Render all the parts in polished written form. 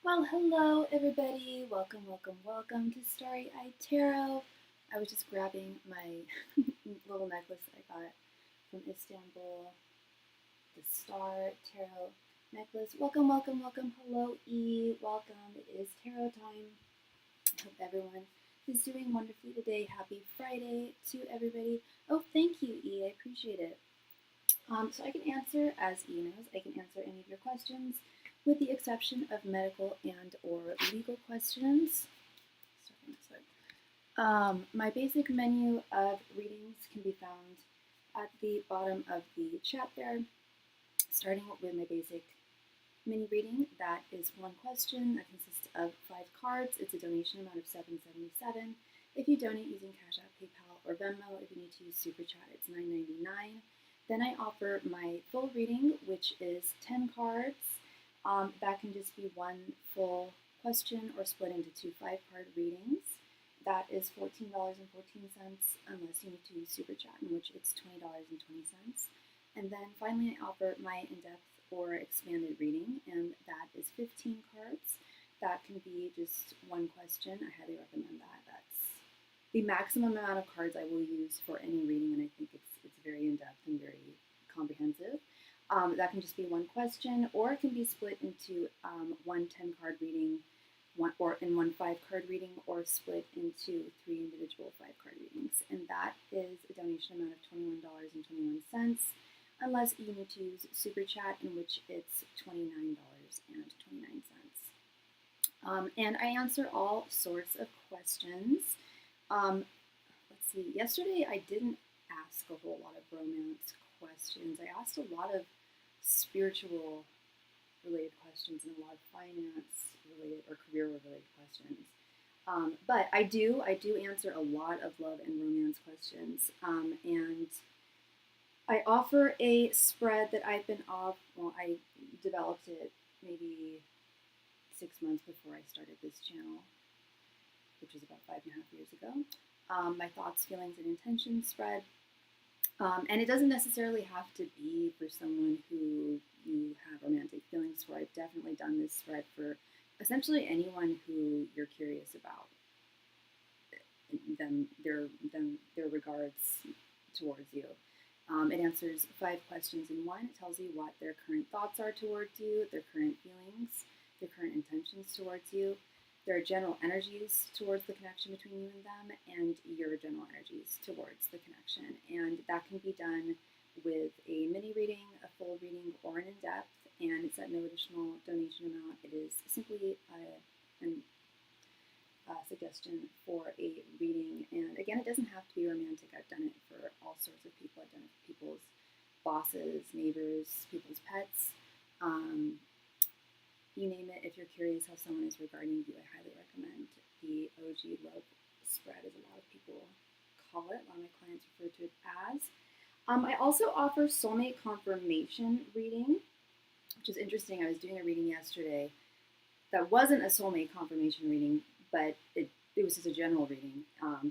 Well, hello everybody. Welcome to Starry Tarot. I was just grabbing my little necklace that I got from Istanbul, the Star Tarot necklace. Welcome. Hello E, welcome. It is tarot time. I hope everyone is doing wonderfully today. Happy Friday to everybody. Oh, thank you E, I appreciate it. So I can answer, as E knows, I can answer any of your questions with the exception of medical and or legal questions. Starting this way. My basic menu of readings can be found at the bottom of the chat there, starting with my basic mini reading. That is one question that consists of 5 cards. It's a donation amount of $7.77. If you donate using Cashapp, PayPal, or Venmo, if you need to use SuperChat, it's $9.99. Then I offer my full reading, which is 10 cards. That can just be one full question or split into 2 5-card readings. That is $14.14 unless you need to use SuperChat, in which it's $20.20. And then finally I offer my in-depth or expanded reading, and that is 15 cards. That can be just one question. I highly recommend that. That's the maximum amount of cards I will use for any reading, and I think it's very in-depth and very comprehensive. That can just be one question, or it can be split into one 10-card reading, one 5-card reading, or split into 3 individual 5-card readings. And that is a donation amount of $21.21, unless you need to use SuperChat, in which it's $29.29. And I answer all sorts of questions. Let's see, yesterday I didn't ask a whole lot of romance questions. I asked a lot of spiritual related questions and a lot of finance related or career related questions. But I do answer a lot of love and romance questions. And I offer a spread that I've been off, well, I developed it maybe 6 months before I started this channel, which was about 5.5 years ago. My thoughts, feelings, and intentions spread. And it doesn't necessarily have to be for someone who you have romantic feelings for. I've definitely done this spread for essentially anyone who you're curious about their regards towards you. It answers 5 questions in one. It tells you what their current thoughts are towards you, their current feelings, their current intentions towards you, their general energies towards the connection between you and them, and your general energies towards the connection. And that can be done with a mini reading, a full reading, or an in-depth, and it's at no additional donation amount. It is simply a suggestion for a reading. And again, it doesn't have to be romantic. I've done it for all sorts of people. I've done it for people's bosses, neighbors, people's pets. You name it. If you're curious how someone is regarding you, I highly recommend the OG Love Spread, as a lot of people call it. A lot of my clients refer to it as. I also offer soulmate confirmation reading, which is interesting. I was doing a reading yesterday that wasn't a soulmate confirmation reading, but it was just a general reading,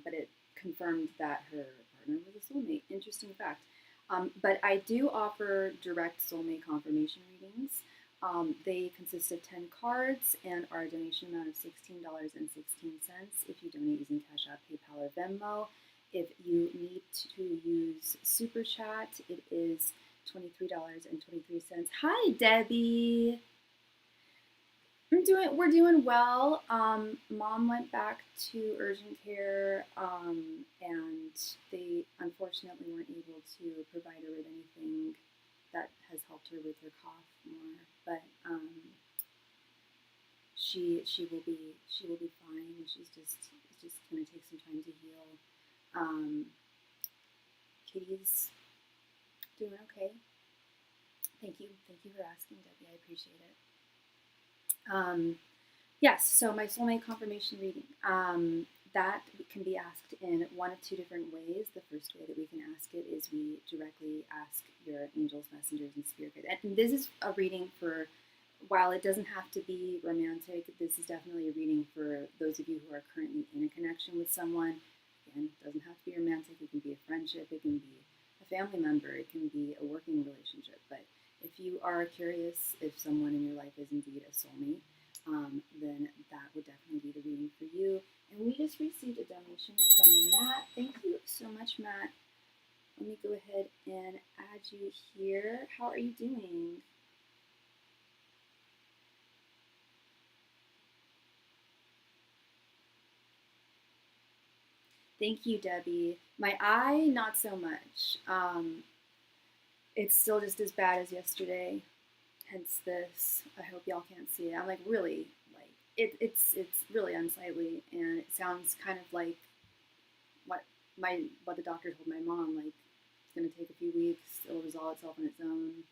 but it confirmed that her partner was a soulmate. Interesting fact. But I do offer direct soulmate confirmation readings. They consist of 10 cards and are a donation amount of $16.16 if you donate using Cashapp, PayPal, or Venmo. If you need to use SuperChat, it is $23.23. Hi, Debbie. We're doing well. Mom went back to urgent care, and they unfortunately weren't able to provide her with anything that has helped her with her cough more. But she will be fine. It's just gonna take some time to heal. Kitty's doing okay. Thank you for asking, Debbie. I appreciate it. Yes, so my soulmate confirmation reading, that can be asked in one of 2 different ways. The first way that we can ask it is we directly ask your angels, messengers, and spirit guides. And this is a reading for, while it doesn't have to be romantic, this is definitely a reading for those of you who are currently in a connection with someone. Again, it doesn't have to be romantic. It can be a friendship. It can be a family member. It can be a working relationship. But if you are curious if someone in your life is indeed a soulmate, here. How are you doing? Thank you, Debbie. My eye, not so much. It's still just as bad as yesterday. Hence this. I hope y'all can't see it. I'm like really like it's really unsightly, and it sounds kind of like what the doctor told my mom. Like it's gonna take a few weeks. It'll resolve itself on its own.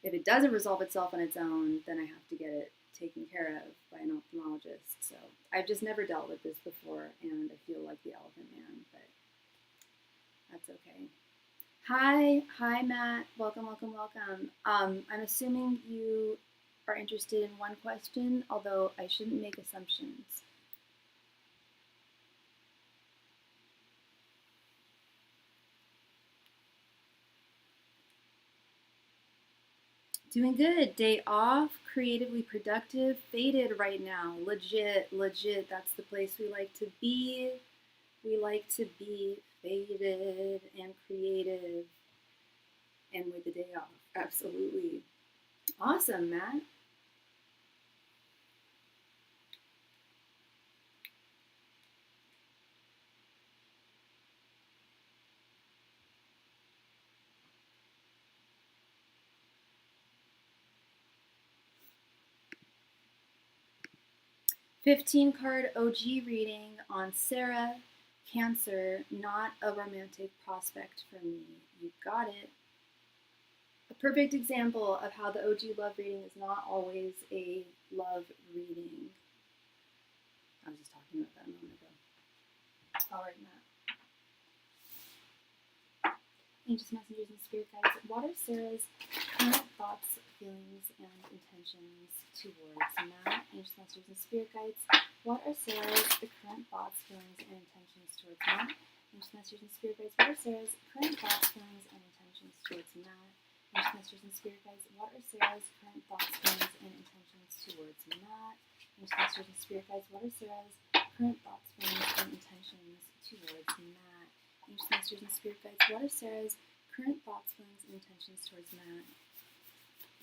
If it doesn't resolve itself on its own, then I have to get it taken care of by an ophthalmologist. So I've just never dealt with this before, and I feel like the elephant man, but that's okay. Hi, Matt. Welcome. I'm assuming you are interested in one question, although I shouldn't make assumptions. Doing good. Day off, creatively productive, faded right now. Legit. That's the place we like to be. We like to be faded and creative and with the day off. Absolutely. Awesome, Matt. $15-card OG reading on Sarah, Cancer, not a romantic prospect for me. You got it. A perfect example of how the OG love reading is not always a love reading. I was just talking about that a moment ago. All right, Matt. Angels, messengers, and spirit guides. What are Sarah's current thoughts, feelings, and intentions towards Matt? Angels, messengers, and spirit guides. What are Sarah's current thoughts, feelings, and intentions towards Matt? Angels, messengers, and spirit guides. What are Sarah's current thoughts, feelings, and intentions towards Matt? Angels, messengers, and spirit guides. What are Sarah's current thoughts, feelings, and intentions towards Matt? Angels, messengers, and spirit guides. What are Sarah's current thoughts, feelings, and intentions towards Matt? Angels, messengers, and spirit guides. What are Sarah's current thoughts, feelings, and intentions towards Matt?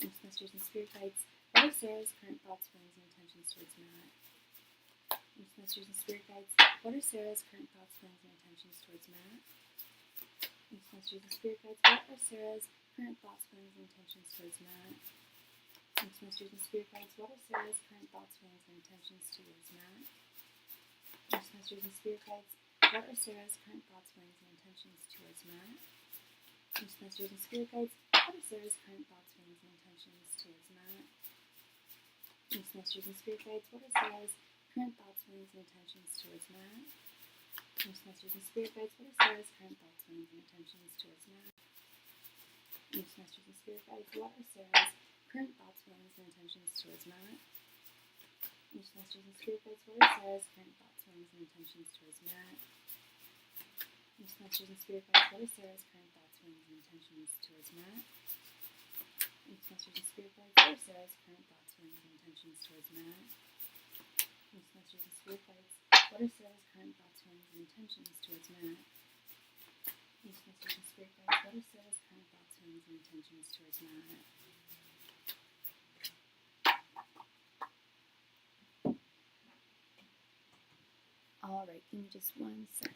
Angels, messengers, and spirit guides. What are Sarah's current thoughts, feelings, and intentions towards Matt? Angels, messengers, and spirit guides. What are Sarah's current thoughts, feelings, and intentions towards Matt? Angels, messengers, and spirit guides. What are Sarah's current thoughts, feelings, and intentions towards Matt? Angels, messengers, and spirit guides. What are Sarah's current thoughts, feelings, and intentions towards Matt? Angels, messengers, and spirit guides. What are Sarah's current thoughts, feelings, and intentions towards Matt? Angels, messengers, and spirit guides. What are Sarah's current thoughts, feelings, and intentions towards Matt? Angels, messengers, and spirit guides. What are Sarah's current thoughts, feelings, and intentions towards Matt? Angels, messengers, and spirit guides. What are Sarah's current thoughts, feelings, and intentions towards Matt? Angels, messengers, and spirit guides. What are Sarah's current thoughts, feelings, and intentions towards Matt? Angels, messengers, and spirit guides. What are Sarah's current thoughts, feelings, and intentions towards Matt? Angels, messengers, and spirit guides. What are Sarah's current thoughts, feelings, and intentions towards Matt? Angels, messengers, and spirit guides. What are Sarah's current thoughts, feelings, and intentions towards Matt? Angels, messengers, and spirit guides. What are Sarah's current thoughts, feelings, and intentions towards Matt? Angels, messengers, and spirit guides. What are Sarah's current thoughts, feelings, and intentions towards Matt? All right, give me just 1 sec.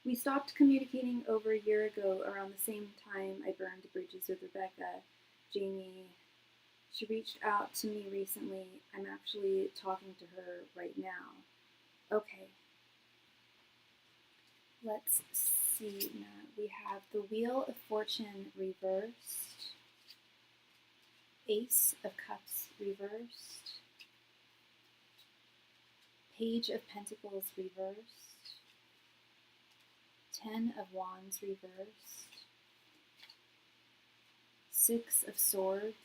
We stopped communicating over a year ago around the same time I burned the bridges with Rebecca. Jamie, she reached out to me recently. I'm actually talking to her right now. Okay. Let's see now. We have the Wheel of Fortune reversed, Ace of Cups reversed, Page of Pentacles reversed, Ten of Wands reversed, Six of Swords,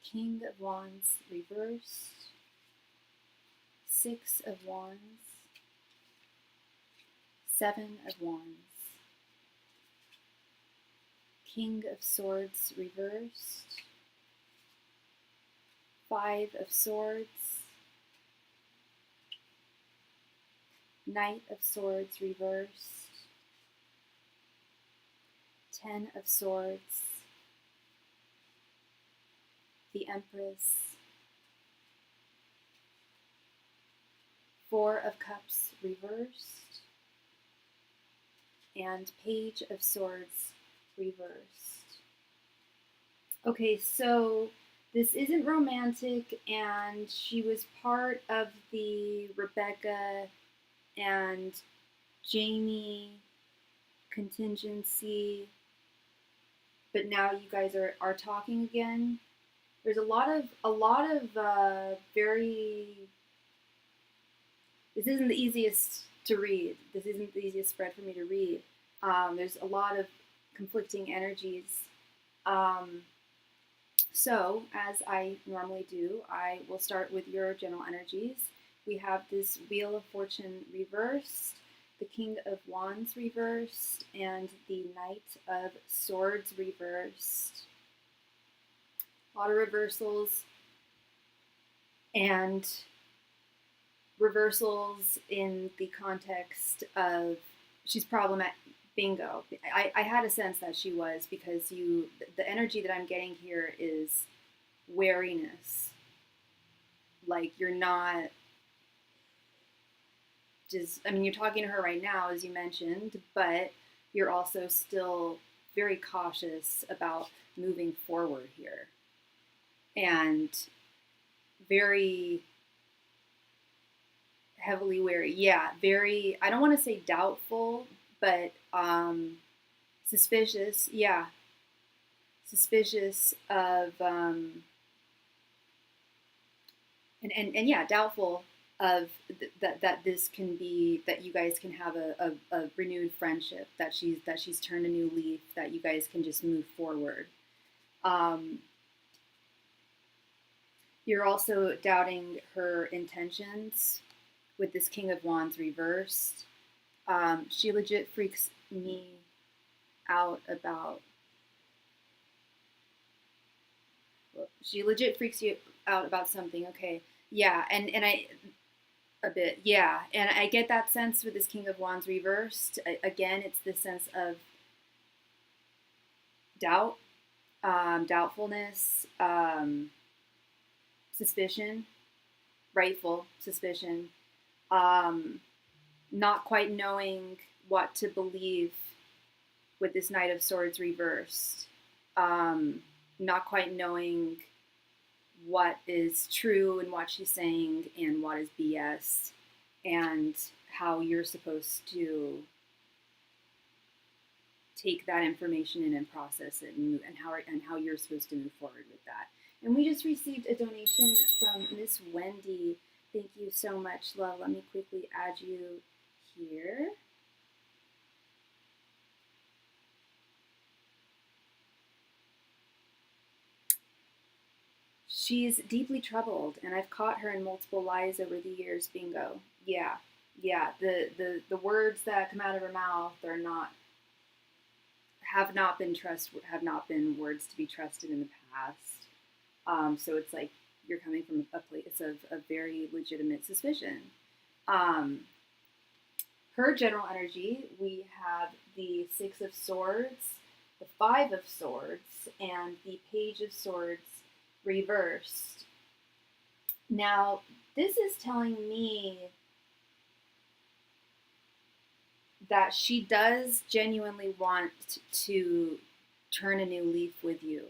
King of Wands reversed, Six of Wands, Seven of Wands, King of Swords reversed, Five of Swords, Knight of Swords reversed, Ten of Swords, the Empress, Four of Cups reversed, and Page of Swords reversed. Okay, so this isn't romantic, and she was part of the Rebecca and Jamie contingency, but now you guys are talking again. There's a lot of very. This isn't the easiest to read. This isn't the easiest spread for me to read. There's a lot of conflicting energies. So, as I normally do, I will start with your general energies. We have this Wheel of Fortune reversed, the King of Wands reversed, and the Knight of Swords reversed. A lot of reversals, and reversals in the context of she's problematic. Bingo. I had a sense that she was, because the energy that I'm getting here is wariness. Like, you're not just, I mean, you're talking to her right now, as you mentioned, but you're also still very cautious about moving forward here. And very heavily wary. Yeah, very, I don't want to say doubtful, but suspicious. Yeah, suspicious of and yeah, doubtful of that this can be, that you guys can have a renewed friendship, that she's turned a new leaf, that you guys can just move forward. You're also doubting her intentions with this King of Wands reversed. She legit freaks me out about. She legit freaks you out about something. Okay, yeah, and I a bit, yeah, and I get that sense with this King of Wands reversed. Again, it's this sense of doubt, doubtfulness, suspicion, rightful suspicion. Not quite knowing what to believe with this Knight of Swords reversed. Not quite knowing what is true and what she's saying and what is BS, and how you're supposed to take that information in and process it, and how you're supposed to move forward with that. And we just received a donation from Miss Wendy. Thank you so much, love. Let me quickly add you here. She's deeply troubled, and I've caught her in multiple lies over the years. Bingo. Yeah, yeah. The words that come out of her mouth have not been words to be trusted in the past. So it's like you're coming from a place of a very legitimate suspicion. Her general energy, we have the Six of Swords, the Five of Swords, and the Page of Swords reversed. Now, this is telling me that she does genuinely want to turn a new leaf with you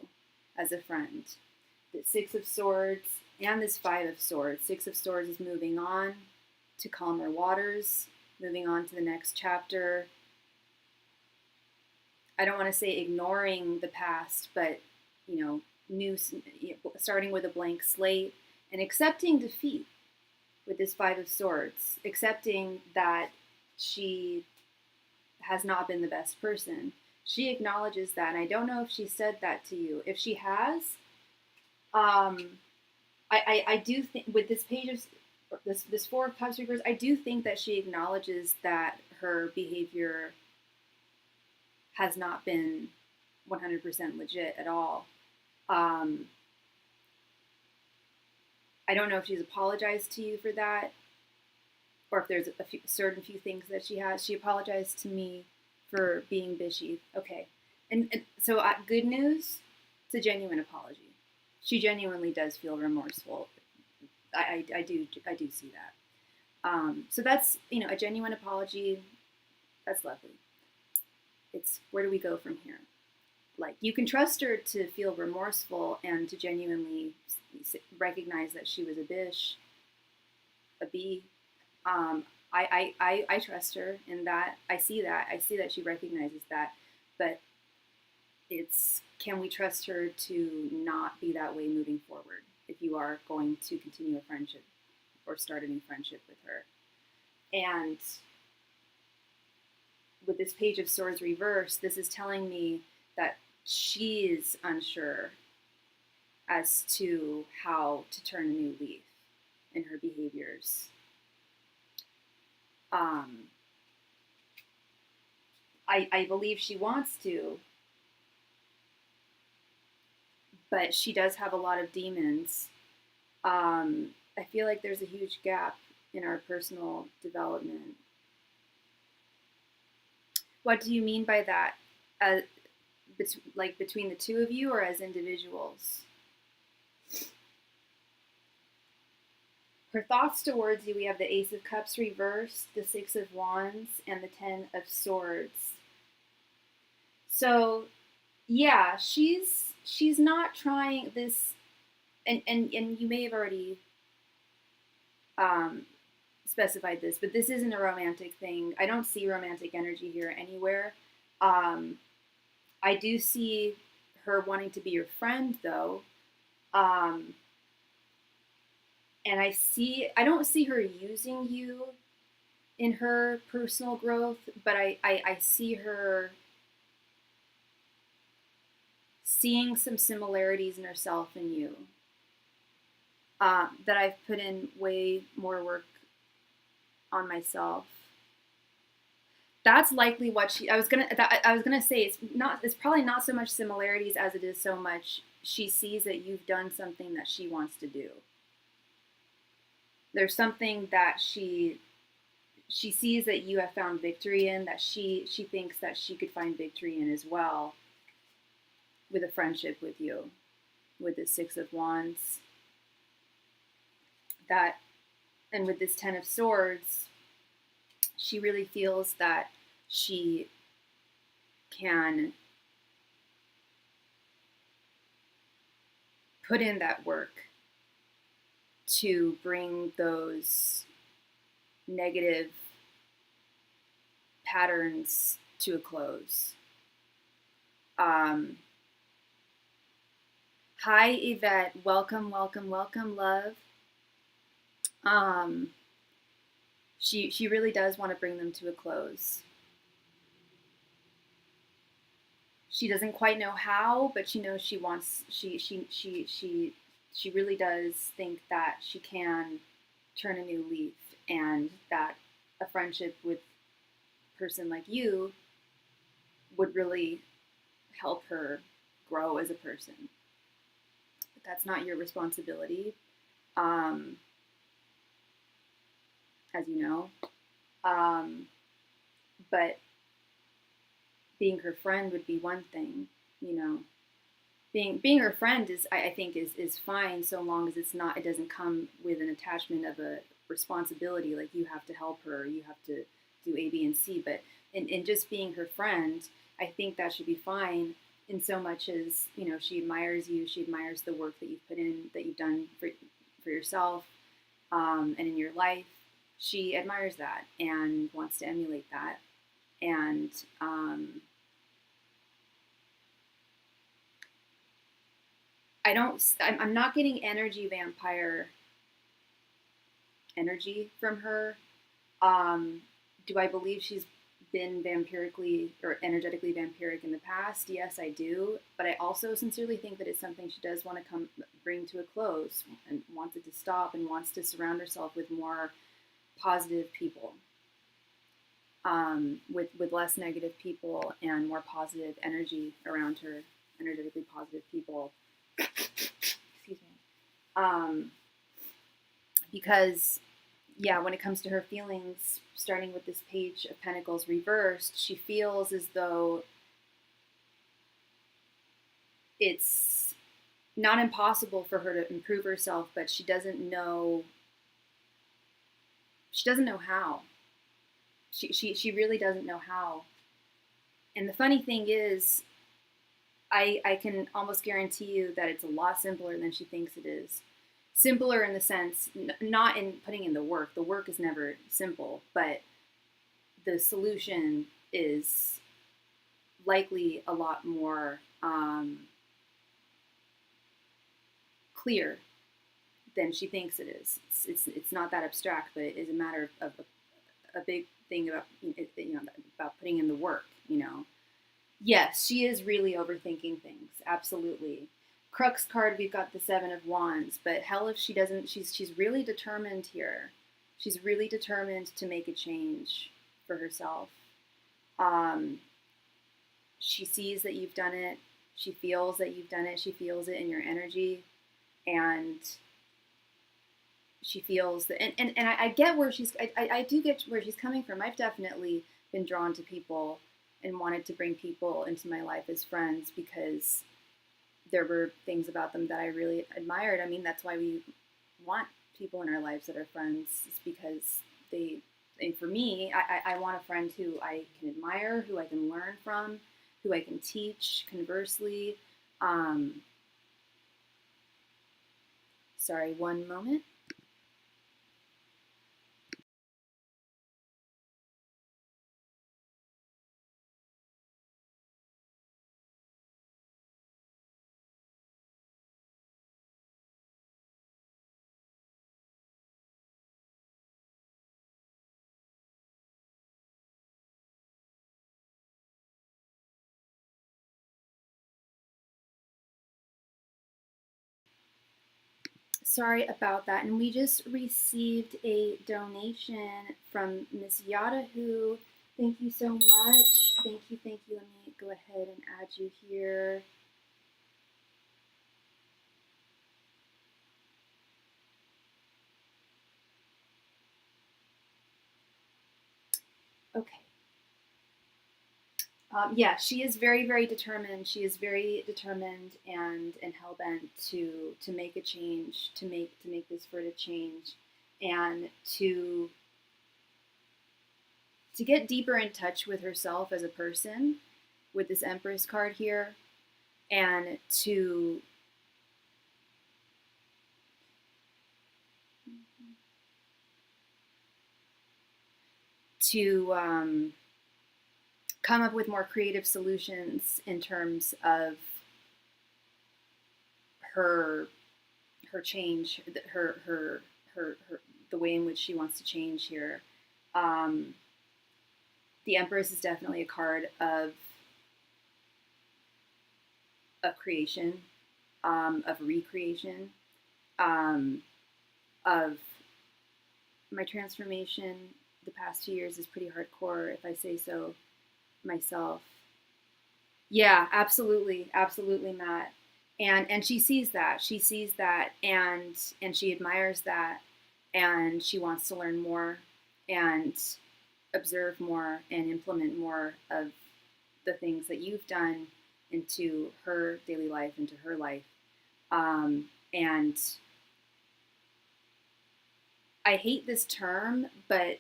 as a friend. The Six of Swords and this Five of Swords. Six of Swords is moving on to calmer waters, moving on to the next chapter. I don't want to say ignoring the past, but, you know, starting with a blank slate and accepting defeat with this Five of Swords, accepting that she has not been the best person. She acknowledges that, and I don't know if she said that to you. If she has, I do think with this page of this Four of Cups reverse, I do think that she acknowledges that her behavior has not been 100% legit at all. I don't know if she's apologized to you for that, or if there's a certain few things that she has. She apologized to me for being bishy. Okay. And so good news, it's a genuine apology. She genuinely does feel remorseful. I do see that. So that's, you know, a genuine apology. That's lovely. It's, where do we go from here? Like, you can trust her to feel remorseful and to genuinely recognize that she was a bish, a bee. I trust her in that. I see that she recognizes that, but it's, can we trust her to not be that way moving forward if you are going to continue a friendship or start a new friendship with her? And with this Page of Swords reverse, this is telling me that she is unsure as to how to turn a new leaf in her behaviors. I believe she wants to, but she does have a lot of demons. I feel like there's a huge gap in our personal development. What do you mean by that? Like between the two of you, or as individuals? Her thoughts towards you, we have the Ace of Cups reversed, the Six of Wands, and the Ten of Swords. So, yeah, she's not trying this, and you may have already specified this, but this isn't a romantic thing. I don't see romantic energy here anywhere. I do see her wanting to be your friend, though. And I don't see her using you in her personal growth, but I see her seeing some similarities in herself and you, that I've put in way more work on myself. That's likely what I was gonna say. It's probably not so much similarities as it is so much she sees that you've done something that she wants to do. There's something that she sees that you have found victory in, that she thinks that she could find victory in as well with a friendship with you, with the Six of Wands. And with this Ten of Swords, she really feels that she can put in that work to bring those negative patterns to a close. Hi, Yvette. Welcome, welcome, welcome, love. She really does want to bring them to a close. She doesn't quite know how, but she knows she wants. She really does think that she can turn a new leaf, and that a friendship with a person like you would really help her grow as a person. But that's not your responsibility, as you know. But being her friend would be one thing, you know. Being her friend is, I think, is fine, so long as it doesn't come with an attachment of a responsibility, like you have to help her, you have to do A, B, and C. But in just being her friend, I think that should be fine. In so much as, you know, she admires you, she admires the work that you've put in, that you've done for yourself, and in your life. She admires that and wants to emulate that. And I'm not getting energy vampire energy from her. Do I believe she's been vampirically or energetically vampiric in the past? Yes, I do. But I also sincerely think that it's something she does want to bring to a close and wants it to stop and wants to surround herself with more positive people, with less negative people and more positive energy around her, energetically positive people. Excuse me. Because, yeah, when it comes to her feelings, starting with this Page of Pentacles reversed, she feels as though it's not impossible for her to improve herself, but she doesn't know how. She really doesn't know how. And the funny thing is, I can almost guarantee you that it's a lot simpler than she thinks it is. Simpler in the sense, not in putting in the work. The work is never simple, but the solution is likely a lot more clear than she thinks it is. It's not that abstract, but it is a matter of a big thing about, you know, about putting in the work, you know. Yes, she is really overthinking things. Absolutely. Crux card, we've got the Seven of Wands, but hell if she doesn't, she's really determined here. She's really determined to make a change for herself. She sees that you've done it. She feels that you've done it. She feels it in your energy. And she feels that, and I get where I do get where she's coming from. I've definitely been drawn to people and wanted to bring people into my life as friends because there were things about them that I really admired. I mean, that's why we want people in our lives that are friends, is because and for me, I want a friend who I can admire, who I can learn from, who I can teach, conversely. Sorry, one moment. Sorry about that. And we just received a donation from Miss Yadahu. Thank you so much. Thank you, thank you. Let me go ahead and add you here. Okay. Yeah, she is very, very determined. She is very determined and hell-bent to make a change, to make this for a change, and to get deeper in touch with herself as a person, with this Empress card here, and to come up with more creative solutions in terms of her change, her the way in which she wants to change here. The Empress is definitely a card of creation, of recreation, of my transformation. The past 2 years is pretty hardcore, if I say so myself. Yeah, absolutely, absolutely, Matt. And she sees that. She sees that, and she admires that, and she wants to learn more and observe more and implement more of the things that you've done into her daily life, into her life. And I hate this term, but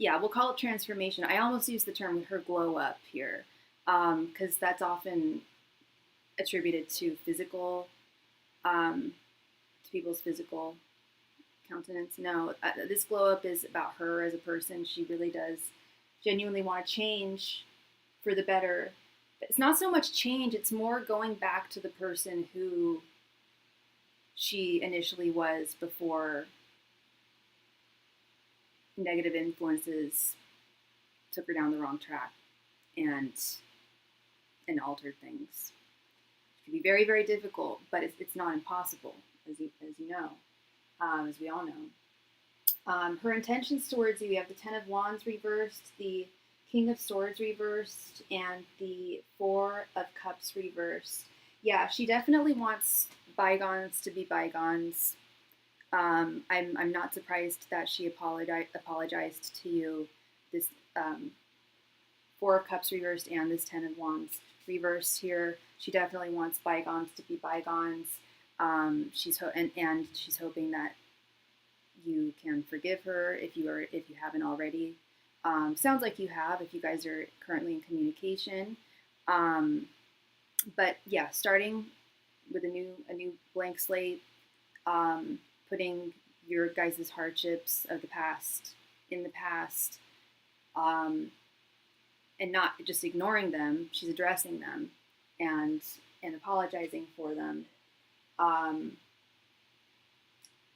yeah, we'll call it transformation. I almost use the term her glow up here, because that's often attributed to physical, to people's physical countenance. No, this glow up is about her as a person. She really does genuinely want to change for the better. But it's not so much change, it's more going back to the person who she initially was before negative influences took her down the wrong track and altered things. It can be very, very difficult, but it's not impossible, as you know, as we all know. Her intentions towards you, we have the Ten of Wands reversed, the King of Swords reversed, and the Four of Cups reversed. Yeah, she definitely wants bygones to be bygones. I'm not surprised that she apologized to you. This Four of Cups reversed and this Ten of Wands reversed here. She definitely wants bygones to be bygones. She's hoping that you can forgive her if you haven't already. Sounds like you have if you guys are currently in communication. But yeah, starting with a new blank slate, putting your guys' hardships of the past in the past, and not just ignoring them. She's addressing them and apologizing for them,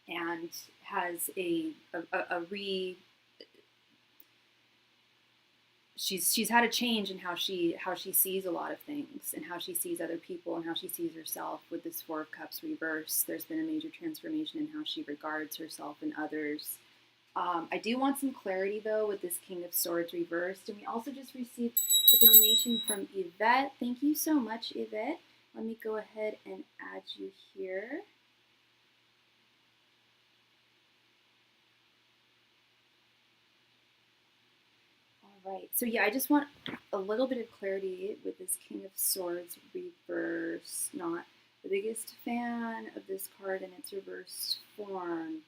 and has she's had a change in how she sees a lot of things and how she sees other people and how she sees herself with this Four of Cups reverse. There's been a major transformation in how she regards herself and others. I do want some clarity though with this King of Swords reversed, and we also just received a donation from Yvette. Thank you so much, Yvette. Let me go ahead and add you here. Right. So yeah, I just want a little bit of clarity with this King of Swords reverse. Not the biggest fan of this card in its reverse form.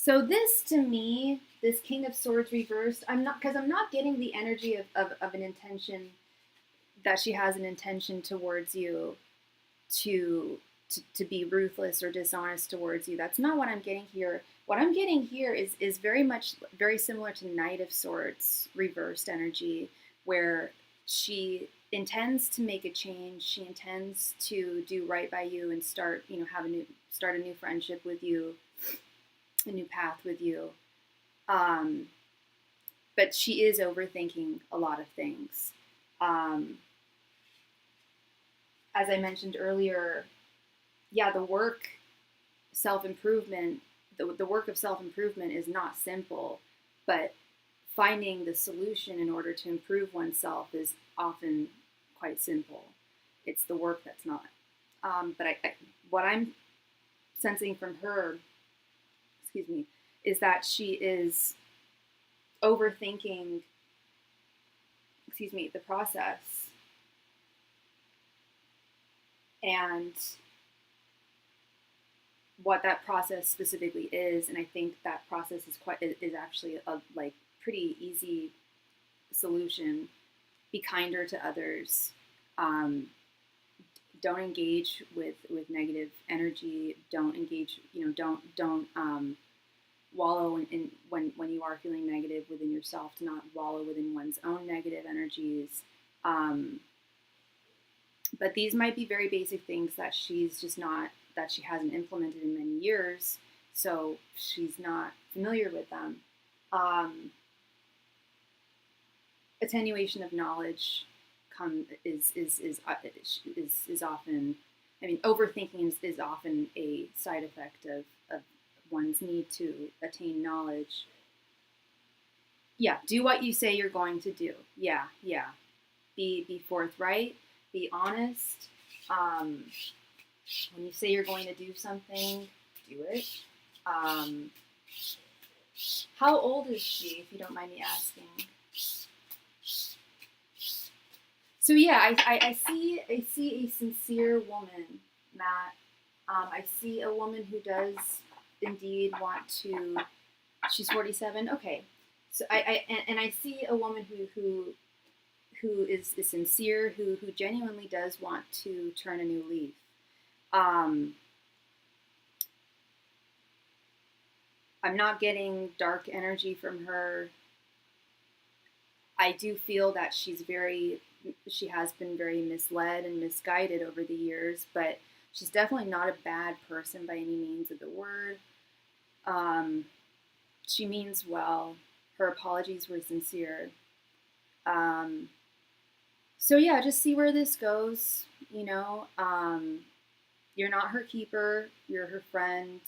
So this, to me, this King of Swords reversed, I'm not getting the energy of an intention, that she has an intention towards you to be ruthless or dishonest towards you. That's not what I'm getting here. What I'm getting here is very similar to Knight of Swords reversed energy, where she intends to make a change. She intends to do right by you and start a new friendship with you, a new path with you. But she is overthinking a lot of things. As I mentioned earlier, yeah, the work of self-improvement is not simple, but finding the solution in order to improve oneself is often quite simple. It's the work that's not. But what I'm sensing from her, is that she is overthinking, the process, and what that process specifically is. And I think that process is actually a pretty easy solution. Be kinder to others. Don't engage with negative energy. Don't engage. Don't wallow in when you are feeling negative within yourself. To not wallow within one's own negative energies. But these might be very basic things that she hasn't implemented in many years, so she's not familiar with them. Attenuation of knowledge is often, overthinking is often a side effect of one's need to attain knowledge. Yeah, do what you say you're going to do. Yeah. Be forthright. Be honest. When you say you're going to do something, do it. How old is she, if you don't mind me asking? So yeah, I see a sincere woman, Matt. I see a woman who does indeed want to. She's 47. Okay, so I see a woman who is sincere, who genuinely does want to turn a new leaf. I'm not getting dark energy from her. I do feel that she has been very misled and misguided over the years, but she's definitely not a bad person by any means of the word. She means well. Her apologies were sincere. So yeah, just see where this goes. You know, you're not her keeper. You're her friend.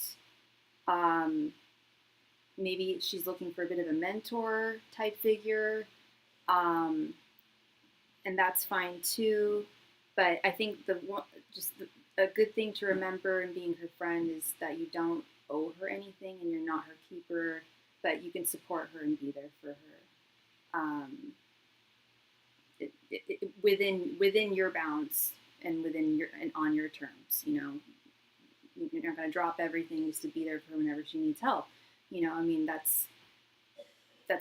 Maybe she's looking for a bit of a mentor type figure. And that's fine too. But I think a good thing to remember in being her friend is that you don't owe her anything and you're not her keeper, but you can support her and be there for her within your bounds and on your terms. You know, you're not going to drop everything just to be there for her whenever she needs help. You know, I mean, that's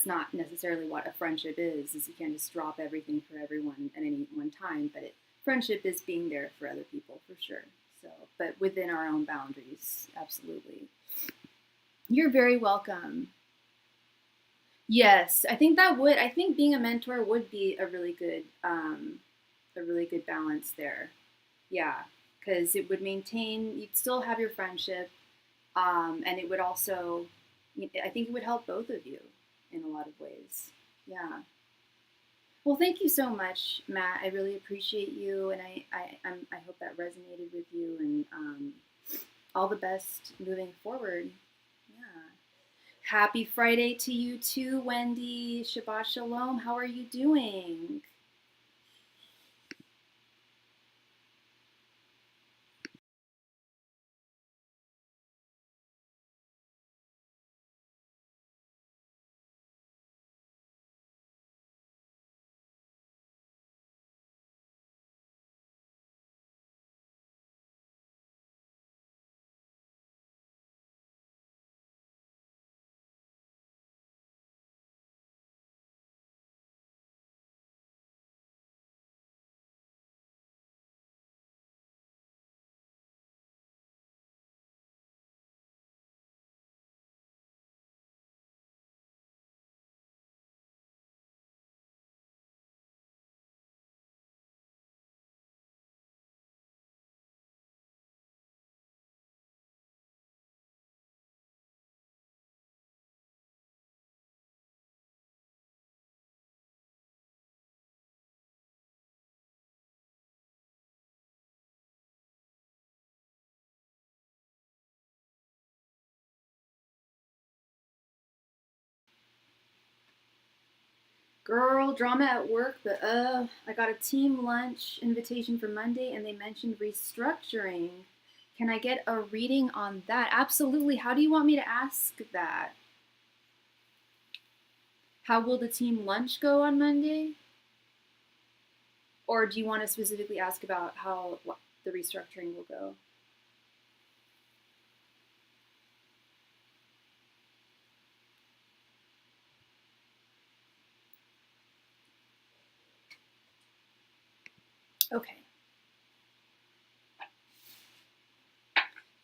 not necessarily what a friendship is you can't just drop everything for everyone at any one time, but friendship is being there for other people for sure. So, but within our own boundaries, absolutely. You're very welcome. Yes, I think being a mentor would be a really good balance there. Yeah, because it would you'd still have your friendship, and it would also, I think it would help both of you in a lot of ways. Yeah. Well, thank you so much, Matt. I really appreciate you, and I hope that resonated with you, and all the best moving forward. Yeah. Happy Friday to you too, Wendy. Shabbat Shalom. How are you doing? Girl, drama at work, but I got a team lunch invitation for Monday and they mentioned restructuring. Can I get a reading on that? Absolutely. How do you want me to ask that? How will the team lunch go on Monday? Or do you want to specifically ask about what the restructuring will go? Okay.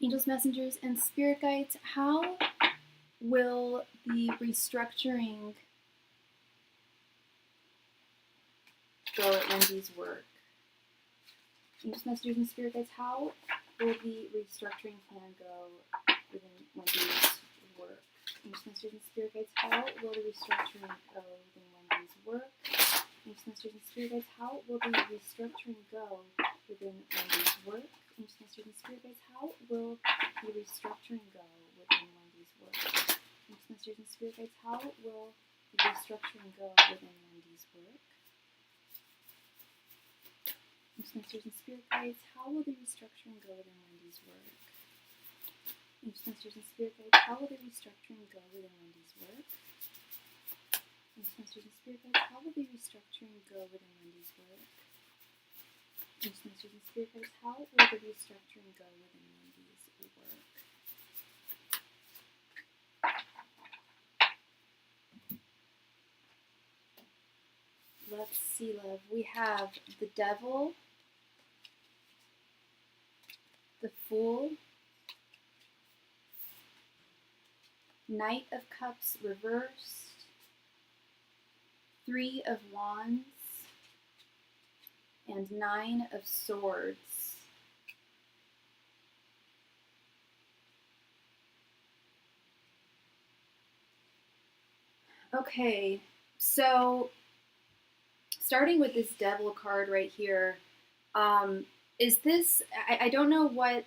Angels, messengers, and spirit guides, how will the restructuring go at Wendy's work? Angels, messengers, and spirit guides, how will the restructuring plan go within Wendy's work? Angels, messengers, and spirit guides, how will the restructuring go within Wendy's work? Angels, messengers, and spirit guides, how will the restructuring go within Wendy's work? Angels, messengers, and spirit guides, how will the restructuring go within Wendy's work? Angels, messengers, and spirit guides, how will the restructuring go within Wendy's work? Angels, messengers, and spirit guides, how will the restructuring go within Wendy's work? Ancient Masters and Spirit Guides, how will the restructuring go within Wendy's work? Ancient Masters and Spirit Guides, how will the restructuring go within Wendy's work? Ancient Masters and Spirit Guides, how will the restructuring go within Wendy's work? Let's see, love. We have the Devil, the Fool, Knight of Cups reversed, Three of Wands, and Nine of Swords. Okay, so starting with this Devil card right here, is this, I don't know what,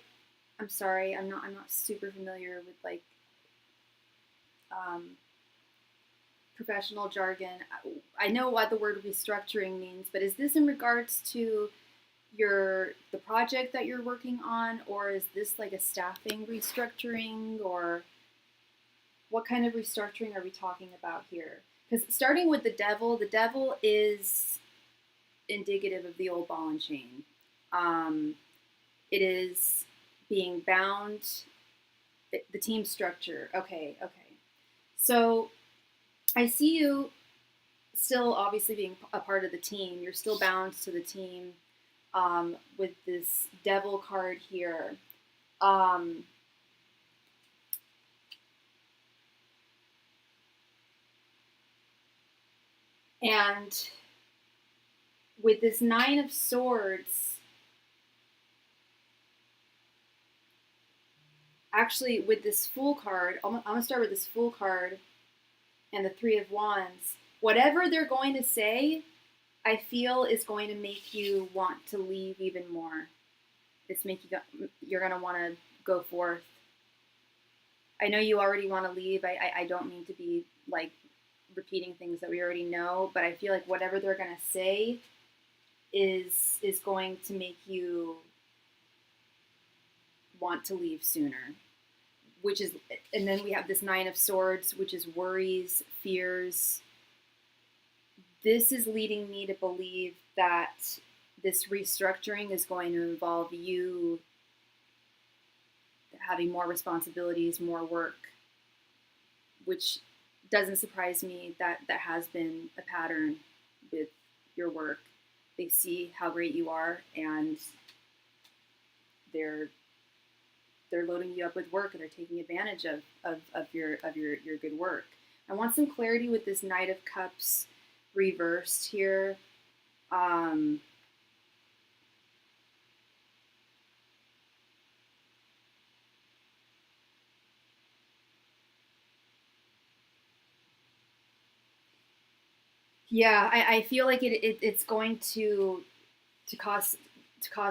I'm sorry, I'm not super familiar with like professional jargon. I know what the word restructuring means, but is this in regards to the project that you're working on, or is this like a staffing restructuring, or what kind of restructuring are we talking about here? Because starting with the Devil is indicative of the old ball and chain. It is being bound, the team structure. Okay. So I see you still obviously being a part of the team. You're still bound to the team with this Devil card here. And with this Nine of Swords, actually with this Fool card, I'm going to start with this Fool card and the Three of Wands. Whatever they're going to say, I feel is going to make you want to leave even more. You're going to want to go forth. I know you already want to leave. I don't mean to be like repeating things that we already know, but I feel like whatever they're going to say is going to make you want to leave sooner. And then we have this Nine of Swords, which is worries, fears. This is leading me to believe that this restructuring is going to involve you having more responsibilities, more work, which doesn't surprise me. That has been a pattern with your work. They see how great you are, and they're loading you up with work, and they're taking advantage of your good work. I want some clarity with this Knight of Cups reversed here. Yeah, I feel like it's going to cause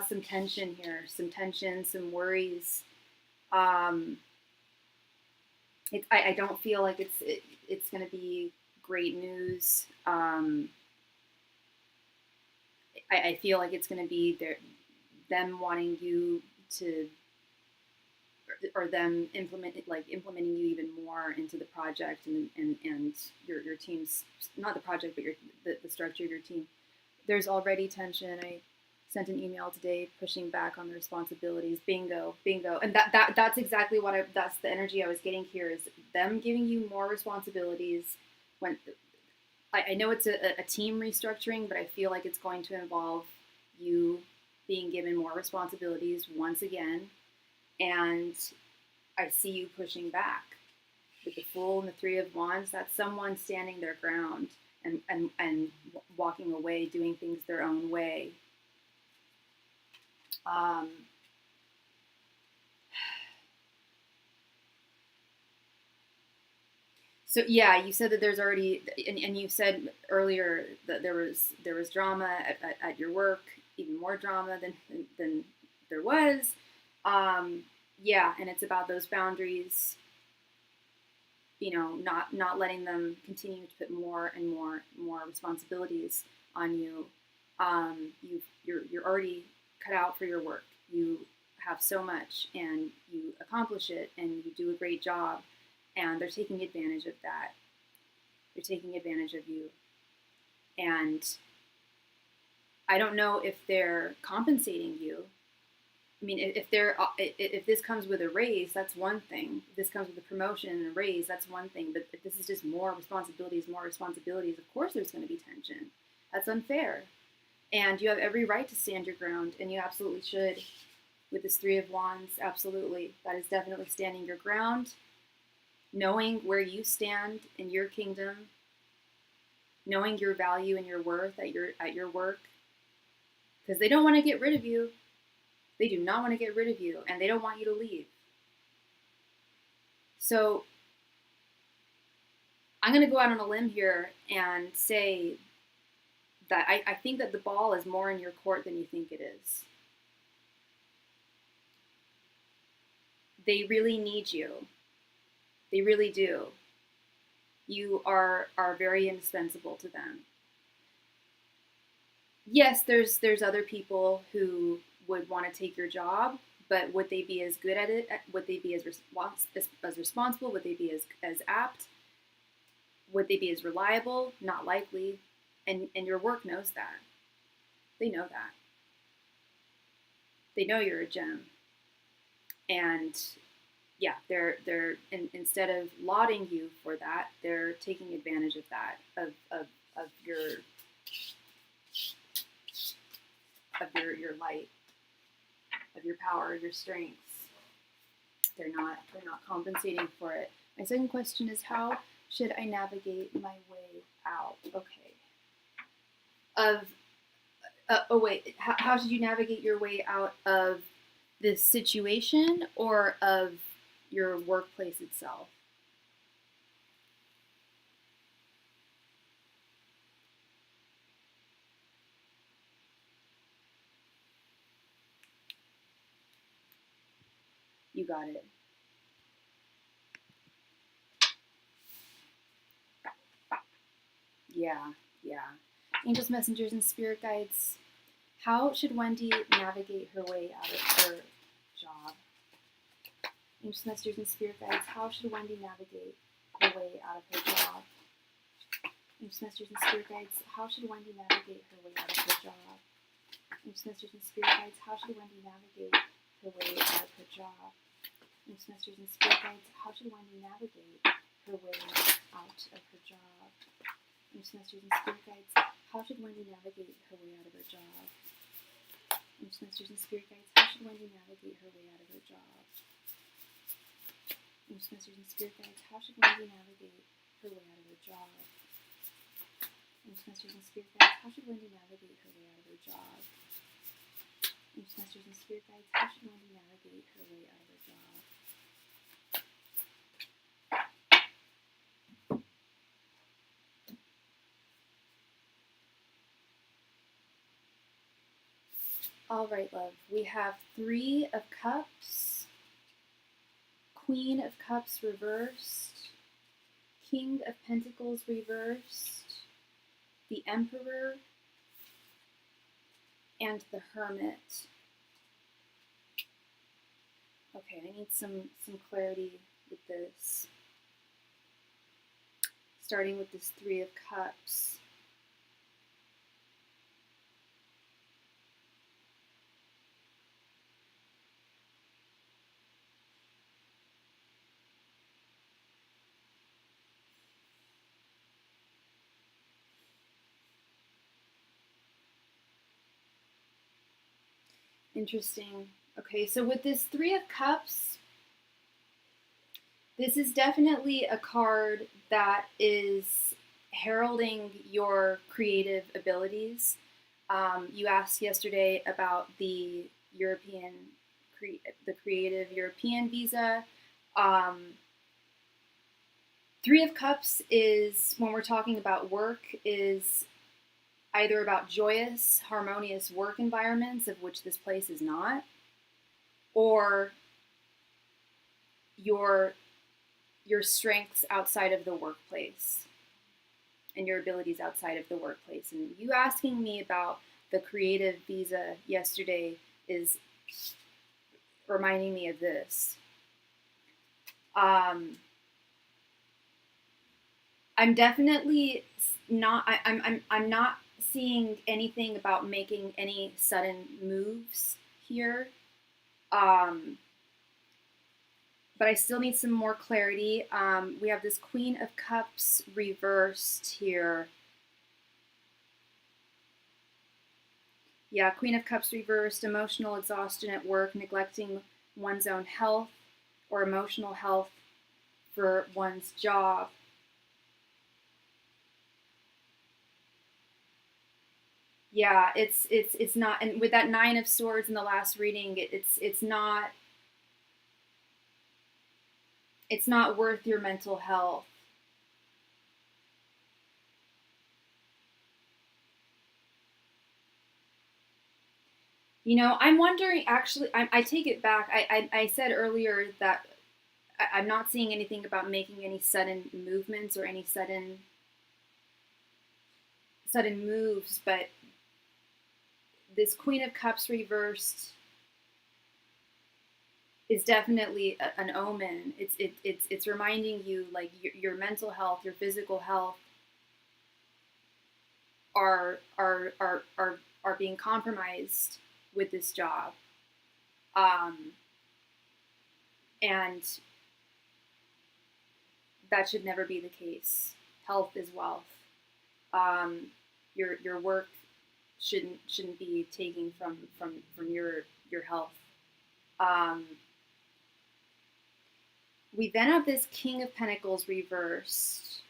some tension here, some tension, some worries. I don't feel like it's going to be great news. I feel like it's going to be them wanting you to, or them implementing you even more into the project and your team's, not the project, but the structure of your team. There's already tension. I sent an email today pushing back on the responsibilities. Bingo. And that's exactly that's the energy I was getting here, is them giving you more responsibilities. When I know it's a team restructuring, but I feel like it's going to involve you being given more responsibilities once again. And I see you pushing back. With the Fool and the Three of Wands, that's someone standing their ground and walking away, doing things their own way. So yeah, you said that there's already, and you said earlier that there was drama at your work, even more drama than there was. Yeah, and it's about those boundaries. Not letting them continue to put more and more responsibilities on you. You're already cut out for your work. You have so much and you accomplish it and you do a great job, and they're taking advantage of that. They're taking advantage of you. And I don't know if they're compensating you. I mean, if this comes with a raise, that's one thing. If this comes with a promotion and a raise, that's one thing. But if this is just more responsibilities, of course there's going to be tension. That's unfair. And you have every right to stand your ground, and you absolutely should. With this Three of Wands, absolutely. That is definitely standing your ground, knowing where you stand in your kingdom, knowing your value and your worth at your work. Because they don't want to get rid of you. They do not want to get rid of you, and they don't want you to leave. So I'm going to go out on a limb here and say that I think that the ball is more in your court than you think it is. They really need you. They really do. You are very indispensable to them. Yes, there's other people who would want to take your job, but would they be as good at it? Would they be as responsible? Would they be as apt? Would they be as reliable? Not likely. And your work knows that. They know that. They know you're a gem. And yeah, they're instead of lauding you for that, they're taking advantage of that, of your light, of your power, your strengths. They're not compensating for it. My second question is, how should I navigate my way out? Okay. How should you navigate your way out of this situation or of your workplace itself? You got it. Yeah. Angels, messengers, and spirit guides. How should Wendy navigate her way out of her job? Angels, messengers, and spirit guides. How should Wendy navigate her way out of her job? Angels, messengers, and spirit guides. How should Wendy navigate her way out of her job? Angels, messengers, and spirit guides. How should Wendy navigate her way out of her job? Angels, messengers, and spirit guides. How should Wendy navigate her way out of her job? Angels, messengers, and spirit guides. How should Wendy navigate her way out of her job? Angels, messengers, and spirit guides. How should Wendy navigate her way out of her job? Angels, messengers, and spirit guides. How should Wendy navigate her way out of her job? Angels, messengers, and spirit guides. How should Wendy navigate her way out of her job? Angels, messengers, and spirit guides. How should Wendy navigate her way out of her job? All right, love. We have Three of Cups, Queen of Cups reversed, King of Pentacles reversed, the Emperor, and the Hermit. Okay, I need some clarity with this. Starting with this Three of Cups. Interesting. Okay, so with this Three of Cups, this is definitely a card that is heralding your creative abilities. You asked yesterday about the creative European visa. Three of Cups is, when we're talking about work, is either about joyous, harmonious work environments, of which this place is not, or your strengths outside of the workplace and your abilities outside of the workplace. And you asking me about the creative visa yesterday is reminding me of this. I'm definitely not. I'm not seeing anything about making any sudden moves here. But I still need some more clarity. We have this Queen of Cups reversed here. Yeah, Queen of Cups reversed, emotional exhaustion at work, neglecting one's own health or emotional health for one's job. Yeah, it's not, and with that Nine of Swords in the last reading, it's not worth your mental health. You know, I'm wondering, actually, I take it back. I said earlier that I'm not seeing anything about making any sudden movements or any sudden moves, but this Queen of Cups reversed is definitely an omen. It's reminding you, like, your mental health, your physical health are being compromised with this job, and that should never be the case. Health is wealth. Your work shouldn't be taking from your health. We then have this King of Pentacles reversed.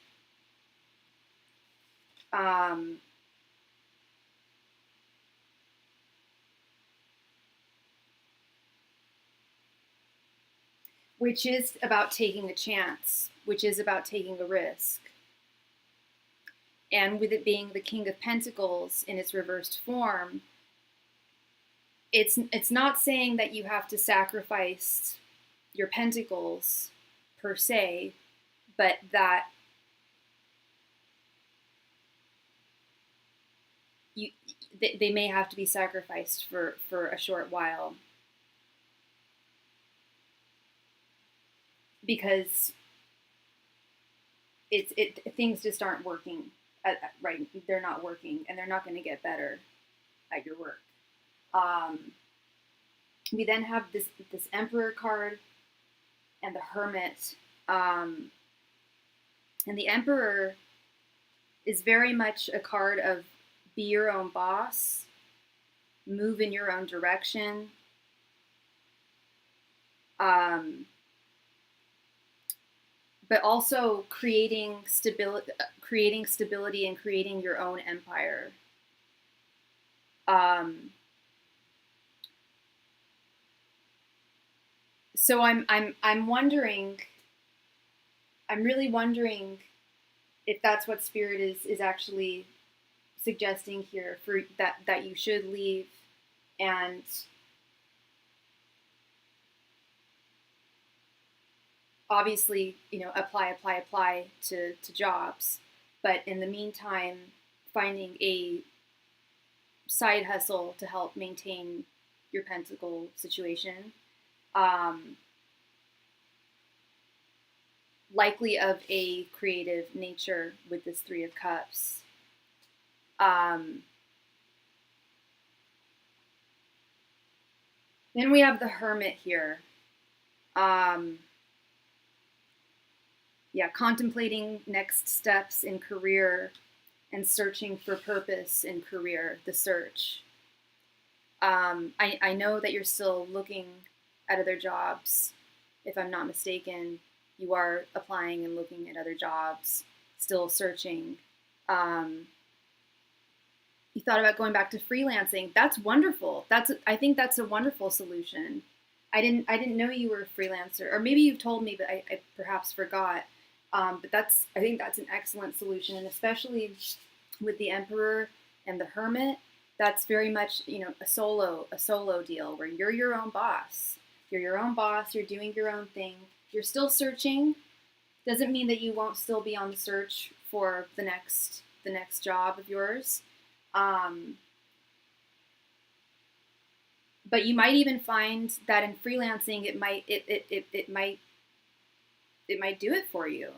Which is about taking a chance, which is about taking a risk. And with it being the King of Pentacles in its reversed form, it's not saying that you have to sacrifice your pentacles per se, but that they may have to be sacrificed for a short while, because things just aren't working. Right, they're not working, and they're not going to get better at your work. We then have this Emperor card and the Hermit, and the Emperor is very much a card of be your own boss, move in your own direction. But also creating stability and creating your own empire. So I'm wondering. I'm really wondering if that's what Spirit is actually suggesting here, for that you should leave and obviously, you know, apply to jobs, but in the meantime, finding a side hustle to help maintain your pentacle situation, likely of a creative nature with this Three of Cups. Then we have the Hermit here. Yeah, contemplating next steps in career and searching for purpose in career, the search. I know that you're still looking at other jobs. If I'm not mistaken, you are applying and looking at other jobs, still searching. You thought about going back to freelancing. That's wonderful. I think that's a wonderful solution. I didn't know you were a freelancer, or maybe you've told me, but I perhaps forgot. But I think that's an excellent solution, and especially with the Emperor and the Hermit, that's very much, you know, a solo deal where you're your own boss. You're your own boss. You're doing your own thing. You're still searching. Doesn't mean that you won't still be on the search for the next But you might even find that in freelancing, it might do it for you.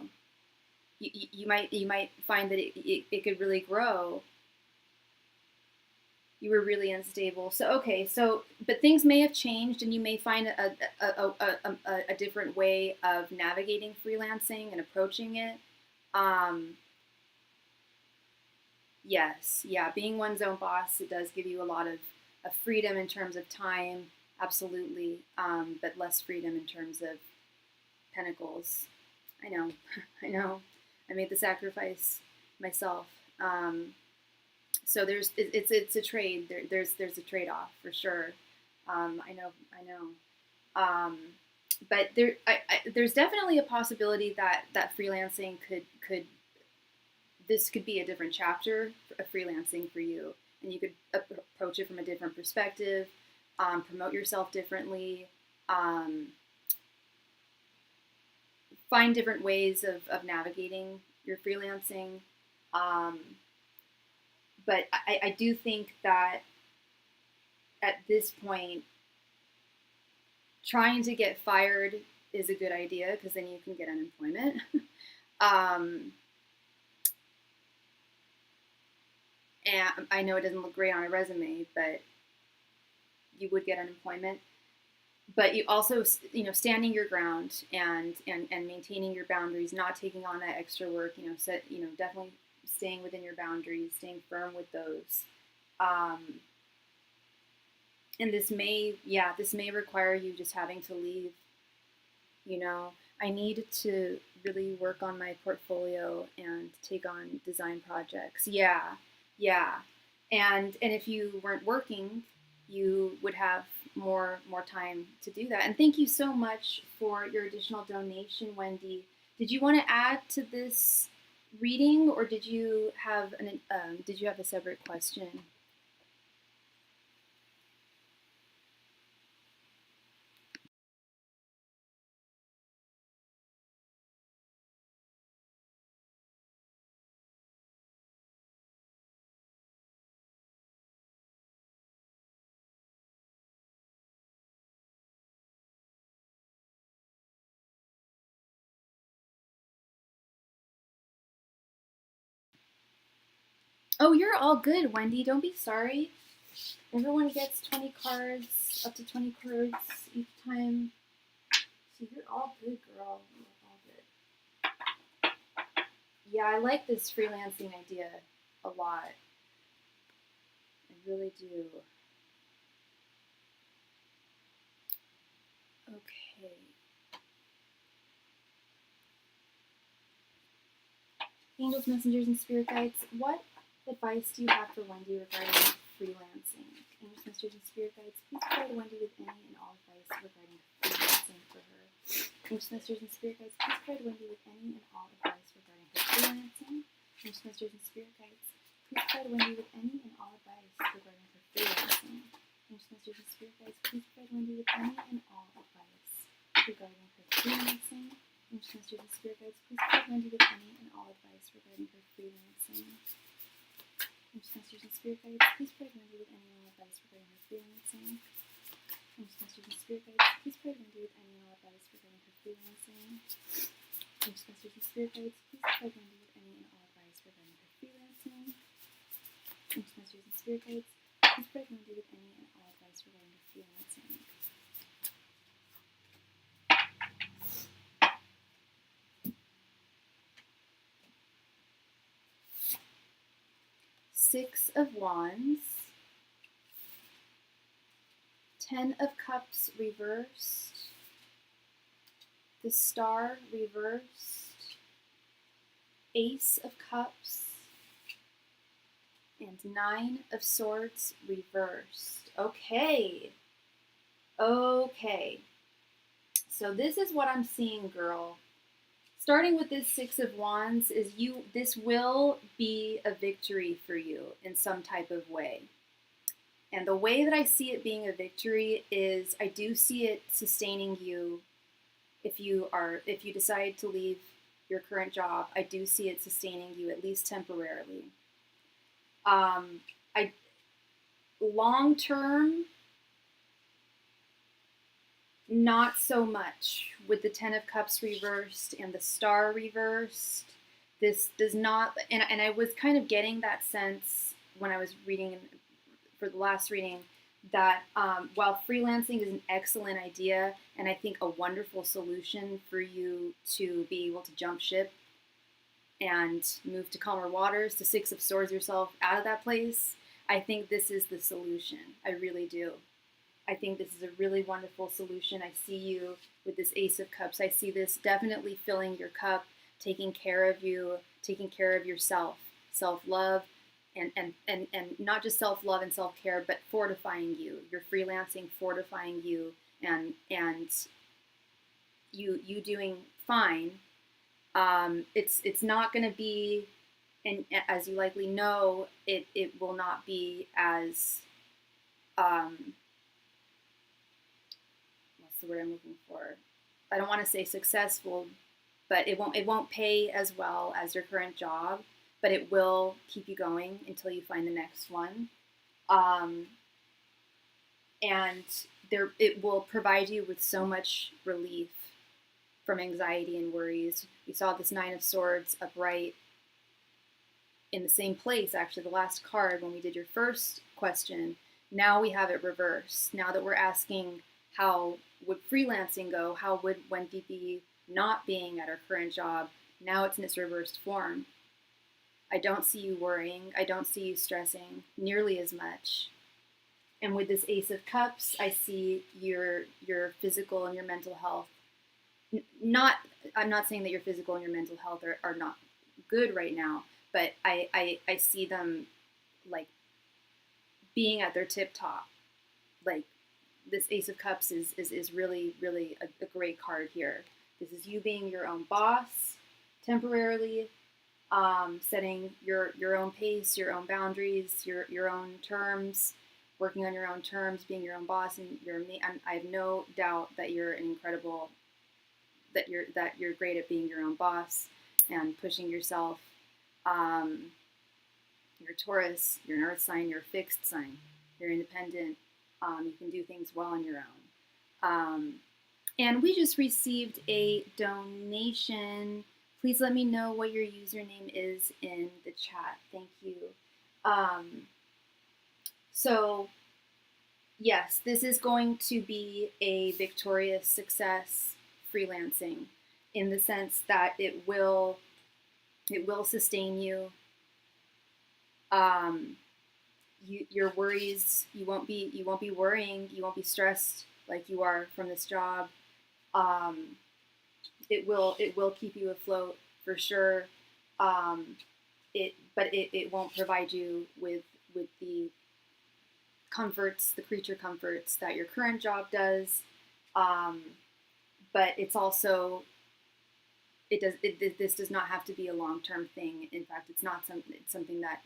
You might find that it could really grow. You were really unstable. So okay, but things may have changed, and you may find a different way of navigating freelancing and approaching it. Yes, yeah, being one's own boss, it does give you a lot of freedom in terms of time, absolutely, but less freedom in terms of pentacles. I know, I know. I made the sacrifice myself. So it's a trade. There's a trade off for sure. I know. But there's definitely a possibility that freelancing could this could be a different chapter of freelancing for you, and you could approach it from a different perspective, promote yourself differently, find different ways of navigating your freelancing. But I do think that at this point, trying to get fired is a good idea because then you can get unemployment. And I know it doesn't look great on a resume, but you would get unemployment. But you also, standing your ground and maintaining your boundaries, not taking on that extra work, definitely staying within your boundaries, staying firm with those. And this may require you just having to leave. I need to really work on my portfolio and take on design projects. Yeah. And if you weren't working, you would have more time to do that. And thank you so much for your additional donation, Wendy. Did you want to add to this reading, or did you have a separate question? Oh, you're all good, Wendy. Don't be sorry. Everyone gets 20 cards, up to 20 cards each time. So you're all good, girl. You're all good. Yeah, I like this freelancing idea a lot. I really do. Okay. Angels, messengers, and spirit guides, what advice do you have for Wendy regarding freelancing? Angels, messengers, and spirit guides, please provide Wendy with any and all advice regarding freelancing for her. Angels, messengers, and spirit guides, please provide Wendy with any and all advice regarding her freelancing. Angels, messengers, and spirit guides, please provide Wendy with any and all advice regarding her freelancing. Angels, messengers, and spirit guides, please provide Wendy with any and all advice regarding her freelancing. Angels, messengers, and spirit guides, please provide Wendy with any and all advice regarding her freelancing. Angels, messengers, and spirit guides, please provide Wendy with any and all advice regarding her freelancing. Angels, messengers, and spirit guides, please provide Wendy with any and all advice regarding her freelancing. Angels, messengers, and spirit guides, please provide Wendy with any and all advice regarding her freelancing. Angels, messengers, and spirit guides, please provide Wendy with any and all advice regarding her freelancing. Six of Wands, 10 of Cups reversed, the Star reversed, Ace of Cups, and 9 of Swords reversed. Okay. So this is what I'm seeing, girl. Starting with this Six of Wands is this will be a victory for you in some type of way. And the way that I see it being a victory is I do see it sustaining you if you decide to leave your current job. I do see it sustaining you at least temporarily. Long term, not so much with the Ten of Cups reversed and the Star reversed. This does not, and I was kind of getting that sense when I was reading for the last reading that while freelancing is an excellent idea and I think a wonderful solution for you to be able to jump ship and move to calmer waters, to Six of Swords yourself out of that place, I think this is the solution. I really do. I think this is a really wonderful solution. I see you with this Ace of Cups. I see this definitely filling your cup, taking care of you, taking care of yourself, self-love, and not just self-love and self-care, but fortifying you. You're freelancing, fortifying you, and you doing fine. It's not going to be, and as you likely know, it will not be as what's the word I'm looking for? I don't want to say successful, but it won't pay as well as your current job, but it will keep you going until you find the next one. And it will provide you with so much relief from anxiety and worries. We saw this Nine of Swords upright in the same place, actually, the last card when we did your first question. Now we have it reversed. Now that we're asking how would freelancing go, how would Wendy be not being at her current job, now it's in its reversed form. I don't see you worrying. I don't see you stressing nearly as much. And with this Ace of Cups, I see your physical and your mental health. I'm not saying that your physical and your mental health are not good right now, but I see them like being at their tip top. Like this Ace of Cups is really, really a great card here. This is you being your own boss temporarily, setting your own pace, your own boundaries, your own terms, working on your own terms, being your own boss, and I have no doubt that you're an incredible, that you're great at being your own boss and pushing yourself. You're Taurus, you're an earth sign, you're a fixed sign, you're independent, you can do things well on your own. And we just received a donation. Please let me know what your username is in the chat. Thank you. So, yes, this is going to be a victorious success freelancing in the sense that it will sustain you. Your worries, you won't be worrying, you won't be stressed like you are from this job. It will keep you afloat for sure. But it won't provide you with the comforts, the creature comforts that your current job does. But it's also, this does not have to be a long-term thing. In fact, it's something that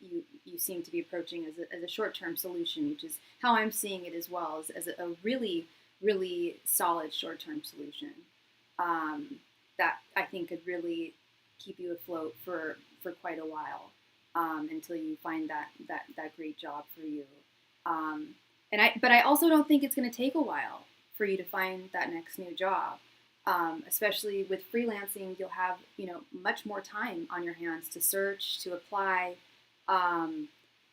you seem to be approaching as a short-term solution, which is how I'm seeing it as well, as a really, really solid short-term solution that I think could really keep you afloat for quite a while until you find that great job for you. But I also don't think it's going to take a while for you to find that next new job. Especially with freelancing, you'll have much more time on your hands to search, to apply.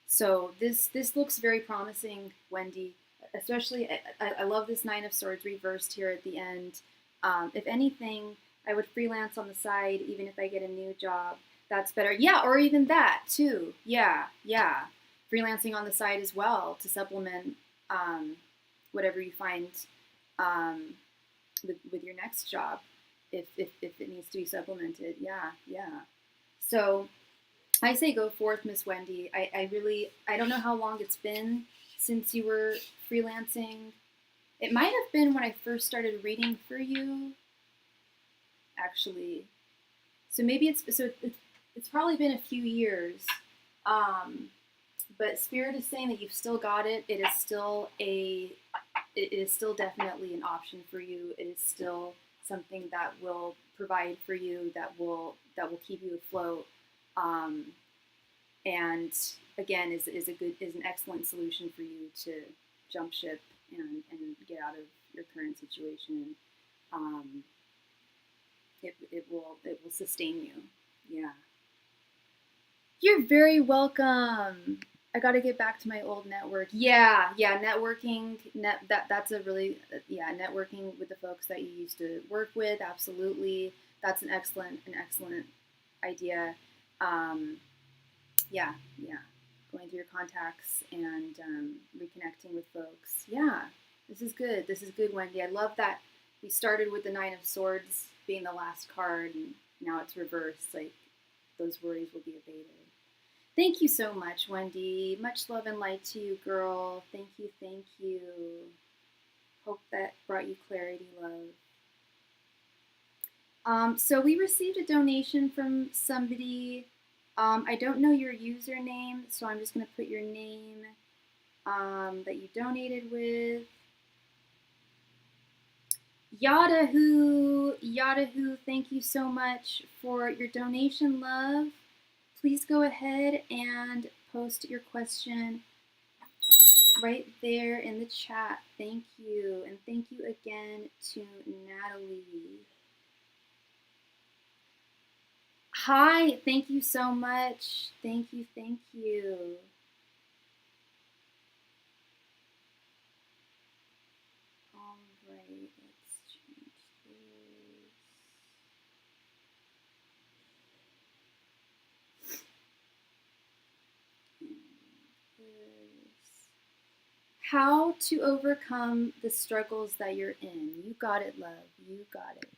So this looks very promising, Wendy. Especially, I love this Nine of Swords reversed here at the end. If anything, I would freelance on the side, even if I get a new job. That's better. Yeah, or even that too. Yeah. Freelancing on the side as well to supplement whatever you find with your next job, if it needs to be supplemented. Yeah. So I say go forth, Miss Wendy. I don't know how long it's been since you were freelancing. It might have been when I first started reading for you, actually. So maybe it's probably been a few years. But Spirit is saying that you've still got it. It is still definitely an option for you. It is still something that will provide for you, that will keep you afloat. And again, is an excellent solution for you to jump ship and get out of your current situation. It will sustain you. Yeah. You're very welcome. I got to get back to my old network. Yeah, networking. That's a really networking with the folks that you used to work with. Absolutely, that's an excellent idea. Um, yeah, going through your contacts and reconnecting with folks. Yeah, this is good. This is good, Wendy. I love that we started with the Nine of Swords being the last card, and now it's reversed. Like, those worries will be abated. Thank you so much, Wendy. Much love and light to you, girl. Thank you, thank you. Hope that brought you clarity, love. So we received a donation from somebody. I don't know your username, so I'm just going to put your name that you donated with. Yadahu, thank you so much for your donation, love. Please go ahead and post your question right there in the chat. Thank you. And thank you again to Natalie. Hi, thank you so much. Thank you, thank you. All right, let's change this. How to overcome the struggles that you're in. You got it, love. You got it.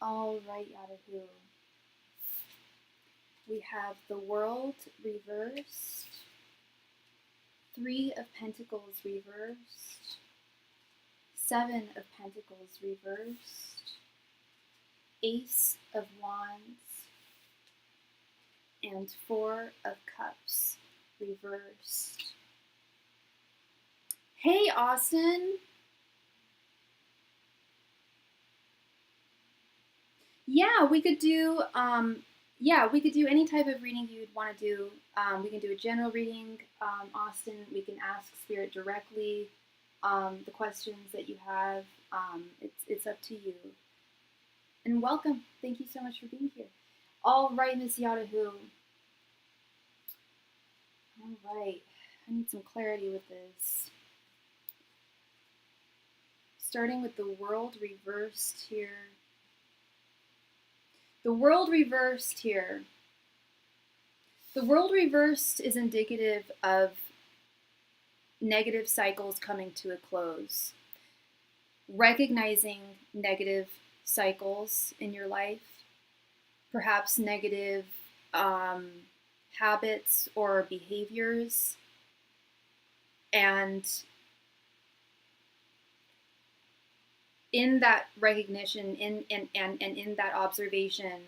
All right, Yadahu. We have the World reversed, Three of Pentacles reversed, Seven of Pentacles reversed, Ace of Wands, and Four of Cups reversed. Hey, Austin. Yeah, we could do any type of reading you'd want to do. We can do a general reading, Austin. We can ask Spirit directly the questions that you have. It's up to you. And welcome. Thank you so much for being here. All right, Miss Yadahu. All right. I need some clarity with this. Starting with the World reversed here. The World reversed here. The World reversed is indicative of negative cycles coming to a close. Recognizing negative cycles in your life, perhaps negative habits or behaviors, and in that recognition, and in that observation,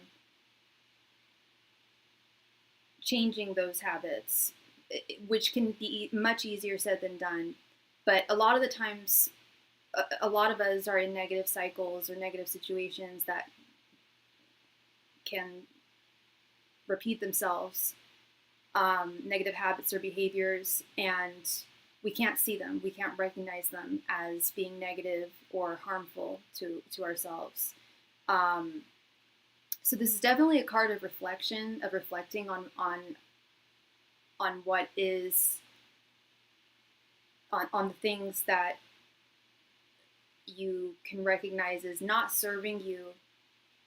changing those habits, which can be much easier said than done. But a lot of the times a lot of us are in negative cycles or negative situations that can repeat themselves, negative habits or behaviors, and we can't see them. We can't recognize them as being negative or harmful to ourselves. So this is definitely a card of reflection, of reflecting on what is, on the things that you can recognize as not serving you,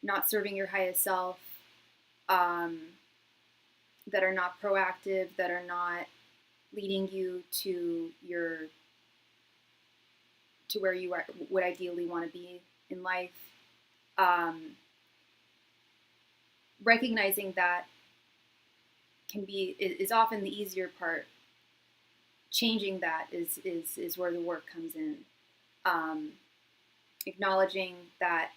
not serving your highest self, that are not proactive, that are not leading you to where you would ideally want to be in life. Recognizing that is often the easier part. Changing that is where the work comes in. Acknowledging that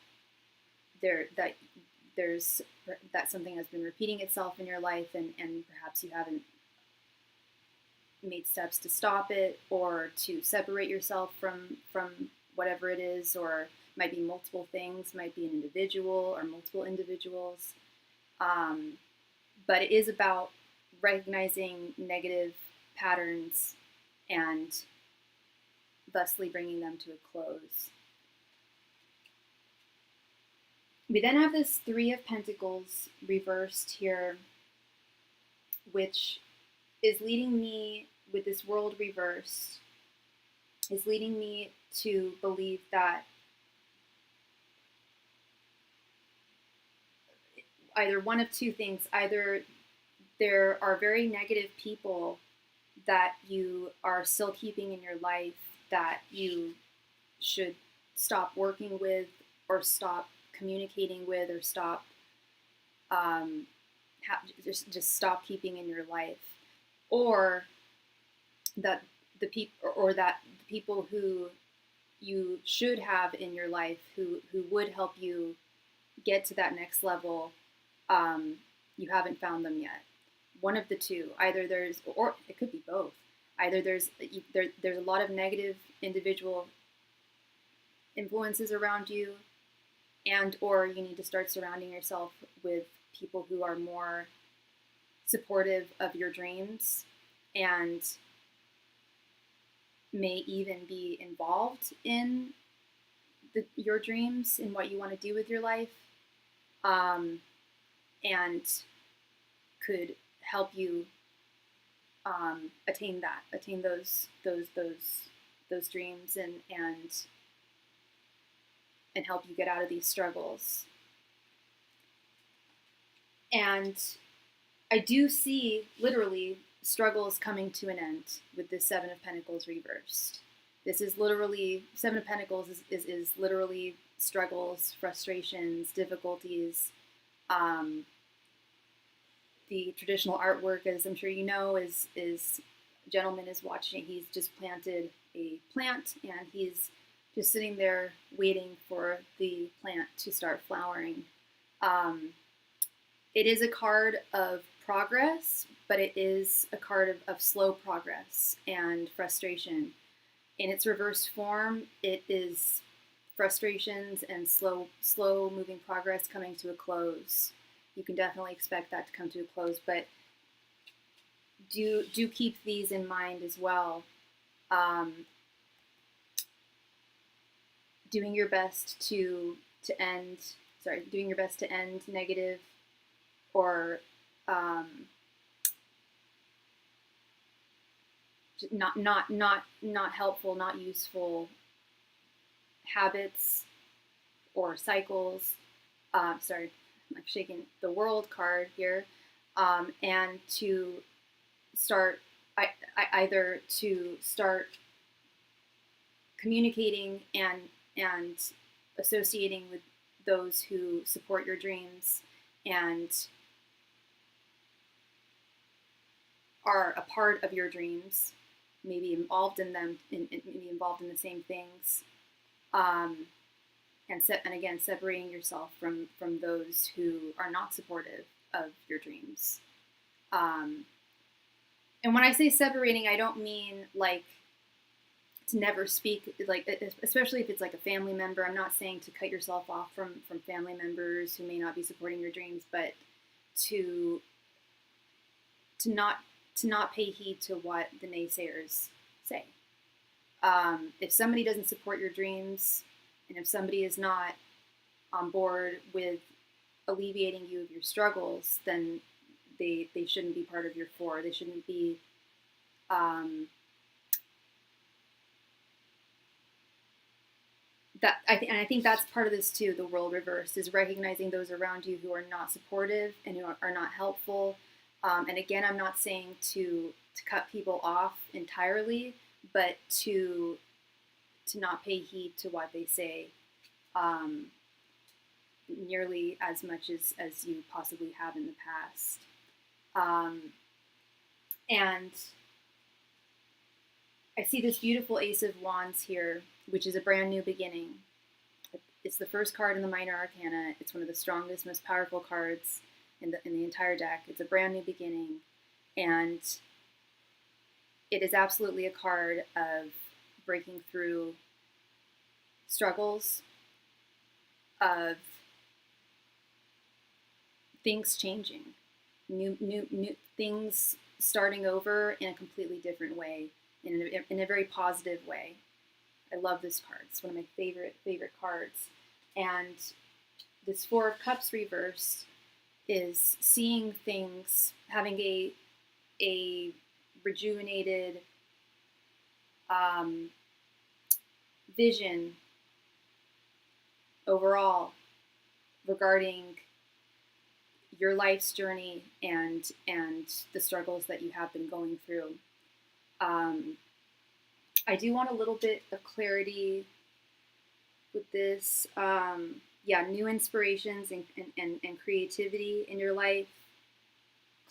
that something has been repeating itself in your life, and perhaps you haven't made steps to stop it or to separate yourself from whatever it is, or it might be multiple things, might be an individual or multiple individuals. But it is about recognizing negative patterns and thusly bringing them to a close. We then have this Three of Pentacles reversed here, which is leading me, with this World reversed, is leading me to believe that either one of two things. Either there are very negative people that you are still keeping in your life that you should stop working with, or stop communicating with, or stop just stop keeping in your life, or that the people who you should have in your life, who would help you get to that next level, you haven't found them yet. One of the two. Either there's, or it could be both. Either there's a lot of negative individual influences around you, and or you need to start surrounding yourself with people who are more supportive of your dreams and may even be involved in your dreams, in what you want to do with your life, and could help you attain those dreams, and help you get out of these struggles. And I do see literally struggles coming to an end with this Seven of Pentacles reversed. This is literally, Seven of Pentacles is literally struggles, frustrations, difficulties. The traditional artwork, as I'm sure you know, is a gentleman is watching. He's just planted a plant, and he's just sitting there waiting for the plant to start flowering. It is a card of progress, but it is a card of slow progress and frustration. In its reverse form, it is frustrations and slow moving progress coming to a close. You can definitely expect that to come to a close, but do keep these in mind as well. Doing your best to end negative or not helpful, not useful habits or cycles. Sorry, I'm shaking the World card here, and to start either to start communicating and associating with those who support your dreams and are a part of your dreams, maybe involved in them, maybe involved in the same things, and again, separating yourself from those who are not supportive of your dreams. And when I say separating, I don't mean like never speak, like, especially if it's like a family member. I'm not saying to cut yourself off from family members who may not be supporting your dreams, but to to not to not pay heed to what the naysayers say. If somebody doesn't support your dreams, and if somebody is not on board with alleviating you of your struggles, then they shouldn't be part of your four. They shouldn't be and I think that's part of this too. The world reversed is recognizing those around you who are not supportive and who are not helpful. And again, I'm not saying to cut people off entirely, but to not pay heed to what they say nearly as much as you possibly have in the past. And I see this beautiful Ace of Wands here, which is a brand new beginning. It's the first card in the Minor Arcana. It's one of the strongest, most powerful cards in the entire deck. It's a brand new beginning, and it is absolutely a card of breaking through struggles, of things changing, new things starting over in a completely different way, in a very positive way. I love this card. It's one of my favorite cards. And this Four of Cups reversed is seeing things, having a rejuvenated vision overall regarding your life's journey and the struggles that you have been going through. I do want a little bit of clarity with this. New inspirations and creativity in your life,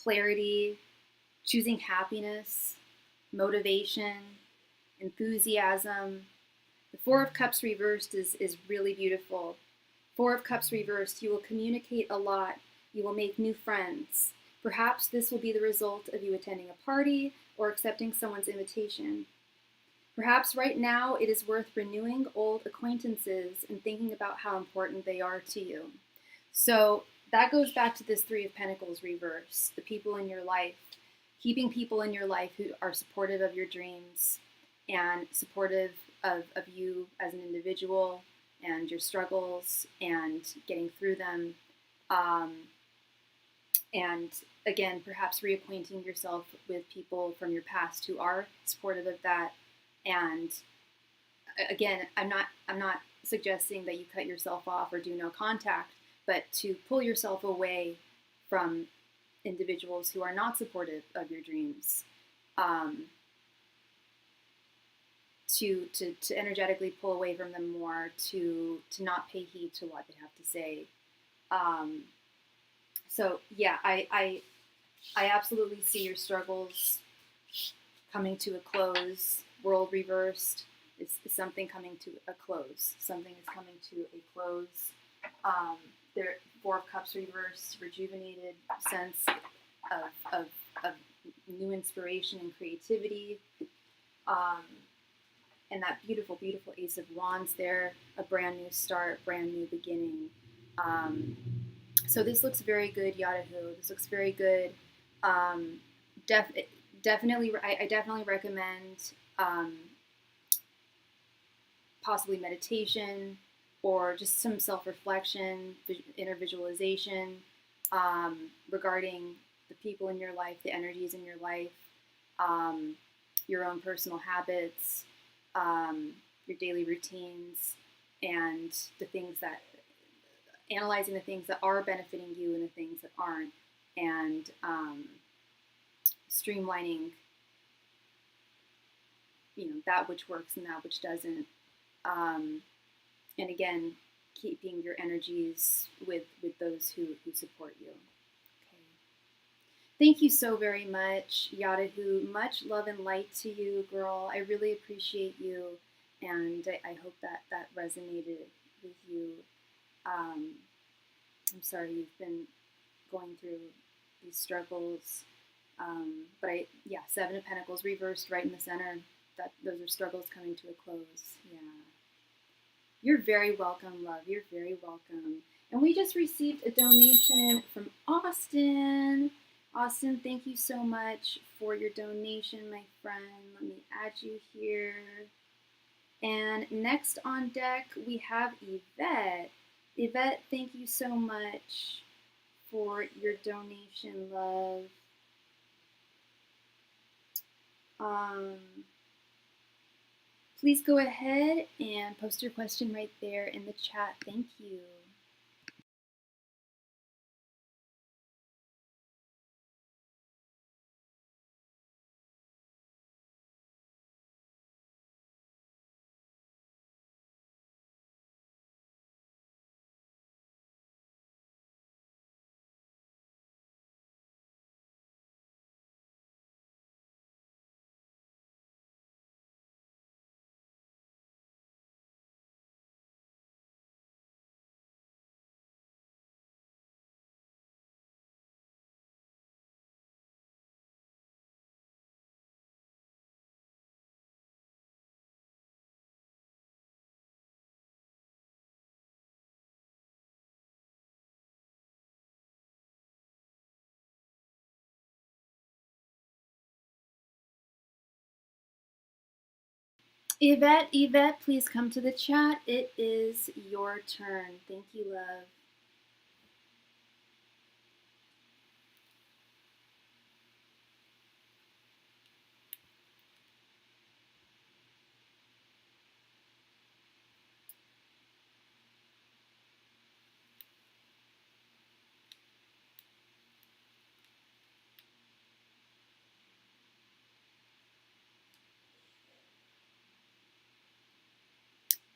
clarity, choosing happiness, motivation, enthusiasm. The Four of Cups reversed is really beautiful. Four of Cups reversed, you will communicate a lot. You will make new friends. Perhaps this will be the result of you attending a party or accepting someone's invitation. Perhaps right now it is worth renewing old acquaintances and thinking about how important they are to you. So that goes back to this Three of Pentacles reverse, the people in your life, keeping people in your life who are supportive of your dreams and supportive of you as an individual and your struggles and getting through them. And again, perhaps reacquainting yourself with people from your past who are supportive of that. And again, I'm not suggesting that you cut yourself off or do no contact, but to pull yourself away from individuals who are not supportive of your dreams, to energetically pull away from them more, to not pay heed to what they have to say. So yeah, I absolutely see your struggles coming to a close. World reversed is something coming to a close. Something is coming to a close. There, Four of Cups reversed, rejuvenated sense of new inspiration and creativity. And that beautiful, beautiful Ace of Wands there, a brand new start, brand new beginning. So this looks very good, Yadahu. This looks very good. Definitely, I definitely recommend possibly meditation or just some self-reflection, inner visualization regarding the people in your life, the energies in your life, your own personal habits, your daily routines, and the things that, analyzing the things that are benefiting you and the things that aren't, and streamlining, that which works and that which doesn't. And again, keeping your energies with those who support you. Okay. Thank you so very much, Yadahu. Much love and light to you, girl. I really appreciate you, and I hope that resonated with you. I'm sorry you've been going through these struggles. But Seven of Pentacles reversed right in the center. those are struggles coming to a close. Yeah. You're very welcome, love. You're very welcome. And we just received a donation from Austin. Austin, thank you so much for your donation, my friend. Let me add you here. And next on deck, we have Yvette. Yvette, thank you so much for your donation, love. Please go ahead and post your question right there in the chat. Thank you. Yvette, please come to the chat. It is your turn. Thank you, love.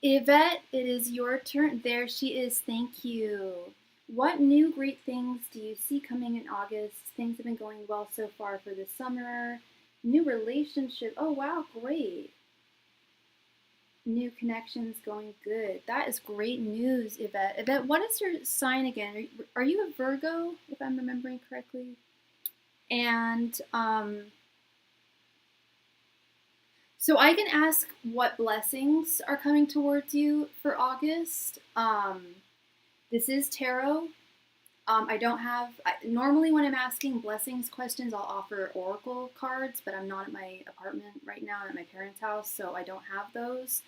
Yvette, it is your turn. There she is. Thank you. What new great things do you see coming in August? Things have been going well so far for the summer. New relationship. Oh, wow, great. New connections going good. That is great news, Yvette. Yvette, what is your sign again? Are you a Virgo, if I'm remembering correctly? And so I can ask what blessings are coming towards you for August. This is tarot. I don't have, normally when I'm asking blessings questions, I'll offer oracle cards, but I'm not at my apartment right now. I'm at my parents' house, so I don't have those.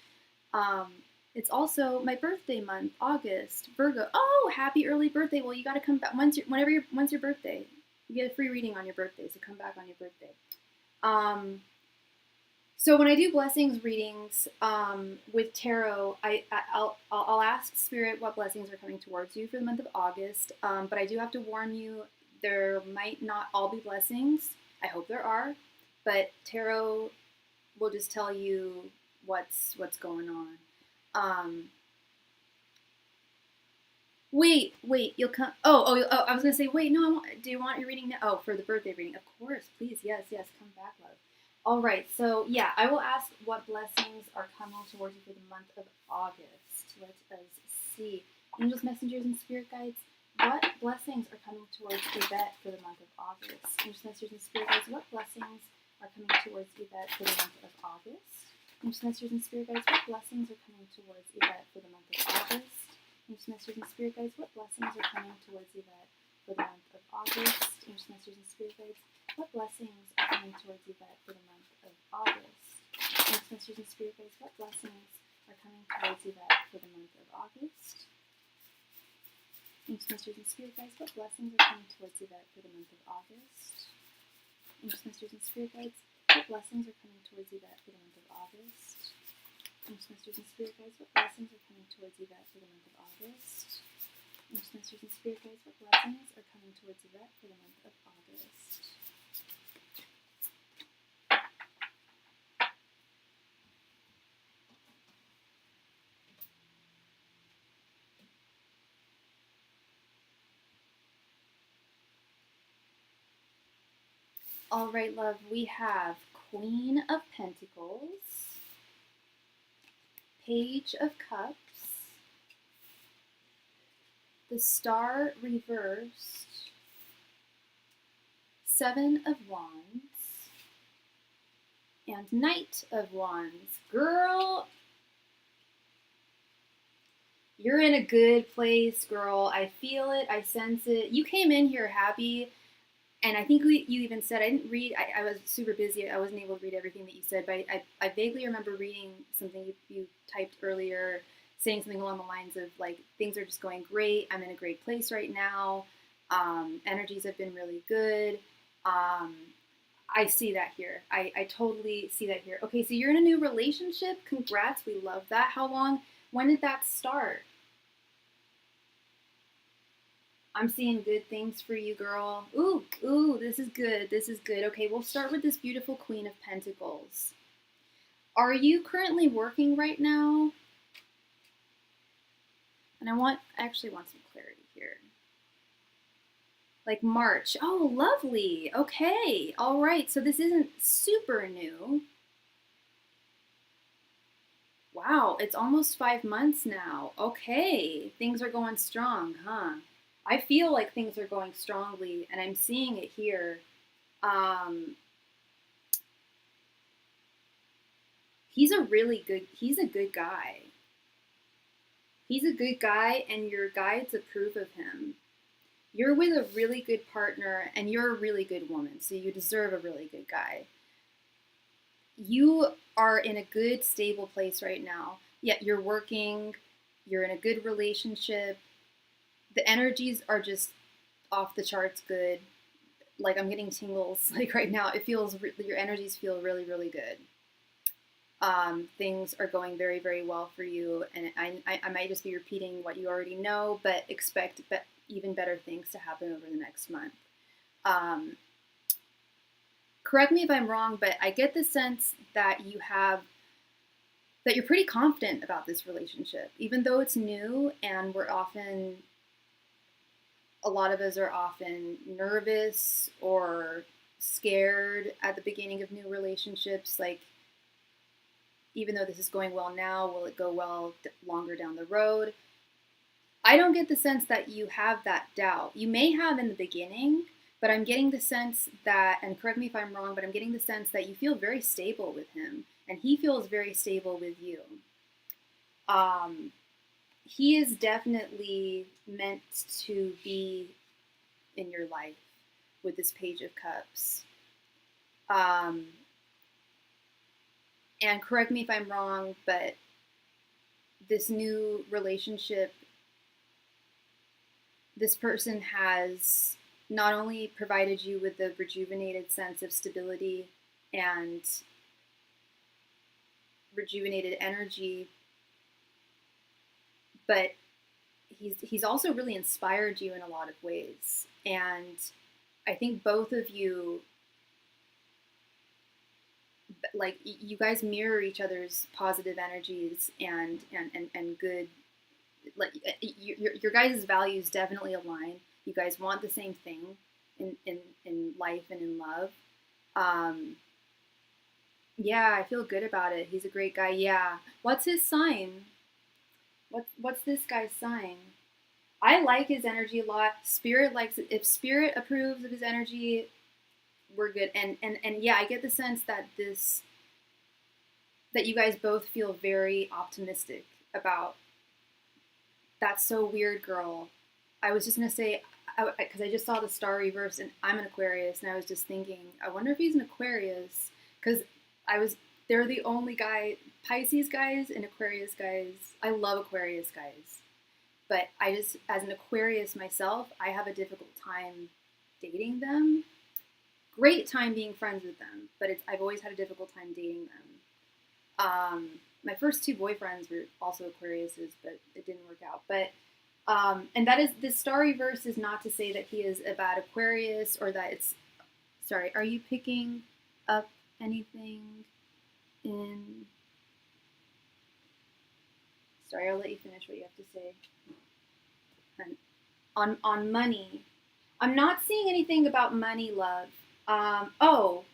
It's also my birthday month, August, Virgo. Oh, happy early birthday. Well, you got to come back when's your birthday? You get a free reading on your birthday, so come back on your birthday. So when I do blessings readings with tarot, I'll ask Spirit what blessings are coming towards you for the month of August. But I do have to warn you, there might not all be blessings. I hope there are, but tarot will just tell you what's going on. Wait, you'll come. Oh, I was gonna say, wait, no, do you want your reading now? Oh, for the birthday reading, of course, please, yes, come back, love. All right, so yeah, I will ask what blessings are coming towards you for the month of August. Let us see. Angels, messengers, and spirit guides, what blessings are coming towards Yvette for the month of August? Angels, messengers, and spirit guides, what blessings are coming towards Yvette for the month of August? Angels, messengers, and spirit guides, what blessings are coming towards Yvette for the month of August? Angels, messengers, and spirit guides, what blessings are coming towards Yvette for the month of August? Angels, messengers, and spirit guides, what blessings are coming towards Yvette for the month of August? Angels, messengers, and spirit guides, what blessings are coming towards Yvette for the month of August? Angels, messengers, and spirit guides, what blessings are coming towards Yvette for the month of August? Angels, messengers, and spirit guides, what blessings are coming towards Yvette for the month of August? Angels, messengers, and spirit guides, what blessings are coming towards Yvette for the month of August? Angels, messengers, and spirit guides, what blessings are coming towards Yvette for the month of August? All right, love, we have Queen of Pentacles, Page of Cups, the Star reversed, Seven of Wands, and Knight of Wands. Girl, you're in a good place, girl. I feel it. I sense it. You came in here happy. And I think you even said, I didn't read, I was super busy. I wasn't able to read everything that you said, but I vaguely remember reading something you typed earlier, saying something along the lines of like, things are just going great. I'm in a great place right now. Energies have been really good. I see that here. I totally see that here. Okay, so you're in a new relationship. Congrats. We love that. How long? When did that start? I'm seeing good things for you, girl. Ooh, this is good. This is good. Okay, we'll start with this beautiful Queen of Pentacles. Are you currently working right now? And I actually want some clarity here. Like March. Oh, lovely. Okay. All right. So this isn't super new. Wow, it's almost 5 months now. Okay. Things are going strong, huh? I feel like things are going strongly, and I'm seeing it here. He's a good guy. He's a good guy, and your guides approve of him. You're with a really good partner, and you're a really good woman, so you deserve a really good guy. You are in a good, stable place right now. Yeah, you're working, you're in a good relationship. The energies are just off the charts good. Like I'm getting tingles like right now. It feels, your energies feel really, really good. Things are going very, very well for you, and I might just be repeating what you already know, but expect even better things to happen over the next month. Correct me if I'm wrong, but I get the sense that you're pretty confident about this relationship, even though it's new, and a lot of us are often nervous or scared at the beginning of new relationships, like, even though this is going well now, will it go well longer down the road? I don't get the sense that you have that doubt. You may have in the beginning, but I'm getting the sense that, and correct me if I'm wrong, but I'm getting the sense that you feel very stable with him, and he feels very stable with you. He is definitely meant to be in your life with this Page of Cups. And correct me if I'm wrong, but this new relationship, this person has not only provided you with a rejuvenated sense of stability and rejuvenated energy, but he's also really inspired you in a lot of ways. And I think both of you, like, you guys mirror each other's positive energies and good, like, your guys' values definitely align. You guys want the same thing in life and in love. Yeah, I feel good about it. He's a great guy. Yeah. What's his sign? What's this guy's sign? I like his energy a lot. Spirit likes it. If Spirit approves of his energy, we're good. And yeah, I get the sense that that you guys both feel very optimistic about. That's so weird, girl. I was just gonna say, because I just saw the Starry verse, and I'm an Aquarius, and I was just thinking, I wonder if he's an Aquarius, because they're the only Pisces guys and Aquarius guys. I love Aquarius guys, but as an Aquarius myself, I have a difficult time dating them. Great time being friends with them, but I've always had a difficult time dating them. My first 2 boyfriends were also Aquariuses, but it didn't work out. But and that is, this Starry verse is not to say that he is a bad Aquarius, or that it's. Sorry, are you picking up anything in? Sorry, I'll let you finish what you have to say. And on money, I'm not seeing anything about money, love. Oh,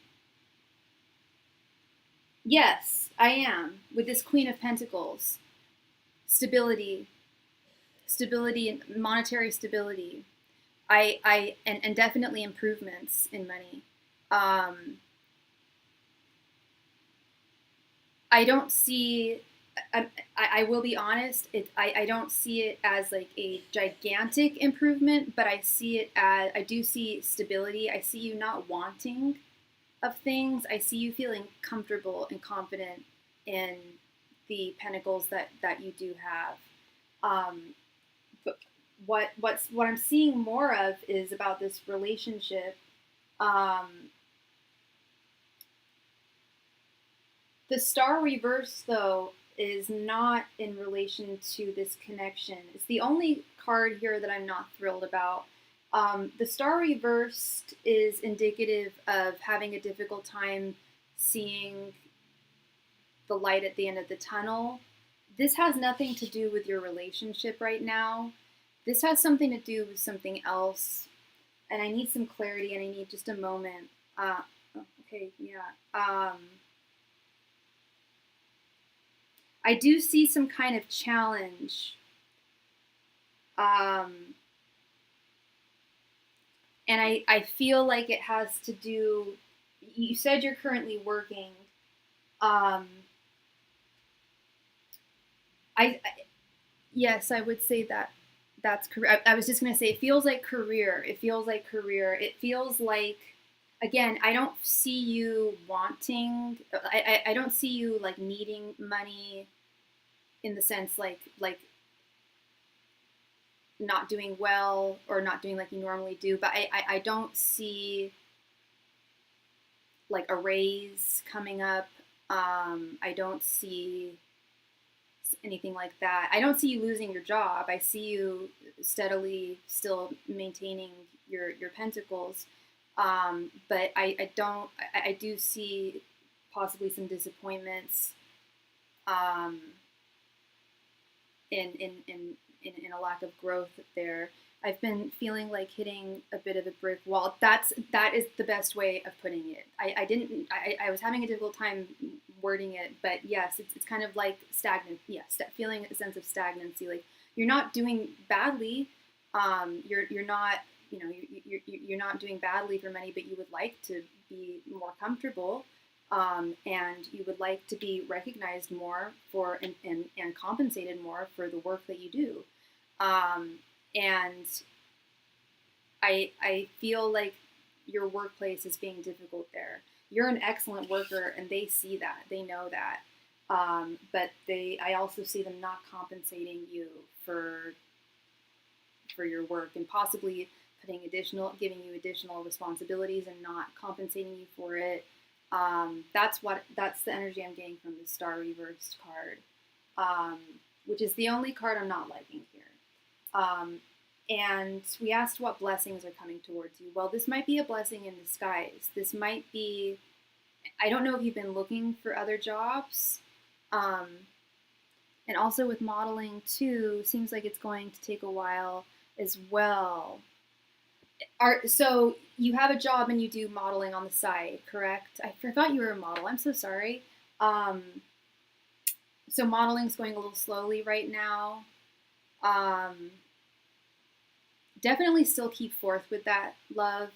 yes, I am with this Queen of Pentacles. Stability and monetary stability. And definitely improvements in money. I don't see. I will be honest. I don't see it as like a gigantic improvement, but I see it as I do see stability. I see you not wanting of things. I see you feeling comfortable and confident in the pentacles that you do have. But what I'm seeing more of is about this relationship. Um, The star reverse, though, is not in relation to this connection. It's the only card here that I'm not thrilled about. The star reversed is indicative of having a difficult time seeing the light at the end of the tunnel. This has nothing to do with your relationship right now. This has something to do with something else. And I need some clarity and I need just a moment. Okay, yeah. I do see some kind of challenge. And I feel like it has to do, you said you're currently working. I yes, I would say that that's career. I was just going to say, it feels like career. It feels like career. It feels like, again, I don't see you wanting, I don't see you like needing money in the sense like not doing well or not doing like you normally do, but I don't see like a raise coming up. I don't see anything like that. I don't see you losing your job. I see you steadily still maintaining your pentacles. But I don't. I do see possibly some disappointments. Um, in a lack of growth there. I've been feeling like hitting a bit of a brick wall. That is the best way of putting it. I was having a difficult time wording it, but yes, it's kind of like stagnant. Yes, feeling a sense of stagnancy. Like you're not doing badly. You're not, you know, you're not doing badly for money, but you would like to be more comfortable. And you would like to be recognized more for and compensated more for the work that you do. And I feel like your workplace is being difficult there. You're an excellent worker, and they see that. They know that. But I also see them not compensating you for your work, and possibly giving you additional responsibilities and not compensating you for it. That's the energy I'm getting from the Star Reversed card, which is the only card I'm not liking here. And we asked what blessings are coming towards you. Well, this might be a blessing in disguise. This might be, I don't know if you've been looking for other jobs. And also with modeling too, seems like it's going to take a while as well. So you have a job and you do modeling on the side, correct? I forgot you were a model. I'm so sorry. So modeling's going a little slowly right now. Definitely still keep forth with that, love.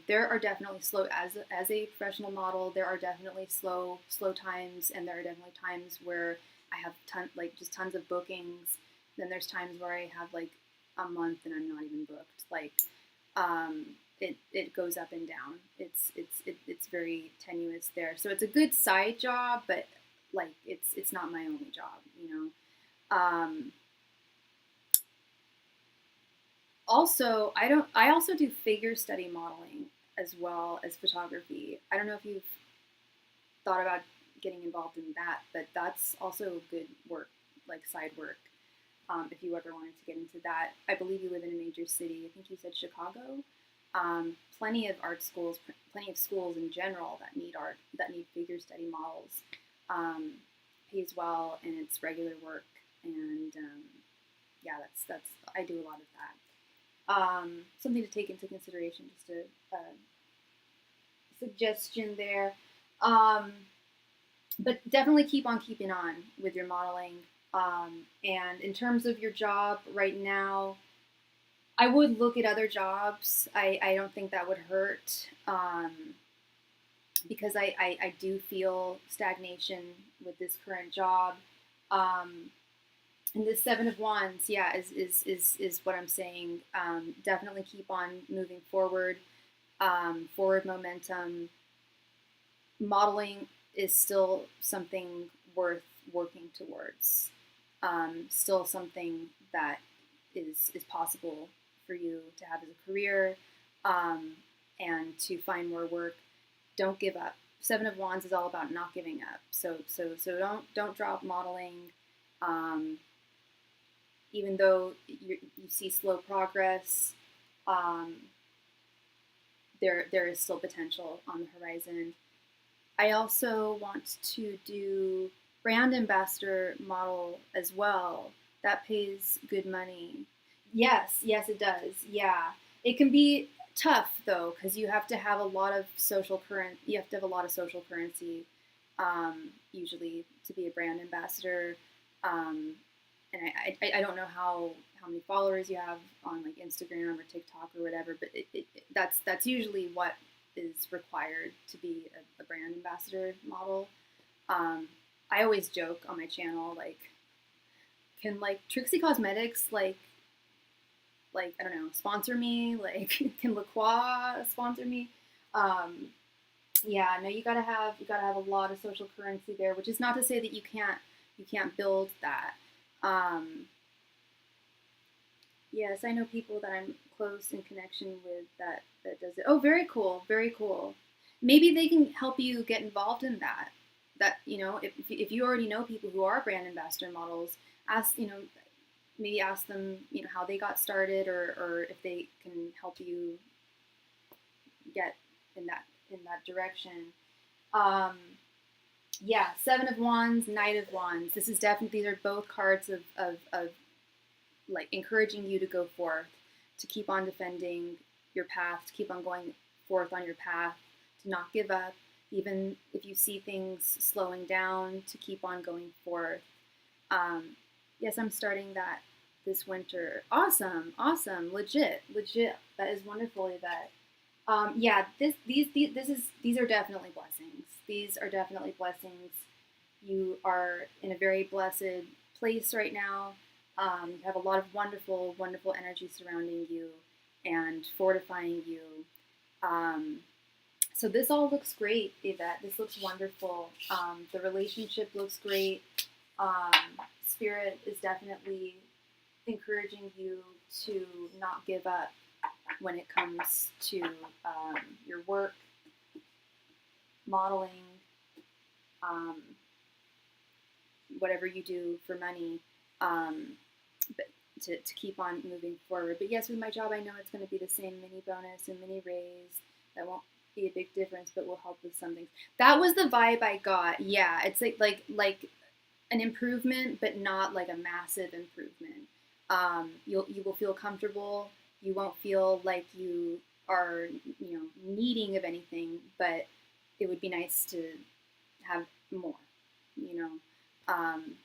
There are definitely slow as a professional model. There are definitely slow times, and there are definitely times where I have tons of bookings. Then there's times where I have like a month and I'm not even booked. Like it goes up and down. It's very tenuous there. So it's a good side job, but like it's not my only job, you know. Also, I also do figure study modeling as well as photography. I don't know if you've thought about getting involved in that, but that's also good work, like side work. If you ever wanted to get into that, I believe you live in a major city. I think you said Chicago. Plenty of art schools, plenty of schools in general that need figure study models. Pays well, and it's regular work, and yeah, that's I do a lot of that. Something to take into consideration, just a suggestion there. But definitely keep on keeping on with your modeling. And in terms of your job right now, I would look at other jobs. I don't think that would hurt. because I do feel stagnation with this current job. Um, and this Seven of Wands, yeah, is what I'm saying. Definitely keep on moving forward. Forward momentum. Modeling is still something worth working towards. Still something that is possible for you to have as a career, um, and to find more work. Don't give up. Seven of Wands is all about not giving up. So don't drop modeling. Um, Even though you see slow progress, um, there is still potential on the horizon. I also want to do brand ambassador model as well. That pays good money. Yes, it does. Yeah, it can be tough though because you have to have a lot of social current. You have to have a lot of social currency, usually to be a brand ambassador. Um, and I don't know how many followers you have on like Instagram or TikTok or whatever, but that's usually what is required to be a brand ambassador model. Um, I always joke on my channel like, can like Trixie Cosmetics like I don't know sponsor me? Like, can LaCroix sponsor me? Um, yeah, no, you gotta have a lot of social currency there, which is not to say that you can't build that. Um, yes, I know people that I'm close in connection with that does it. Oh, very cool, very cool. Maybe they can help you get involved in that. That if you already know people who are brand ambassador models, ask maybe ask them how they got started, or if they can help you get in that direction. Um, yeah, Seven of Wands, Knight of Wands. This is definitely, these are both cards of like encouraging you to go forth, to keep on defending your path, to keep on going forth on your path, to not give up, even if you see things slowing down, to keep on going forth. Yes, I'm starting that this winter. Awesome, awesome, legit, legit. That is wonderful, Yvette. Yeah, these are definitely blessings. These are definitely blessings. You are in a very blessed place right now. You have a lot of wonderful, wonderful energy surrounding you and fortifying you. Um, so this all looks great, Yvette. This looks wonderful. The relationship looks great. Um, Spirit is definitely encouraging you to not give up when it comes to your work, modeling, um, whatever you do for money, but to keep on moving forward. But yes, with my job, I know it's going to be the same mini bonus and mini raise. That won't be a big difference, but will help with some things. That was the vibe I got. Yeah, it's like an improvement, but not like a massive improvement. You will feel comfortable. You won't feel like you are needing of anything, but it would be nice to have more. You know, um,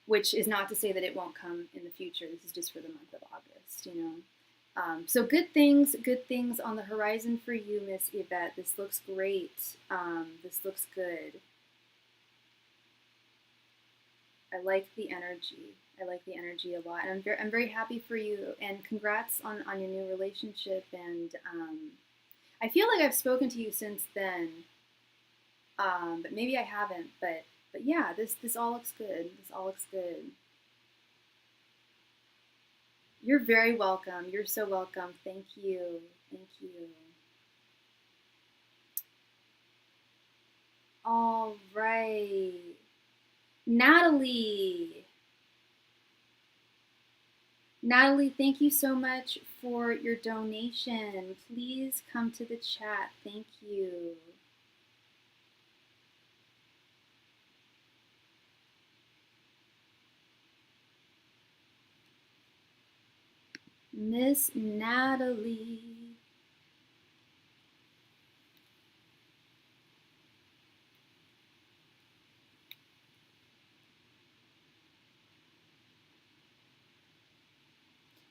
which is not to say that it won't come in the future. This is just for the month of August. So good things on the horizon for you, Miss Yvette. This looks great. This looks good. I like the energy. I like the energy a lot, and I'm very happy for you. And congrats on your new relationship. And I feel like I've spoken to you since then, but maybe I haven't. But yeah, this all looks good. This all looks good. You're very welcome. You're so welcome. Thank you. Thank you. All right, Natalie. Natalie, thank you so much for your donation. Please come to the chat. Thank you. Miss Natalie.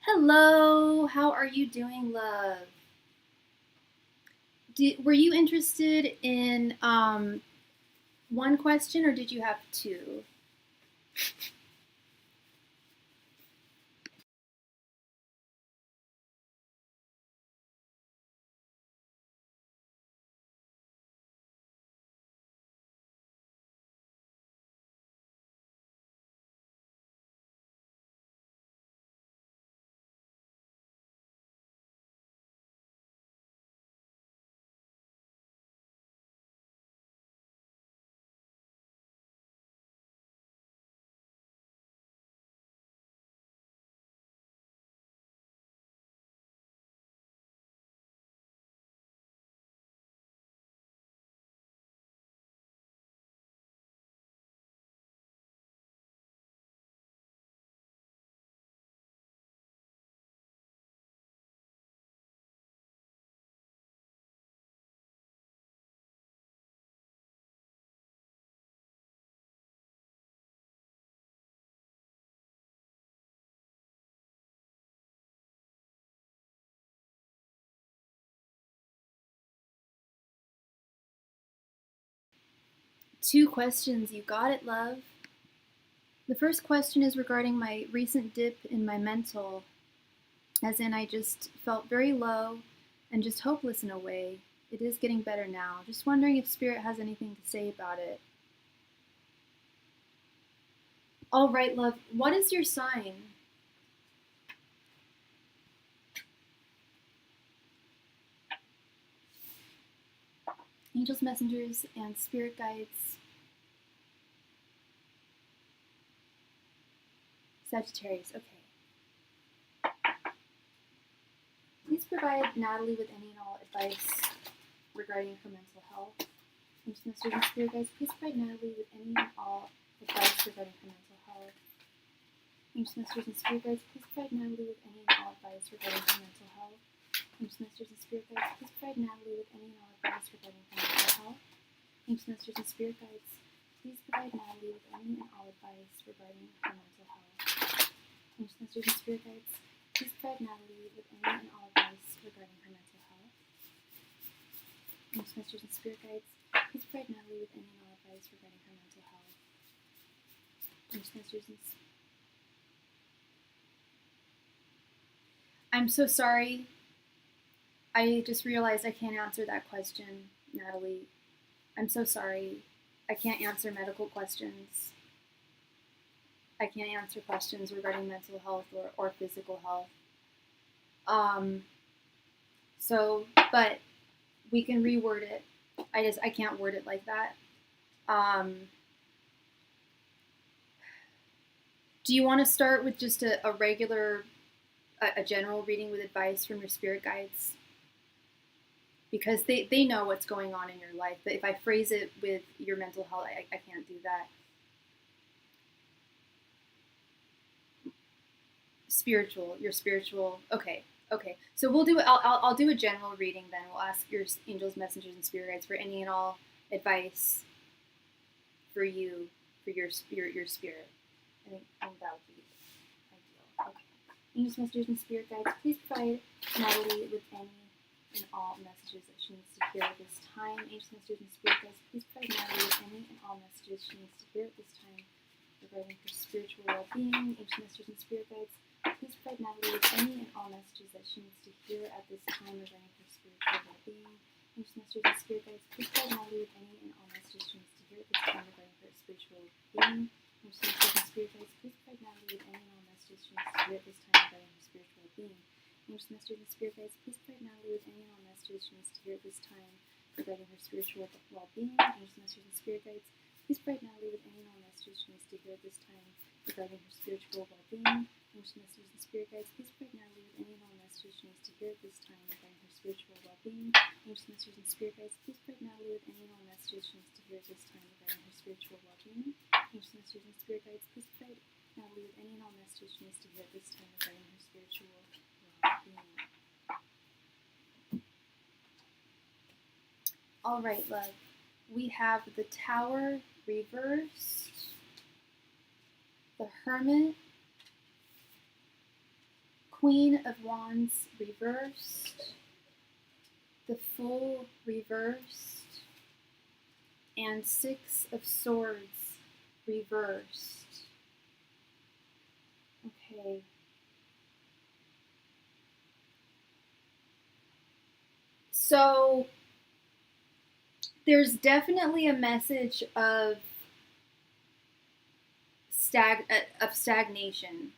Hello, how are you doing, love? Were you interested in one question, or did you have two? Two questions. You got it, love. The first question is regarding my recent dip in my mental, as in I just felt very low and just hopeless in a way. It is getting better now. Just wondering if Spirit has anything to say about it. All right, love. What is your sign? Angels, messengers, and spirit guides. Sagittarius, okay. Please provide Natalie with any and all advice regarding her mental health. Angels, messengers, and spirit guides, please provide Natalie with any and all advice regarding her mental health. Angels, messengers, and spirit guides, please provide Natalie with any and all advice regarding her mental health. Angels, messengers, and spirit guides, please provide Natalie with any and all advice regarding her mental health. Angels, messengers, and spirit guides, please provide Natalie with any and all advice regarding her mental health. Angels, messengers, and spirit guides, please provide Natalie with any and all advice regarding her mental health. Angels, messengers, and spirit guides, please provide Natalie with any and all advice regarding her mental health. Angels, messengers, and I'm so sorry. I just realized I can't answer that question, Natalie. I'm so sorry. I can't answer medical questions. I can't answer questions regarding mental health or physical health. But we can reword it. I can't word it like that. Do you want to start with just a regular, a general reading with advice from your spirit guides? Because they know what's going on in your life. But if I phrase it with your mental health, I can't do that. Your spiritual. Okay. So we'll do. I'll do a general reading then. We'll ask your angels, messengers, and spirit guides for any and all advice for you, for your spirit. I think that would be ideal. Okay. Angels, messengers, and spirit guides, please provide Natalie with any and all messages that she needs to hear at this time. Angels, messengers, and spirit guides, please provide Natalie with any and all messages she needs to hear at this time regarding her spiritual well-being. Angels, messengers, and spirit guides, please provide Natalie with any and all messages that she needs to hear at this time regarding her spiritual well-being. Angels, messengers, and spirit guides, please provide Natalie with any and all messages she needs to hear at this time regarding her spiritual well-being. Angels, messengers, and spirit guides, please provide Natalie with any and all messages she needs to hear at this time regarding her spiritual well-being. Angels, messengers, and spirit guides, please provide Natalie with any and all messages she needs to hear at this time regarding her spiritual well-being. Angels, messengers, and spirit guides, please provide Natalie with any and all messages she needs to hear at this time regarding her spiritual well-being. Angels, messengers, and spirit guides, please provide Natalie with any and all messages she needs to hear at this time regarding her spiritual well-being. Angels, messengers, and spirit guides, please provide Natalie with any and all messages she needs to hear at this time regarding her spiritual well-being. Angels, messengers, and spirit guides, please provide Natalie with any and all messages she needs to hear at this time regarding her spiritual well-being. All right, love. We have the Tower reversed, the Hermit, Queen of Wands reversed, the Fool reversed, and Six of Swords reversed. Okay. So there's definitely a message of stagnation.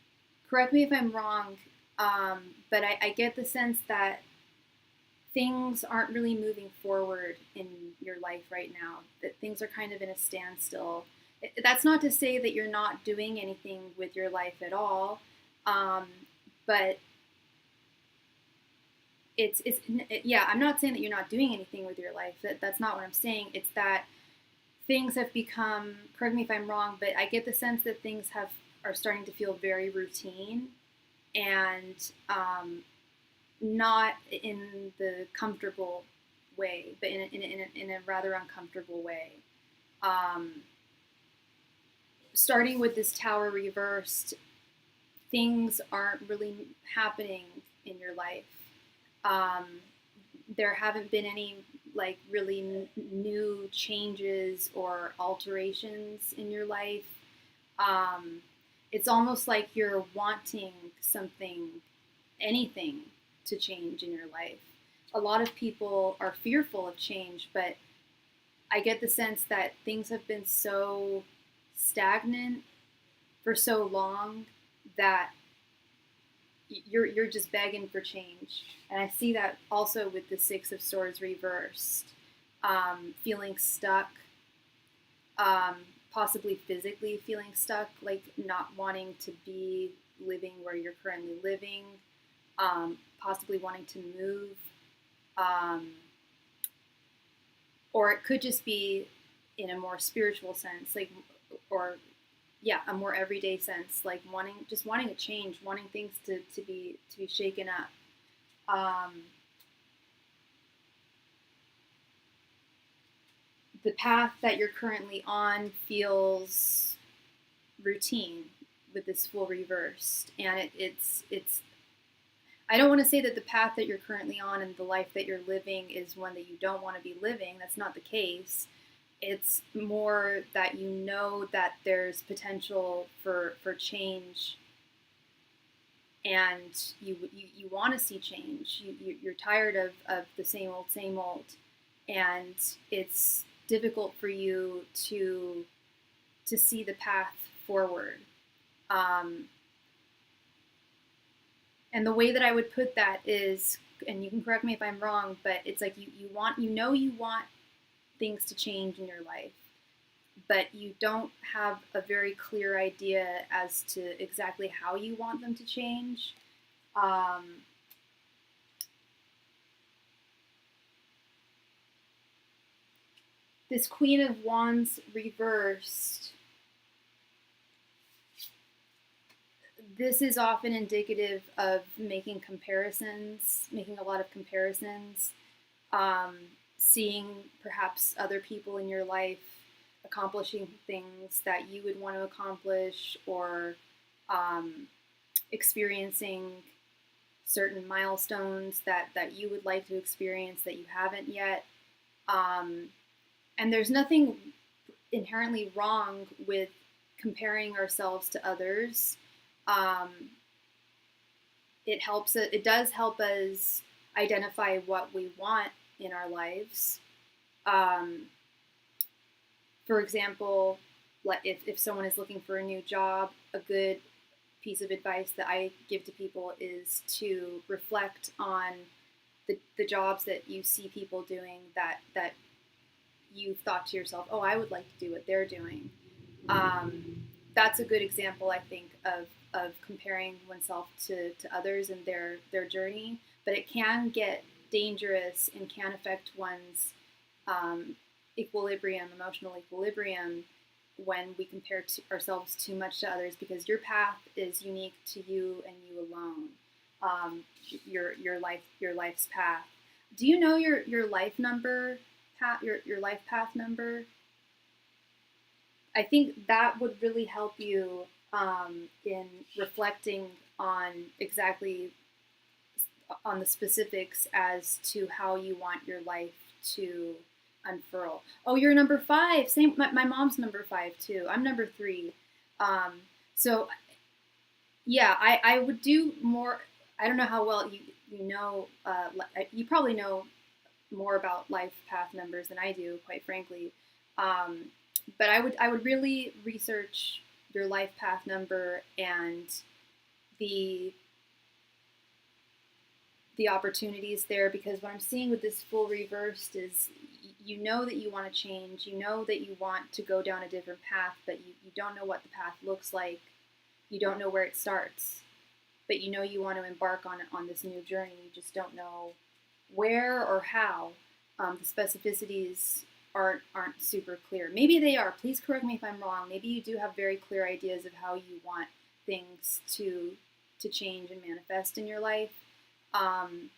Correct me if I'm wrong, but I get the sense that things aren't really moving forward in your life right now, that things are kind of in a standstill. That's not to say that you're not doing anything with your life at all, but yeah, I'm not saying that you're not doing anything with your life. That's not what I'm saying. It's that things have become, correct me if I'm wrong, but I get the sense that things are starting to feel very routine and not in the comfortable way, but in a rather uncomfortable way. Starting with this Tower reversed, things aren't really happening in your life. There haven't been any like really new changes or alterations in your life. It's almost like you're wanting something, anything to change in your life. A lot of people are fearful of change, but I get the sense that things have been so stagnant for so long that you're just begging for change. And I see that also with the Six of Swords reversed, feeling stuck, possibly physically feeling stuck, like not wanting to be living where you're currently living, possibly wanting to move, or it could just be in a more spiritual sense, like, or yeah, a more everyday sense, like wanting a change, wanting things to be shaken up. The path that you're currently on feels routine with this Fool reversed, and it's I don't want to say that the path that you're currently on and the life that you're living is one that you don't want to be living. That's not the case. It's more that you know that there's potential for change, and you want to see change. You're tired of the same old, and it's difficult for you to see the path forward. And the way that I would put that is, and you can correct me if I'm wrong, but it's like you want things to change in your life, but you don't have a very clear idea as to exactly how you want them to change. This Queen of Wands reversed, this is often indicative of making a lot of comparisons, seeing perhaps other people in your life accomplishing things that you would want to accomplish, or experiencing certain milestones that you would like to experience that you haven't yet. And there's nothing inherently wrong with comparing ourselves to others. It does help us identify what we want in our lives. For example, if someone is looking for a new job, a good piece of advice that I give to people is to reflect on the jobs that you see people doing that you thought to yourself, oh, I would like to do what they're doing. That's a good example, I think, of comparing oneself to others and their journey. But it can get dangerous and can affect one's emotional equilibrium, when we compare ourselves too much to others, because your path is unique to you and you alone. Your life's path. Do you know your life number? Your life path number? I think that would really help you in reflecting on exactly on the specifics as to how you want your life to unfurl. Oh, you're number 5. Same. My mom's number 5 too. I'm number 3. So yeah, I would do more. I don't know how well you know. You probably know more about life path numbers than I do, quite frankly. But I would really research your life path number and the opportunities there, because what I'm seeing with this full reversed is you know that you want to change, you know that you want to go down a different path, but you don't know what the path looks like, you don't know where it starts, but you know you want to embark on this new journey, you just don't know where or how. The specificities aren't super clear. Maybe they are. Please correct me if I'm wrong. Maybe you do have very clear ideas of how you want things to change and manifest in your life. And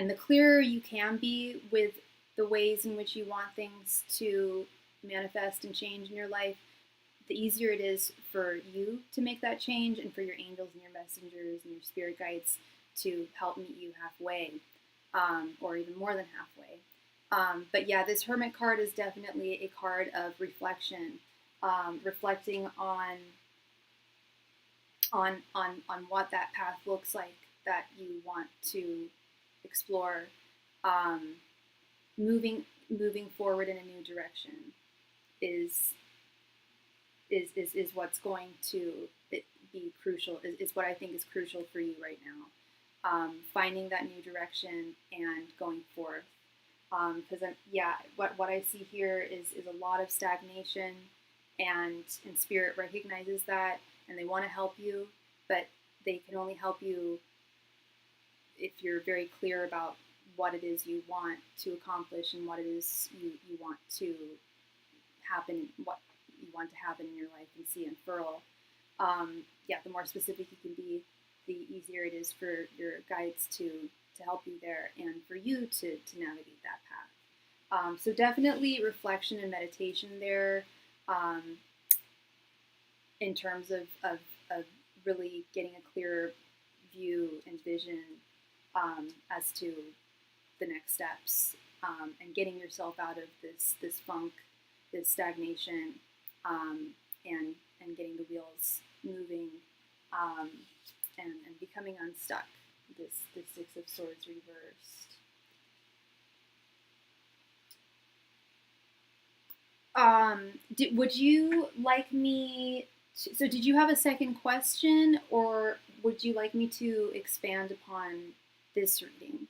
the clearer you can be with the ways in which you want things to manifest and change in your life, the easier it is for you to make that change and for your angels and your messengers and your spirit guides to help meet you halfway, or even more than halfway. But yeah, this Hermit card is definitely a card of reflection, reflecting on what that path looks like that you want to explore, moving forward in a new direction is what's going to be crucial, is what I think is crucial for you right now. Finding that new direction and going forth. Because what I see here is a lot of stagnation, and Spirit recognizes that, and they want to help you, but they can only help you if you're very clear about what it is you want to accomplish and what it is you want to happen, what you want to happen in your life and see unfurl. The more specific you can be, the easier it is for your guides to help you there and for you to navigate that path. So definitely reflection and meditation there, in terms of really getting a clearer view and vision as to the next steps, and getting yourself out of this funk, this stagnation, and getting the wheels moving, and becoming unstuck. This Six of Swords reversed. Would you like me to, so did you have a second question, or would you like me to expand upon this reading?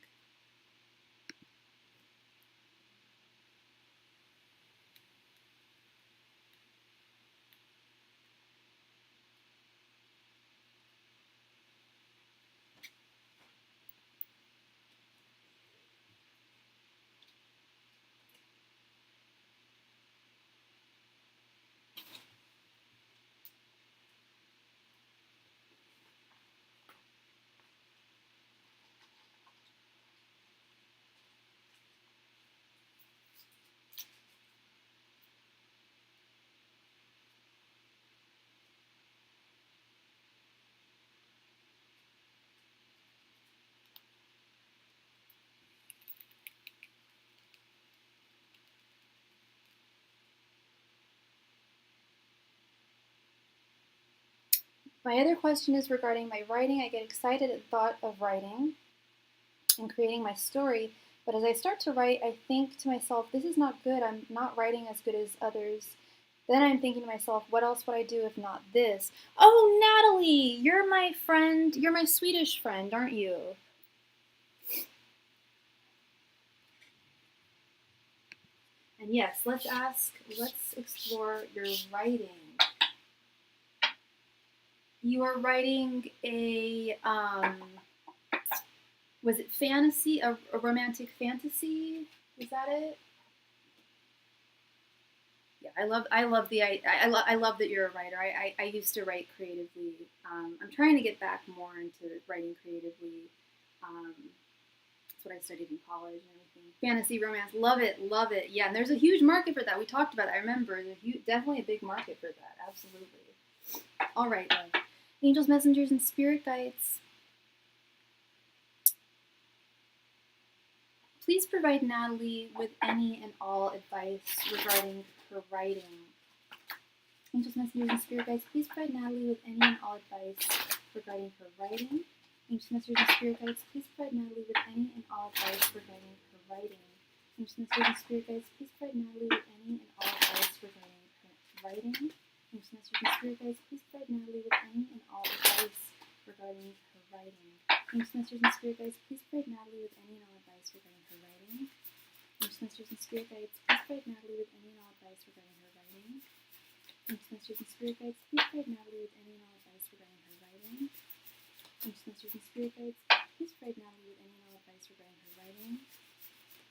My other question is regarding my writing. I get excited at the thought of writing and creating my story, but as I start to write, I think to myself, this is not good. I'm not writing as good as others. Then I'm thinking to myself, what else would I do if not this? Oh, Natalie, you're my friend. You're my Swedish friend, aren't you? And yes, let's explore your writing. You are writing a, was it fantasy, a romantic fantasy? Is that it? Yeah, I love that you're a writer. I used to write creatively. I'm trying to get back more into writing creatively. That's what I studied in college and everything. Fantasy, romance, love it, love it. Yeah, and there's a huge market for that. We talked about it. I remember there's definitely a big market for that. Absolutely. All right, love. Angels, messengers, and spirit guides. Please provide Natalie with any and all advice regarding her writing. Angels, messengers, and spirit guides, please provide Natalie with any and all advice regarding her writing. Angels, messengers, and spirit guides, please provide Natalie with any and all advice regarding her writing. Angels, messengers, and spirit guides, please provide Natalie with any and all advice regarding her writing. Angels, messengers, and spirit guides, please provide Natalie with any and all advice regarding her writing. Angels, messengers, and spirit guides, please provide Natalie with any and all advice regarding her writing. Angels, messengers, and spirit guides, please provide Natalie with any and all advice regarding her writing. Angels, messengers, and spirit guides, please provide Natalie with any and all advice regarding her writing. Angels, messengers, and spirit guides, please provide Natalie with any and all advice regarding her writing.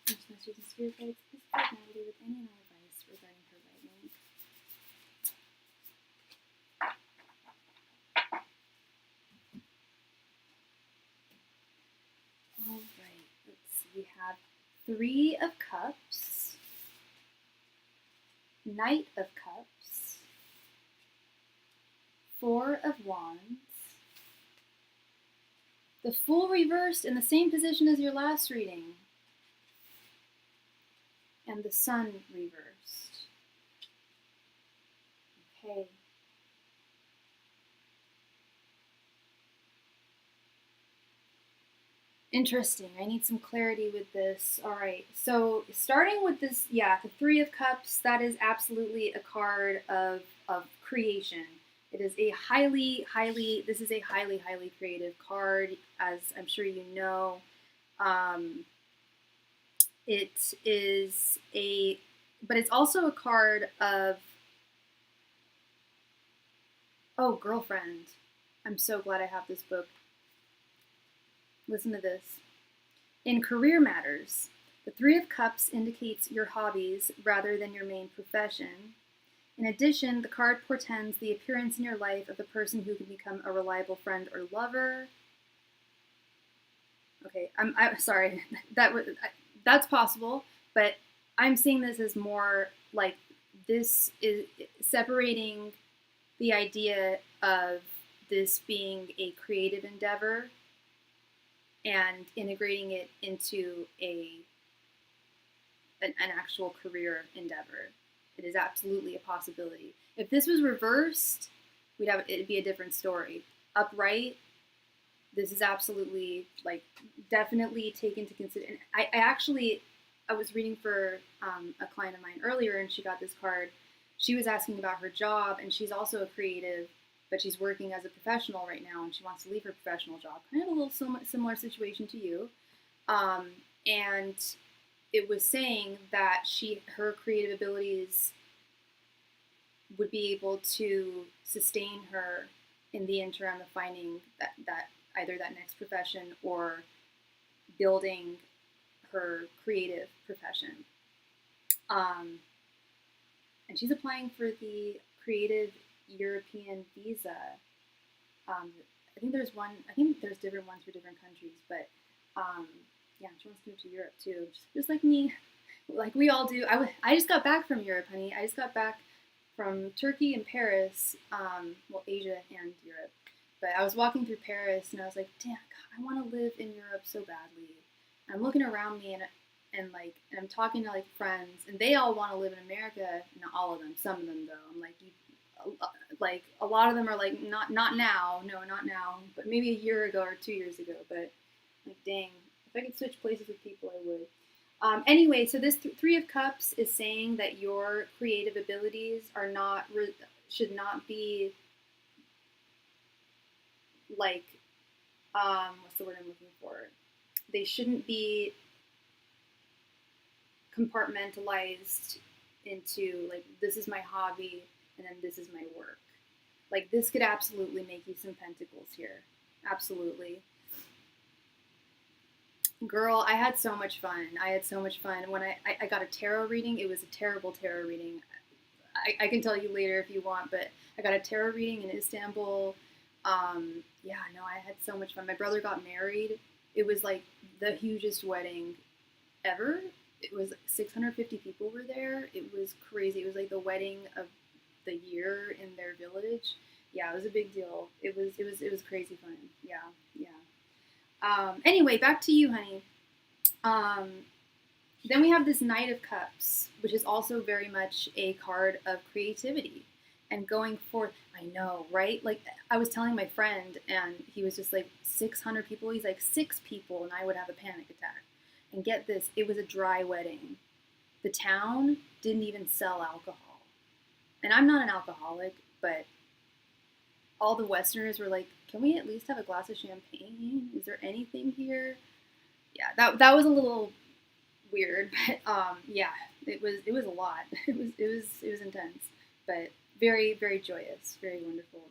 Angels, messengers, and spirit guides, please provide Natalie with any and all advice regarding her writing. All right, let's see. We have Three of Cups, Knight of Cups, Four of Wands, the Fool reversed in the same position as your last reading, and the Sun reversed. Okay. Interesting. I need some clarity with this. All right. So starting with this, yeah, the Three of Cups, that is absolutely a card of creation. It is a highly creative card, as I'm sure you know. It is but it's also a card of, oh, girlfriend. I'm so glad I have this book. Listen to this. In career matters, the Three of Cups indicates your hobbies rather than your main profession. In addition, the card portends the appearance in your life of a person who can become a reliable friend or lover. Okay, I'm sorry. That's possible, but I'm seeing this as more like this is separating the idea of this being a creative endeavor and integrating it into an actual career endeavor. It is absolutely a possibility. If this was reversed, it'd be a different story. Upright, this is absolutely, like, definitely take into consideration. I was reading for a client of mine earlier, and she got this card. She was asking about her job, and she's also a creative, but she's working as a professional right now, and she wants to leave her professional job. Kind of a little similar situation to you. And it was saying that her creative abilities would be able to sustain her in the interim of finding that either that next profession or building her creative profession. And she's applying for the creative European visa. I think there's different ones for different countries, but yeah, she wants to move to Europe too, just like me, like we all do. I just got back from Europe, honey. I just got back from Turkey and Paris, well, Asia and Europe. But I was walking through Paris, and I was like, damn, God, I want to live in Europe so badly. And I'm looking around me, and I'm talking to like friends, and they all want to live in America. Not all of them, some of them though. I'm like, a lot of them are like, not now, no, not now, but maybe a year ago or 2 years ago. But like, dang, if I could switch places with people, I would. Anyway, so this Three of Cups is saying that your creative abilities should not be like, what's the word I'm looking for? They shouldn't be compartmentalized into like, this is my hobby and then this is my work. Like, this could absolutely make you some pentacles here. Absolutely. Girl, I had so much fun. When I got a tarot reading. It was a terrible tarot reading. I can tell you later if you want, but I got a tarot reading in Istanbul. Yeah, no, I had so much fun. My brother got married. It was like the hugest wedding ever. It was 650 people were there. It was crazy. It was like the wedding of the year in their village. Yeah, it was a big deal. It was crazy fun. Yeah. Anyway, back to you, honey. Then we have this Knight of Cups, which is also very much a card of creativity and going forth. I know, right? Like, I was telling my friend, and he was just like, 600 people. He's like, 6 people, and I would have a panic attack. And get this, it was a dry wedding. The town didn't even sell alcohol. And I'm not an alcoholic, but all the Westerners were like, can we at least have a glass of champagne? Is there anything here? Yeah, that was a little weird, but yeah, it was a lot. It was intense, but very, very joyous, very wonderful.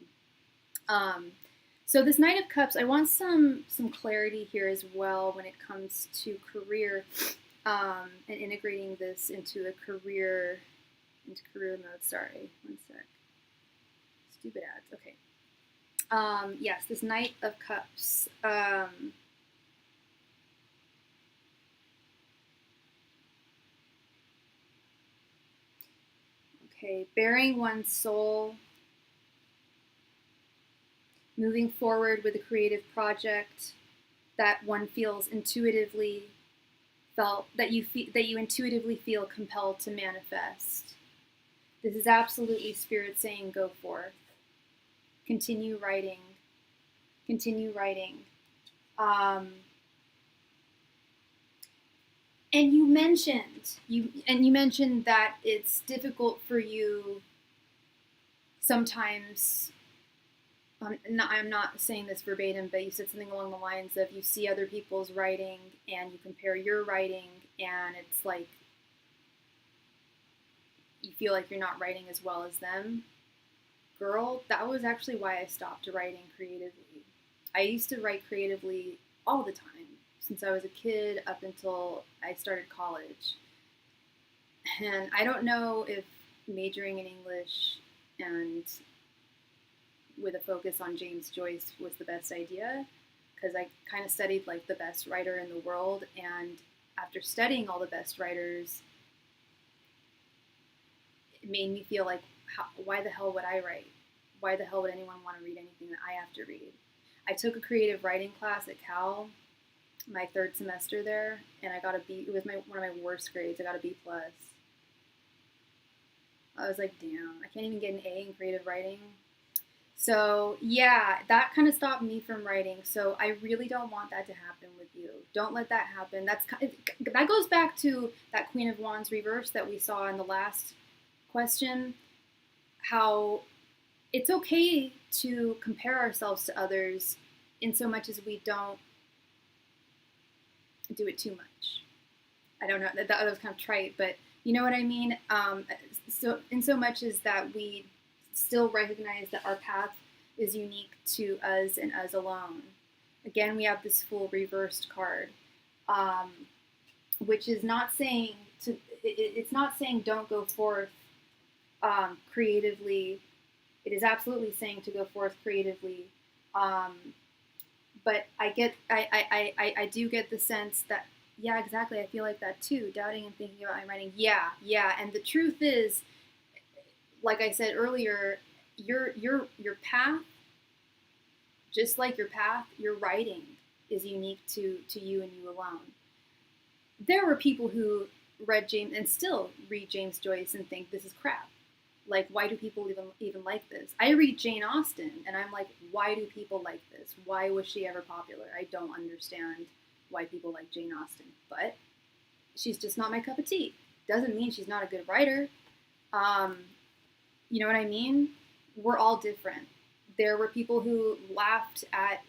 So this Knight of Cups, I want some clarity here as well when it comes to career, and integrating this into career mode. Sorry, one sec. Stupid ads. Okay. Yes, this Knight of Cups. Okay, bearing one's soul, moving forward with a creative project that one feels intuitively that you intuitively feel compelled to manifest. This is absolutely Spirit saying, go forth. Continue writing. Continue writing. And you mentioned that it's difficult for you sometimes. I'm not saying this verbatim, but you said something along the lines of you see other people's writing and you compare your writing, and it's like you feel like you're not writing as well as them. Girl, that was actually why I stopped writing creatively. I used to write creatively all the time since I was a kid up until I started college. And I don't know if majoring in English and with a focus on James Joyce was the best idea, because I kind of studied like the best writer in the world, and after studying all the best writers, it made me feel like, why the hell would I write? Why the hell would anyone want to read anything that I have to read? I took a creative writing class at Cal, my third semester there, and I got a B. It was one of my worst grades. I got a B+. I was like, damn, I can't even get an A in creative writing. So yeah, that kind of stopped me from writing. So I really don't want that to happen with you. Don't let that happen. That goes back to that Queen of Wands reverse that we saw in the last question. How it's okay to compare ourselves to others in so much as we don't do it too much. I don't know, that was kind of trite, but you know what I mean? So in so much as that we still recognize that our path is unique to us and us alone. Again, we have this Fool reversed card, which is not saying it's not saying don't go forth creatively. It is absolutely saying to go forth creatively. But I do get the sense that, yeah, exactly, I feel like that too, doubting and thinking about my writing. Yeah, and the truth is, like I said earlier, your path, just like your path, your writing is unique to you and you alone. There were people who read James and still read James Joyce and think this is crap. Like, why do people even like this? I read Jane Austen and I'm like, why do people like this? Why was she ever popular? I don't understand why people like Jane Austen, but she's just not my cup of tea. Doesn't mean she's not a good writer. You know what I mean? We're all different. There were people who laughed at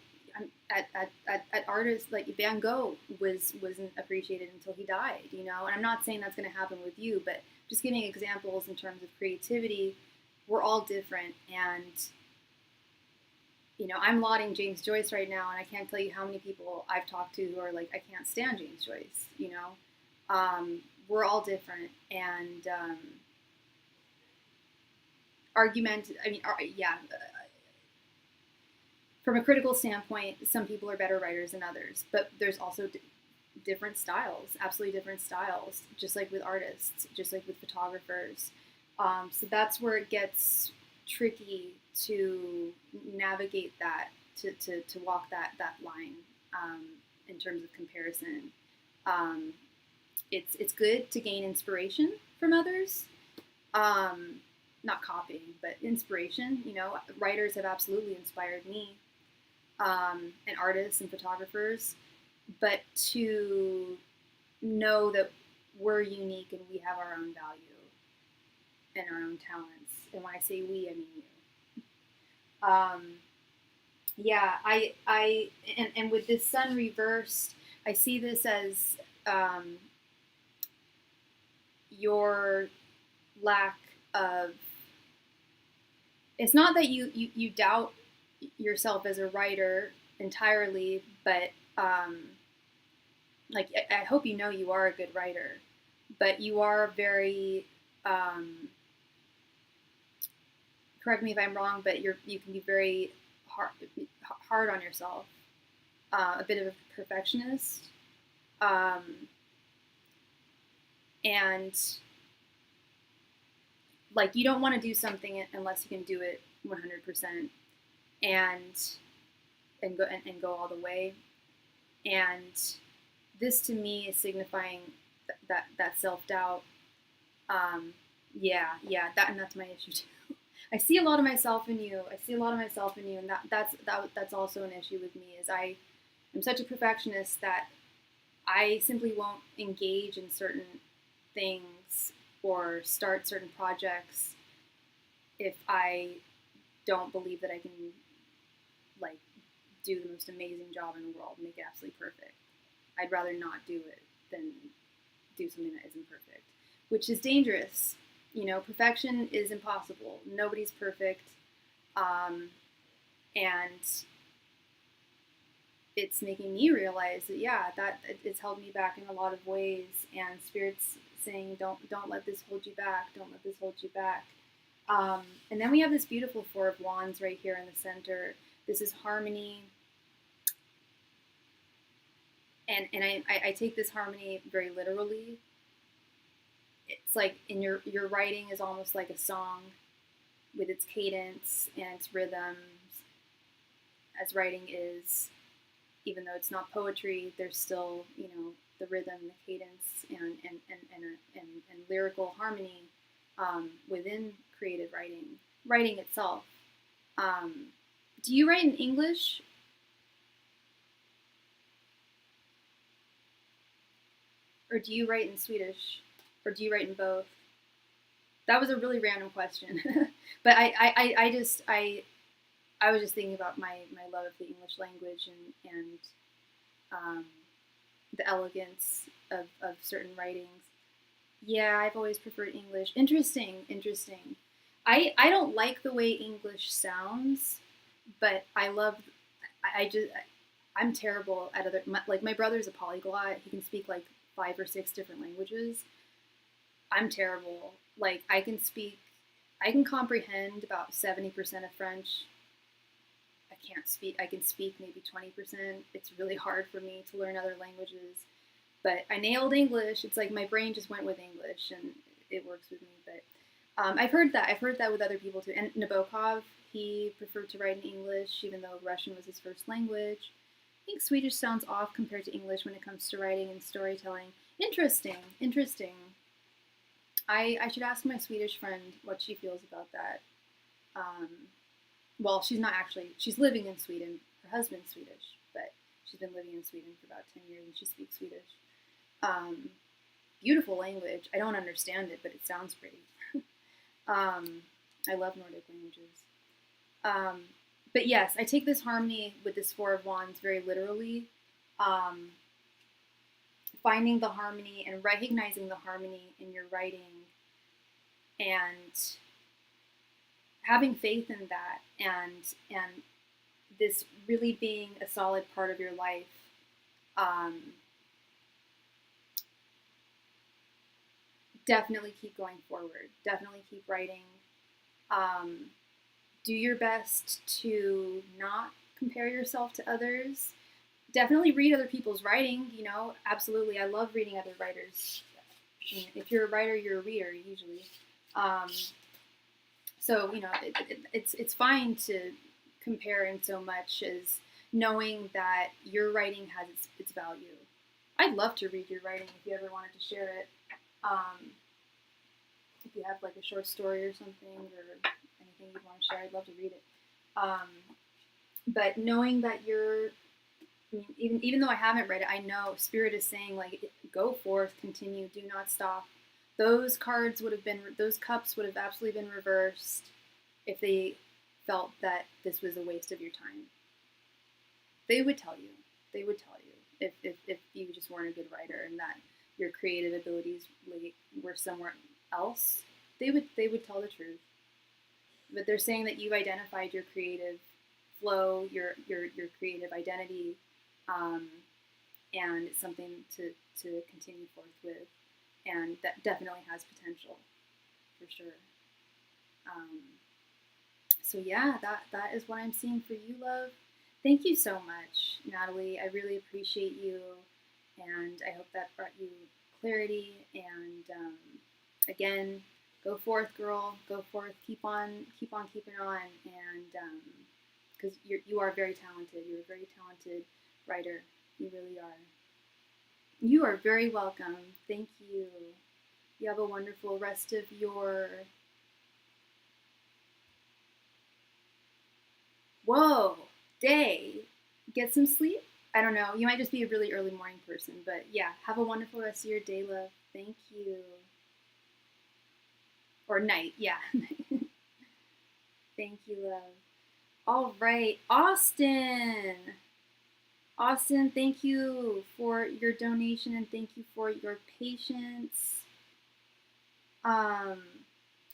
artists like Van Gogh wasn't appreciated until he died, you know. And I'm not saying that's going to happen with you, but just giving examples in terms of creativity. We're all different, and you know, I'm lauding James Joyce right now, and I can't tell you how many people I've talked to who are like, I can't stand James Joyce. You know, we're all different, and from a critical standpoint, some people are better writers than others, but there's also different styles, absolutely different styles, just like with artists, just like with photographers. So that's where it gets tricky to navigate that, to walk that line in terms of comparison. it's good to gain inspiration from others. Not copying, but inspiration. You know, writers have absolutely inspired me, and artists and photographers. But to know that we're unique and we have our own value and our own talents. And when I say we, I mean you. Yeah, and with this sun reversed, I see this as your lack of. It's not that you doubt yourself as a writer entirely, but like I hope you know you are a good writer, but you are very. Correct me if I'm wrong, but you can be very hard on yourself, a bit of a perfectionist, and like you don't want to do something unless you can do it 100% and go all the way. And this to me is signifying that self-doubt. Yeah, and that's my issue too. I see a lot of myself in you. And that's also an issue with me. Is I am such a perfectionist that I simply won't engage in certain things or start certain projects if I don't believe that I can like do the most amazing job in the world, make it absolutely perfect. I'd rather not do it than do something that isn't perfect, which is dangerous. You know, perfection is impossible. Nobody's perfect. And it's making me realize that, yeah, that it's held me back in a lot of ways. And Spirit's saying, don't let this hold you back. Don't let this hold you back. And then we have this beautiful Four of Wands right here in the center. This is harmony. And I take this harmony very literally. It's like in your writing is almost like a song with its cadence and its rhythms, as writing is, even though it's not poetry, there's still, you know, the rhythm, the cadence, and lyrical harmony within creative writing itself. Do you write in English? Or do you write in Swedish? Or do you write in both? That was a really random question. But I was just thinking about my love of the English language and the elegance of certain writings. Yeah, I've always preferred English. Interesting. I don't like the way English sounds, but I'm terrible at like my brother's a polyglot. He can speak like 5 or 6 different languages. I'm terrible. Like I can comprehend about 70% of French. I can speak maybe 20%. It's really hard for me to learn other languages. But I nailed English. It's like my brain just went with English and it works with me. But I've heard that with other people too. And Nabokov, he preferred to write in English even though Russian was his first language. I think Swedish sounds off compared to English when it comes to writing and storytelling. Interesting. I should ask my Swedish friend what she feels about that. Well, she's living in Sweden. Her husband's Swedish, but she's been living in Sweden for about 10 years and she speaks Swedish. Beautiful language. I don't understand it, but it sounds pretty. I love Nordic languages. But yes, I take this harmony with this Four of Wands very literally. Finding the harmony and recognizing the harmony in your writing and having faith in that and this really being a solid part of your life. Definitely keep going forward. Definitely keep writing. Do your best to not compare yourself to others. Definitely read other people's writing, you know, absolutely. I love reading other writers. I mean, if you're a writer, you're a reader, usually. So, you know, it's fine to compare in so much as knowing that your writing has its value. I'd love to read your writing if you ever wanted to share it. If you have like a short story or something or anything you'd want to share, I'd love to read it. But knowing that you're, I mean, even though I haven't read it, I know Spirit is saying like, go forth, continue, do not stop. Those cards would have been, those cups would have absolutely been reversed if they felt that this was a waste of your time. They would tell you. They would tell you if you just weren't a good writer and that your creative abilities were somewhere else. They would tell the truth. But they're saying that you've identified your creative flow, your creative identity, and it's something to continue forth with, and that definitely has potential, for sure. So yeah, that is what I'm seeing for you, love. Thank you so much, Natalie. I really appreciate you, and I hope that brought you clarity. And again, go forth, girl. Go forth. Keep on keeping on, and because you are very talented. You're a very talented writer. You really are. You are very welcome. Thank you. You have a wonderful rest of your day. Get some sleep. I don't know. You might just be a really early morning person, but yeah, have a wonderful rest of your day, love. Thank you. Or night, yeah. Thank you, love. All right, Austin. Austin, thank you for your donation and thank you for your patience. I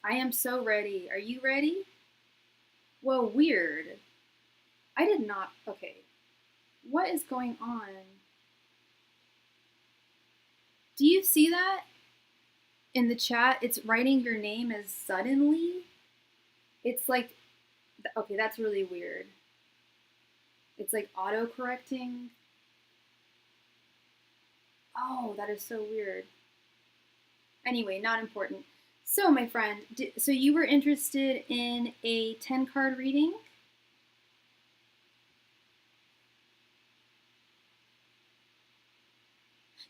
am so ready. Are you ready? Whoa, weird. I did not. Okay. What is going on? Do you see that? In the chat, it's writing your name as suddenly. It's like, okay, that's really weird. It's like auto-correcting. Oh, that is so weird. Anyway, not important. So, my friend, so you were interested in a 10-card reading?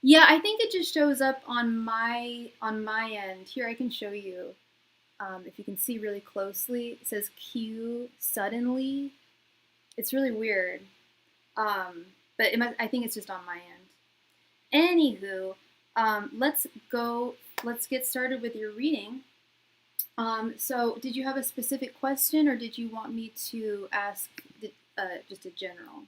Yeah, I think it just shows up on my end. Here, I can show you. If you can see really closely, it says Q suddenly. It's really weird. But I think it's just on my end. Anywho, let's get started with your reading. So did you have a specific question or did you want me to ask just a general?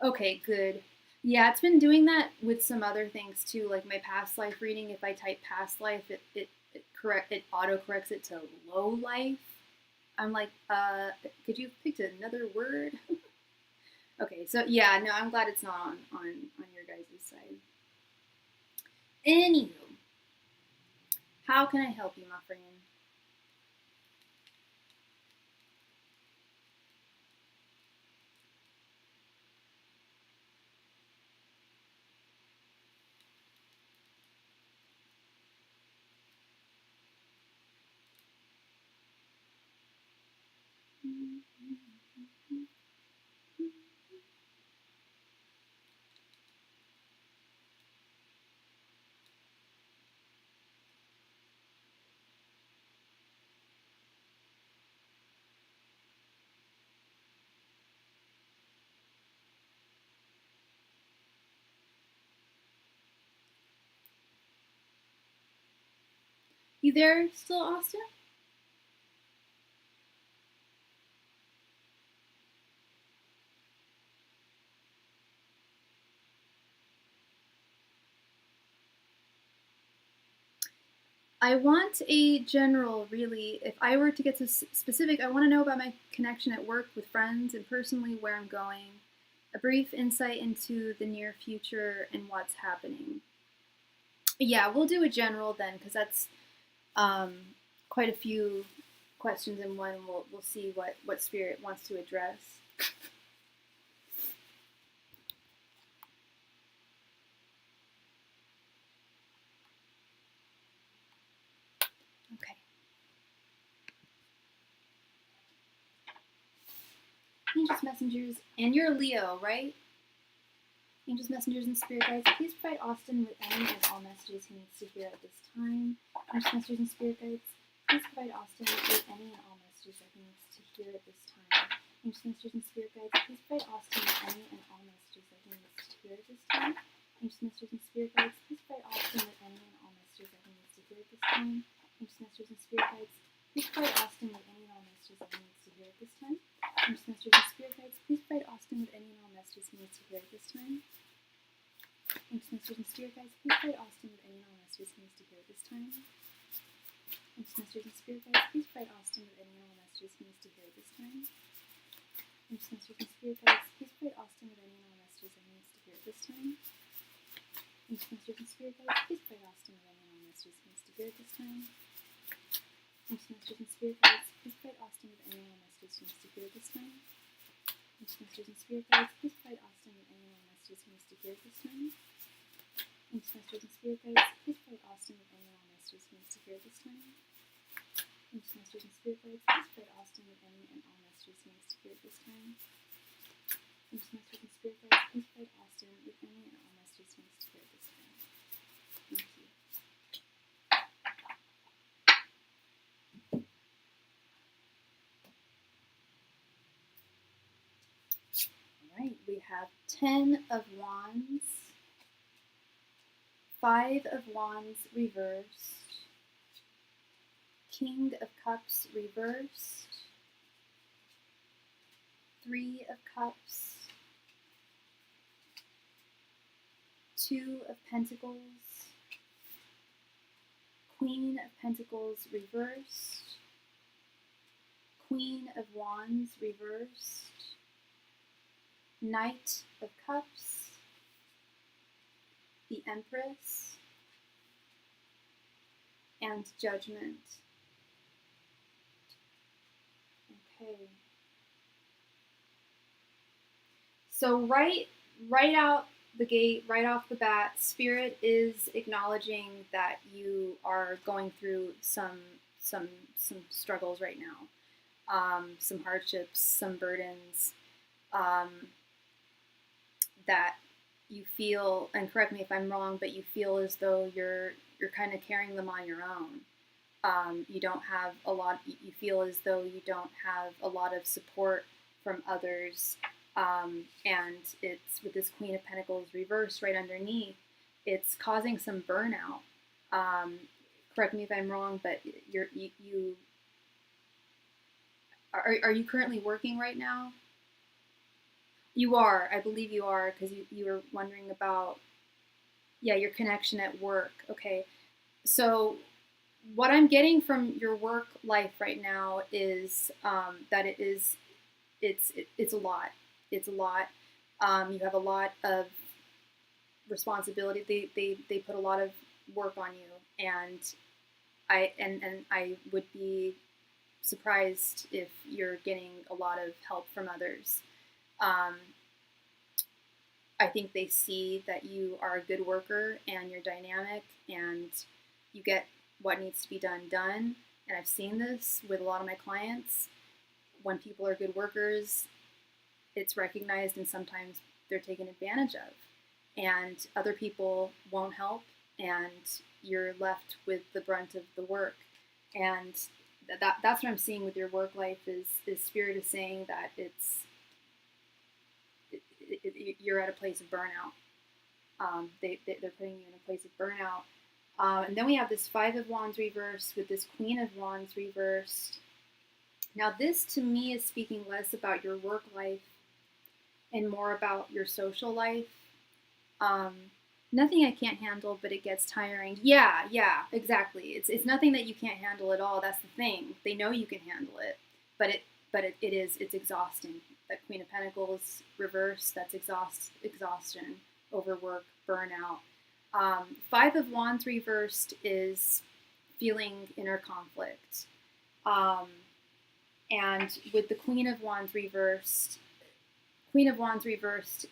Okay, good. Yeah, it's been doing that with some other things too, like my past life reading. If I type past life, it auto corrects it to low life. I'm like, could you have picked another word? Okay, so yeah, no, I'm glad it's not on your guys' side. Anywho, how can I help you, my friend? You there still, Austin? I want a general, really. If I were to get to specific, I want to know about my connection at work with friends and personally where I'm going. A brief insight into the near future and what's happening. Yeah, we'll do a general then, because that's quite a few questions in one. We'll see what Spirit wants to address. Okay. angels, messengers, and you're a Leo, right? Angels, messengers, and spirit guides, please provide Austin with any and all messages he needs to hear at this time. Angels, messengers, and spirit guides, please provide Austin with any and all messages that he needs to hear at this time. Angels, messengers, and spirit guides, please provide Austin with any and all messages that he needs to hear at this time. Angels, messengers, and spirit guides, please provide Austin with any and all messages that he needs to hear at this time. Angels, messengers, and spirit guides, please provide Austin with any and all messages that he needs to hear at this time. Angels, messengers, and spirit guides, please provide Austin with any and all messages he needs to hear at this time. Angels, messengers, and spirit guides, please provide Austin with any and all messages he needs to hear at this time. Angels, messengers, and spirit guides, please provide Austin with any and all messages he needs to hear at this time. Angels, messengers, and spirit guides, please provide Austin with any and all messages that he needs to hear at this time. Angels, messengers, and spirit guides, please provide Austin with any and all messages he needs to hear at this time. Angels, messengers, and spirit guides, please provide Austin with any and all messages he needs to hear at this time. Angels, messengers, and spirit guides, please provide Austin with any and all messages he needs to hear at this time. Angels, messengers, and spirit guides, please provide Austin with any and all messages he needs to hear at this time. Angels, messengers, and spirit guides, please provide Austin with any and all messages he needs to hear at this time. Angels, messengers, and spirit guides, please provide Austin with any and all messages he needs to hear at this time. Thank you. Alright, we have 10 of Wands, 5 of Wands reversed, King of Cups reversed, 3 of Cups, 2 of Pentacles, Queen of Pentacles reversed, Queen of Wands reversed, Knight of Cups, the Empress, and Judgment. Okay. So right out the gate, right off the bat, Spirit is acknowledging that you are going through some struggles right now, some hardships, some burdens, that you feel, and correct me if I'm wrong, but you feel as though you're kind of carrying them on your own. You don't have a lot. You feel as though you don't have a lot of support from others. And it's with this Queen of Pentacles reversed right underneath, it's causing some burnout. Correct me if I'm wrong, but are you currently working right now? You are, I believe you are, because you were wondering about, yeah, your connection at work. Okay, so what I'm getting from your work life right now is that it's a lot. It's a lot. You have a lot of responsibility. They put a lot of work on you, and I would be surprised if you're getting a lot of help from others. I think they see that you are a good worker and you're dynamic and you get what needs to be done. And I've seen this with a lot of my clients. When people are good workers, it's recognized and sometimes they're taken advantage of. And other people won't help and you're left with the brunt of the work. And that's what I'm seeing with your work life is Spirit is saying that you're at a place of burnout. They're putting you in a place of burnout. And then we have this 5 of Wands reversed with this Queen of Wands reversed. Now this to me is speaking less about your work life and more about your social life. Nothing I can't handle, but it gets tiring. Yeah, exactly. It's nothing that you can't handle at all. That's the thing. They know you can handle it, but it's exhausting. That Queen of Pentacles reversed, that's exhaustion, overwork, burnout. 5 of Wands reversed is feeling inner conflict. And with the Queen of Wands reversed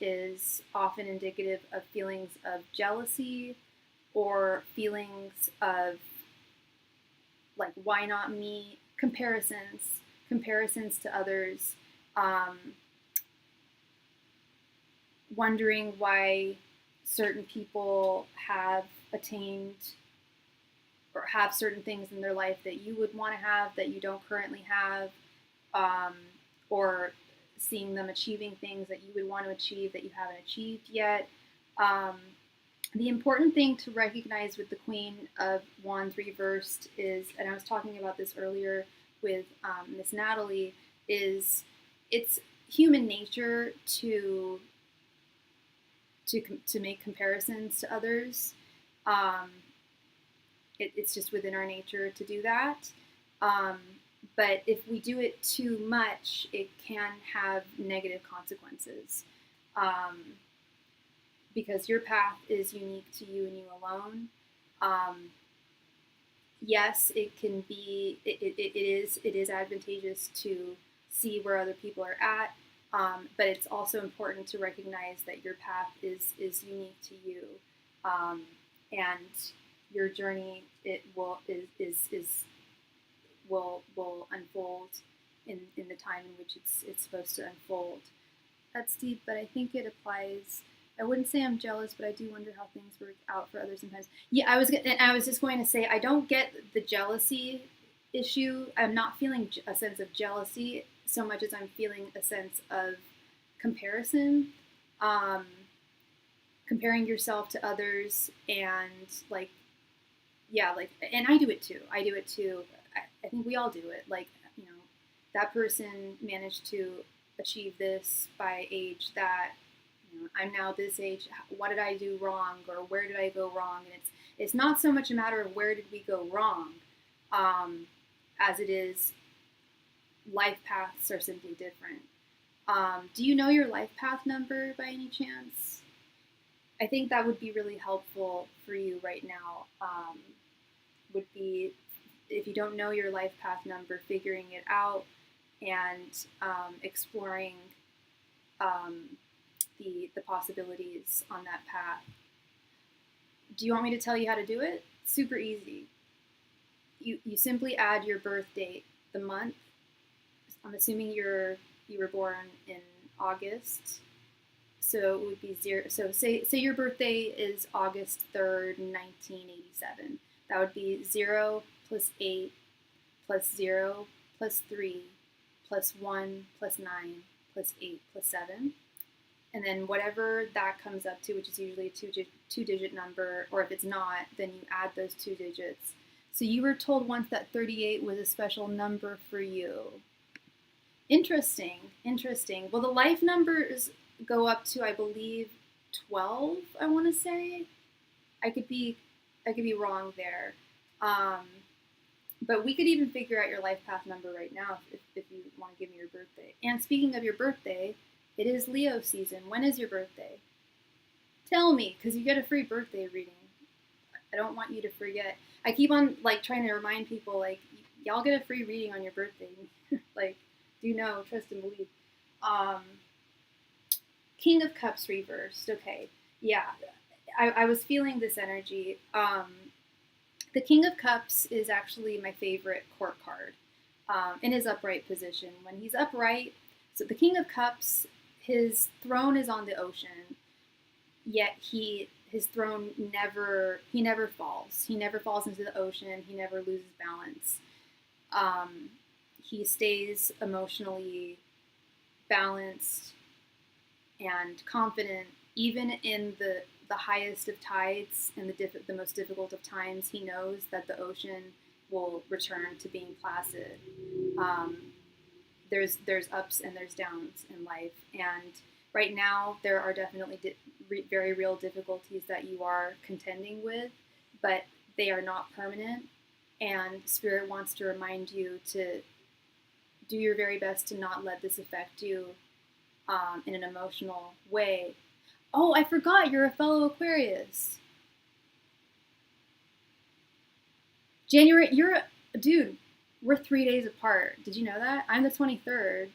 is often indicative of feelings of jealousy or feelings of like, why not me? Comparisons to others. wondering why certain people have attained or have certain things in their life that you would want to have that you don't currently have, um, or seeing them achieving things that you would want to achieve that you haven't achieved yet. Um, the important thing to recognize with the Queen of Wands reversed is, and I was talking about this earlier with Miss Natalie, is it's human nature to make comparisons to others. It's just within our nature to do that. But if we do it too much, it can have negative consequences. Because your path is unique to you and you alone. Yes, it can be. It is advantageous to see where other people are at, but it's also important to recognize that your path is unique to you, and your journey will unfold in the time in which it's supposed to unfold. That's deep, but I think it applies. I wouldn't say I'm jealous, but I do wonder how things work out for others sometimes. Yeah, I was just going to say I don't get the jealousy issue. I'm not feeling a sense of jealousy so much as I'm feeling a sense of comparison, comparing yourself to others, and like, yeah, like, and I do it too. I think we all do it. Like, that person managed to achieve this by age that, I'm now this age. What did I do wrong, or where did I go wrong? And it's not so much a matter of where did we go wrong, as it is life paths are simply different. Do you know your life path number by any chance? I think that would be really helpful for you right now. Would be, if you don't know your life path number, figuring it out and exploring the possibilities on that path. Do you want me to tell you how to do it? Super easy. You simply add your birth date, the month. I'm assuming you were born in August, so it would be 0. So say your birthday is August 3rd, 1987. That would be 0 plus 8 plus 0 plus 3 plus 1 plus 9 plus 8 plus 7. And then whatever that comes up to, which is usually a two-digit number, or if it's not, then you add those 2 digits. So you were told once that 38 was a special number for you. Interesting. Well, the life numbers go up to, I believe, 12, I want to say. I could be wrong there. But we could even figure out your life path number right now if you want to give me your birthday. And speaking of your birthday, it is Leo season. When is your birthday? Tell me, because you get a free birthday reading. I don't want you to forget. I keep on trying to remind people, y'all get a free reading on your birthday. Do know, trust and believe. King of Cups reversed. Okay, yeah, I was feeling this energy. The King of Cups is actually my favorite court card in his upright position. When he's upright, so the King of Cups, his throne is on the ocean, yet his throne never falls. He never falls into the ocean. He never loses balance. He stays emotionally balanced and confident, even in the highest of tides and the most difficult of times. He knows that the ocean will return to being placid. There's ups and there's downs in life, and right now there are definitely very real difficulties that you are contending with, but they are not permanent, and Spirit wants to remind you to do your very best to not let this affect you in an emotional way. Oh, I forgot, you're a fellow Aquarius. January, dude, we're 3 days apart. Did you know that? I'm the 23rd.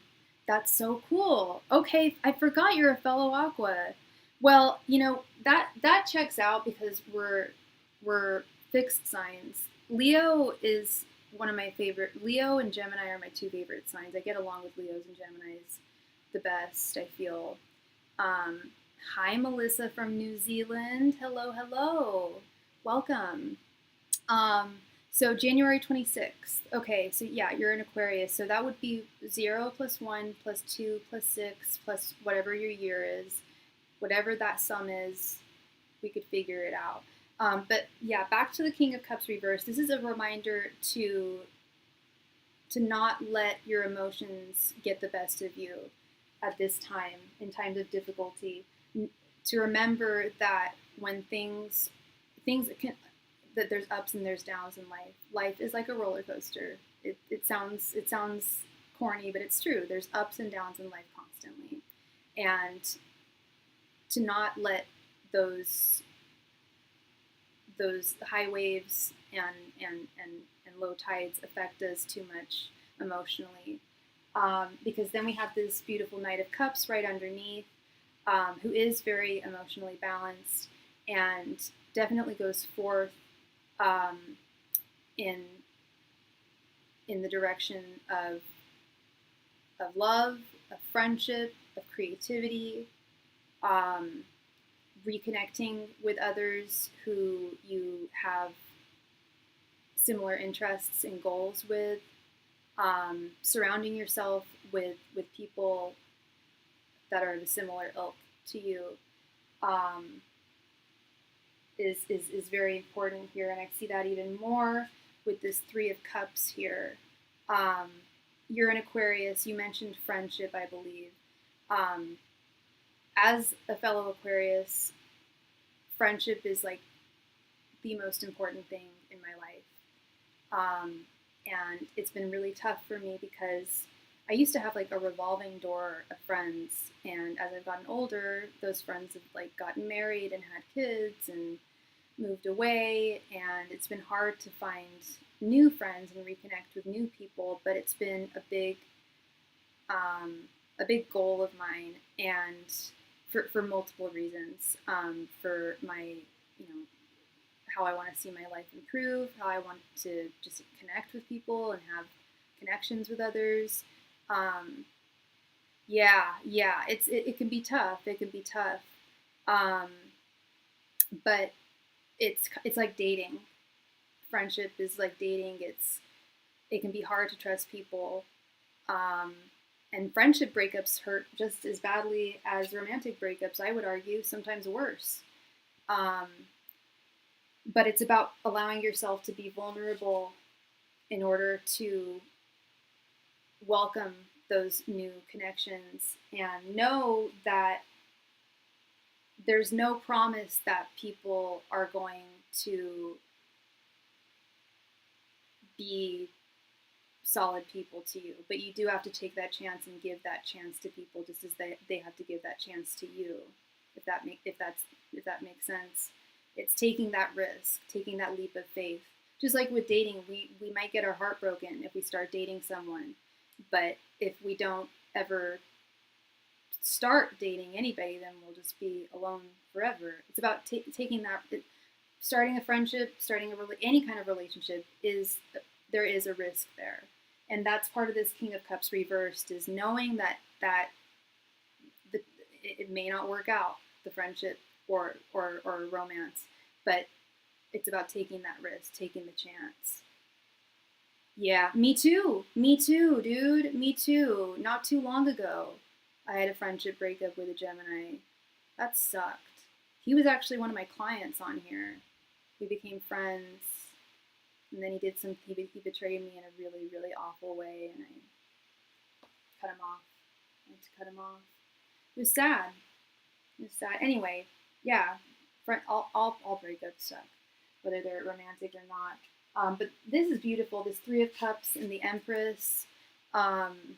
That's so cool. Okay, I forgot you're a fellow Aqua. Well, that checks out because we're fixed signs. Leo is one of my favorite. Leo and Gemini are my 2 favorite signs. I get along with Leos and Geminis the best, I feel. Hi, Melissa from New Zealand. Hello, hello. Welcome. So January 26th. Okay, so yeah, you're in Aquarius. So that would be 0 plus 1 plus 2 plus 6 plus whatever your year is. Whatever that sum is, we could figure it out. But yeah, back to the King of Cups reverse. This is a reminder to not let your emotions get the best of you at this time, in times of difficulty. To remember that when things can, that there's ups and there's downs in life. Life is like a roller coaster. It sounds corny, but it's true. There's ups and downs in life constantly, and to not let those high waves and low tides affect us too much emotionally. Because then we have this beautiful Knight of Cups right underneath, who is very emotionally balanced and definitely goes forth um, in the direction of love, of friendship, of creativity, um, reconnecting with others who you have similar interests and goals with, surrounding yourself with people that are of a similar ilk to you, um, is very important here. And I see that even more with this Three of Cups here. You're in Aquarius. You mentioned friendship, I believe. As a fellow Aquarius, friendship is like the most important thing in my life. And it's been really tough for me because I used to have like a revolving door of friends, and as I've gotten older, those friends have like gotten married and had kids and moved away, and it's been hard to find new friends and reconnect with new people. But it's been a big goal of mine, and for multiple reasons, for my how I want to see my life improve, how I want to just connect with people and have connections with others. Yeah, it can be tough. It can be tough, um, but it's like dating. Friendship is like dating. It can be hard to trust people, um, and friendship breakups hurt just as badly as romantic breakups. I would argue, sometimes worse. Um, but it's about allowing yourself to be vulnerable in order to welcome those new connections and know that there's no promise that people are going to be solid people to you, but you do have to take that chance and give that chance to people just as they have to give that chance to you. If that makes sense. It's taking that risk, taking that leap of faith. Just like with dating, we might get our heart broken if we start dating someone, but if we don't ever start dating anybody, then we'll just be alone forever. It's about taking that, starting a friendship, starting any kind of relationship there is a risk there, and that's part of this King of Cups reversed, is knowing that it may not work out, the friendship or romance, but it's about taking that risk, taking the chance. Yeah, me too, dude, me too. Not too long ago, I had a friendship breakup with a Gemini. That sucked. He was actually one of my clients on here. We became friends, and then he betrayed me in a really, really awful way, and I cut him off. I had to cut him off. It was sad. It was sad. Anyway, yeah, all breakups suck, whether they're romantic or not. But this is beautiful. This Three of Cups and the Empress. Um,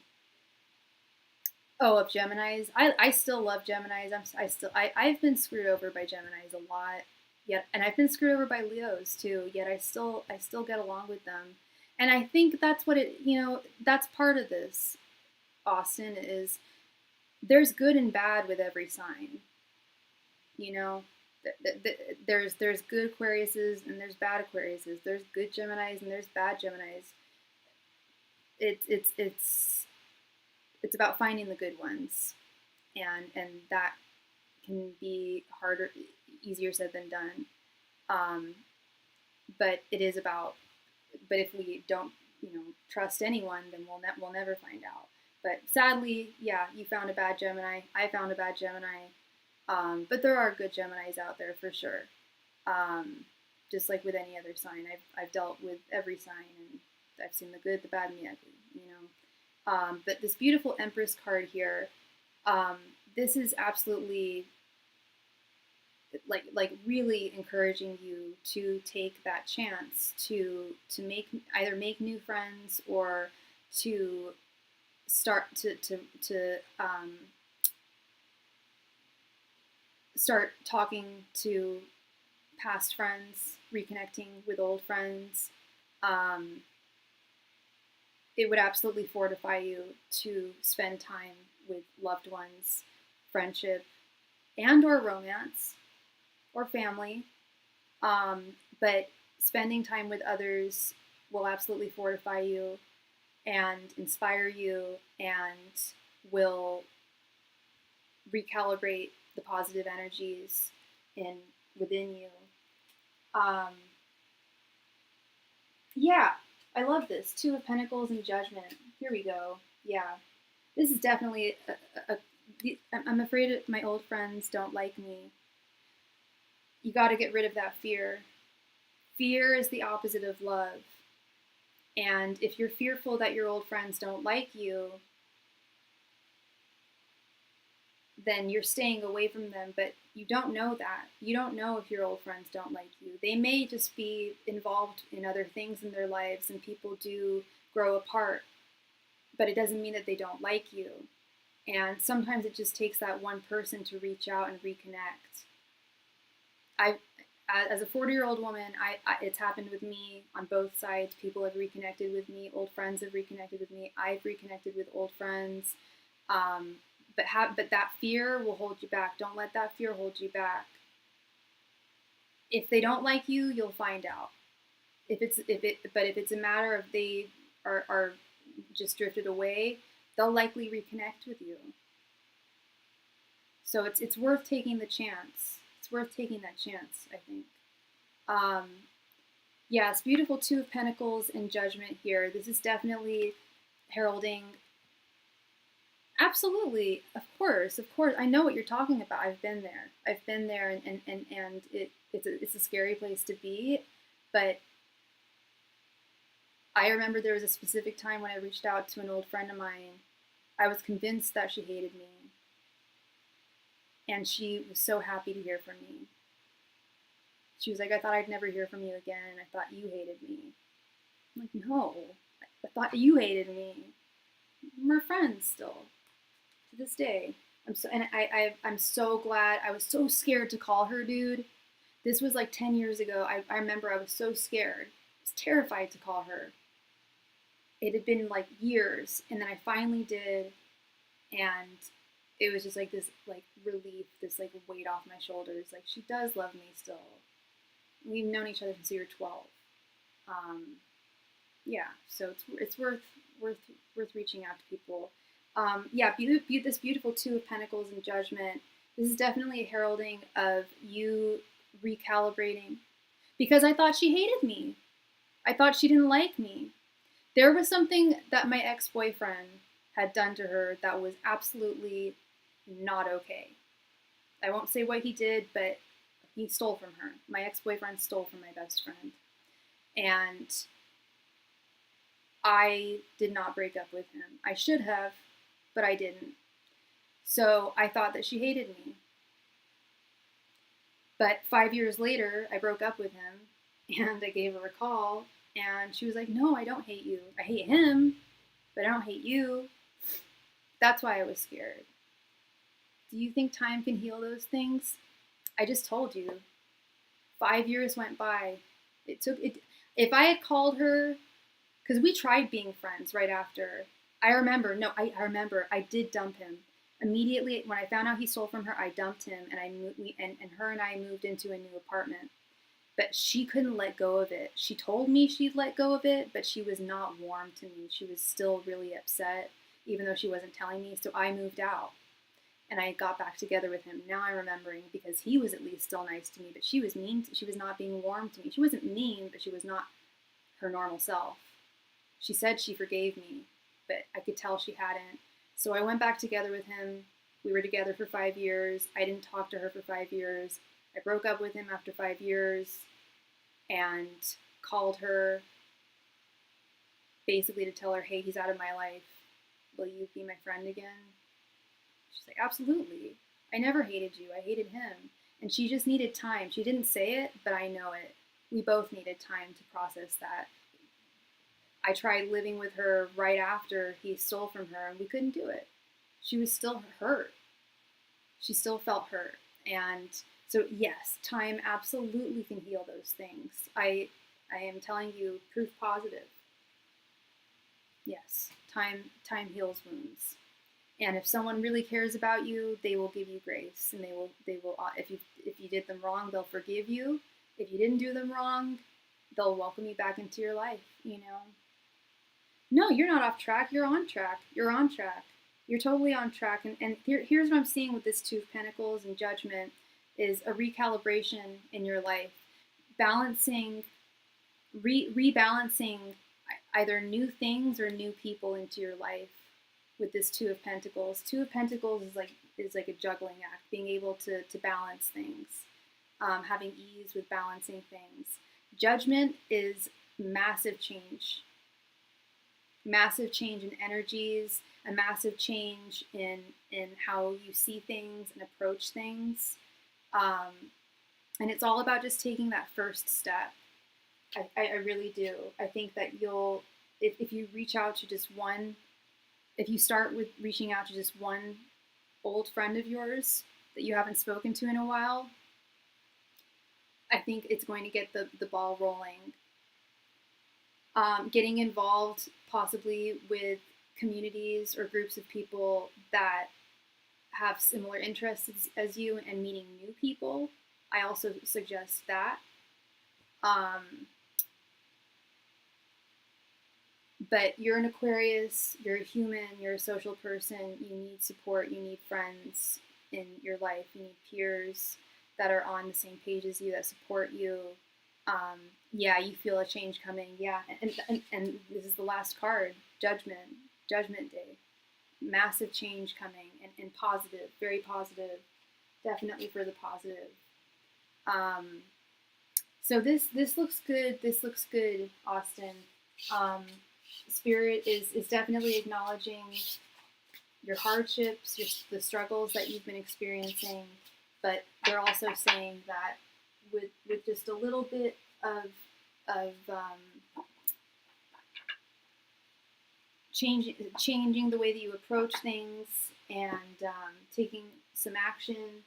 of Geminis. I still love Geminis. I've been screwed over by Geminis a lot. Yet, and I've been screwed over by Leos too. Yet I still get along with them, and I think that's what that's part of this. Austin, is there's good and bad with every sign. You know, there's good Aquariuses and there's bad Aquariuses. There's good Geminis and there's bad Geminis. It's about finding the good ones, and that can be harder, easier said than done. But it is about, but if we don't, trust anyone, then we'll never find out. But sadly, yeah, you found a bad Gemini. I found a bad Gemini. But there are good Geminis out there for sure. Just like with any other sign, I've dealt with every sign, and I've seen the good, the bad, and the ugly. But this beautiful Empress card here, this is absolutely like really encouraging you to take that chance to make new friends, or to start start talking to past friends, reconnecting with old friends. It would absolutely fortify you to spend time with loved ones, friendship, and or romance, or family. But spending time with others will absolutely fortify you and inspire you, and will recalibrate the positive energies within you. Yeah, I love this. Two of Pentacles and Judgment. Here we go. Yeah, this is definitely I'm afraid my old friends don't like me. You got to get rid of that fear. Fear is the opposite of love. And if you're fearful that your old friends don't like you, then you're staying away from them. But you don't know that. You don't know if your old friends don't like you. They may just be involved in other things in their lives, and people do grow apart. But it doesn't mean that they don't like you. And sometimes it just takes that one person to reach out and reconnect. As a 40-year-old woman, it's happened with me on both sides. People have reconnected with me. Old friends have reconnected with me. I've reconnected with old friends. But that fear will hold you back. Don't let that fear hold you back. If they don't like you, you'll find out. But if it's a matter of they are just drifted away, they'll likely reconnect with you. So it's worth taking the chance. It's worth taking that chance, I think. Yeah, it's beautiful. Two of Pentacles and Judgment here. This is definitely heralding. Absolutely, of course. I know what you're talking about. I've been there, and it's a scary place to be. But I remember there was a specific time when I reached out to an old friend of mine. I was convinced that she hated me. And she was so happy to hear from me. She was like, I thought I'd never hear from you again. I thought you hated me. I'm like, no, I thought you hated me. We're friends still, to this day. I'm so glad. I was so scared to call her, dude. This was like 10 years ago. I remember I was so scared. I was terrified to call her. It had been like years, and then I finally did, and it was just like this like relief, this like weight off my shoulders. Like, she does love me still. We've known each other since we were 12. Yeah, so it's worth reaching out to people. Yeah, this beautiful Two of Pentacles and Judgment. This is definitely a heralding of you recalibrating, because I thought she hated me. I thought she didn't like me. There was something that my ex-boyfriend had done to her that was absolutely not okay. I won't say what he did, but he stole from her. My ex-boyfriend stole from my best friend. And I did not break up with him. I should have, but I didn't. So I thought that she hated me. But 5 years later, I broke up with him, and I gave her a call, and she was like, no, I don't hate you. I hate him, but I don't hate you. That's why I was scared. Do you think time can heal those things? I just told you. 5 years went by. If I had called her, because we tried being friends right after. I remember I did dump him. Immediately when I found out he stole from her, I dumped him, and her and I moved into a new apartment. But she couldn't let go of it. She told me she'd let go of it, but she was not warm to me. She was still really upset, even though she wasn't telling me. So I moved out. and I got back together with him. Now I'm remembering, because he was at least still nice to me, but she was mean. She was not being warm to me. She wasn't mean, but she was not her normal self. She said she forgave me, but I could tell she hadn't. So I went back together with him. We were together for 5 years. I didn't talk to her for 5 years. I broke up with him after 5 years and called her basically to tell her, hey, he's out of my life. Will you be my friend again? She's like, absolutely. I never hated you. I hated him. And she just needed time. She didn't say it, but I know it. We both needed time to process that. I tried living with her right after he stole from her, and we couldn't do it. She was still hurt. She still felt hurt. And so, yes, time absolutely can heal those things. I am telling you, proof positive. Yes, time heals wounds. And if someone really cares about you, they will give you grace, and they will if you did them wrong, they'll forgive you. If you didn't do them wrong, they'll welcome you back into your life, you know. No, you're not off track. You're on track. You're on track. You're totally on track. And here's what I'm seeing with this Two of Pentacles and Judgment is a recalibration in your life, balancing, rebalancing either new things or new people into your life with this Two of Pentacles. Two of Pentacles is like a juggling act, being able to balance things, having ease with balancing things. Judgment is massive change in energies, a massive change in how you see things and approach things. And it's all about just taking that first step. I really do. I think that if you reach out to just one, if you start with reaching out to just one old friend of yours that you haven't spoken to in a while, I think it's going to get the ball rolling. Getting involved possibly with communities or groups of people that have similar interests as you, and meeting new people. I also suggest that. But you're an Aquarius, you're a human, you're a social person, you need support, you need friends in your life, you need peers that are on the same page as you, that support you. Yeah, you feel a change coming. Yeah, and this is the last card, Judgment Day. Massive change coming, and positive, very positive, definitely for the positive. So this looks good. This looks good, Austin. Spirit is definitely acknowledging your hardships, the struggles that you've been experiencing, but they're also saying that with just a little bit of changing the way that you approach things, and taking some action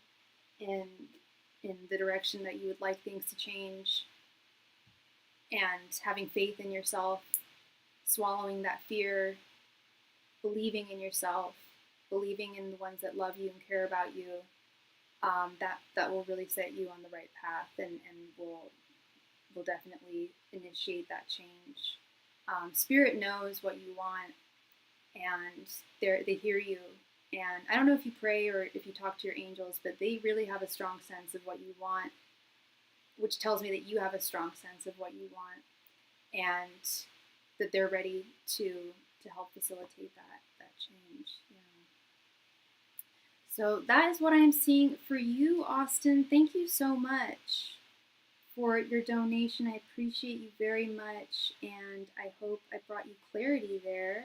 in the direction that you would like things to change, and having faith in yourself, swallowing that fear, believing in yourself, believing in the ones that love you and care about you, that will really set you on the right path, and will definitely initiate that change. Spirit knows what you want, and they hear you. And I don't know if you pray or if you talk to your angels, but they really have a strong sense of what you want, which tells me that you have a strong sense of what you want, and that they're ready to help facilitate that change. Yeah. So that is what I am seeing for you, Austin. Thank you so much for your donation. I appreciate you very much, and I hope I brought you clarity there.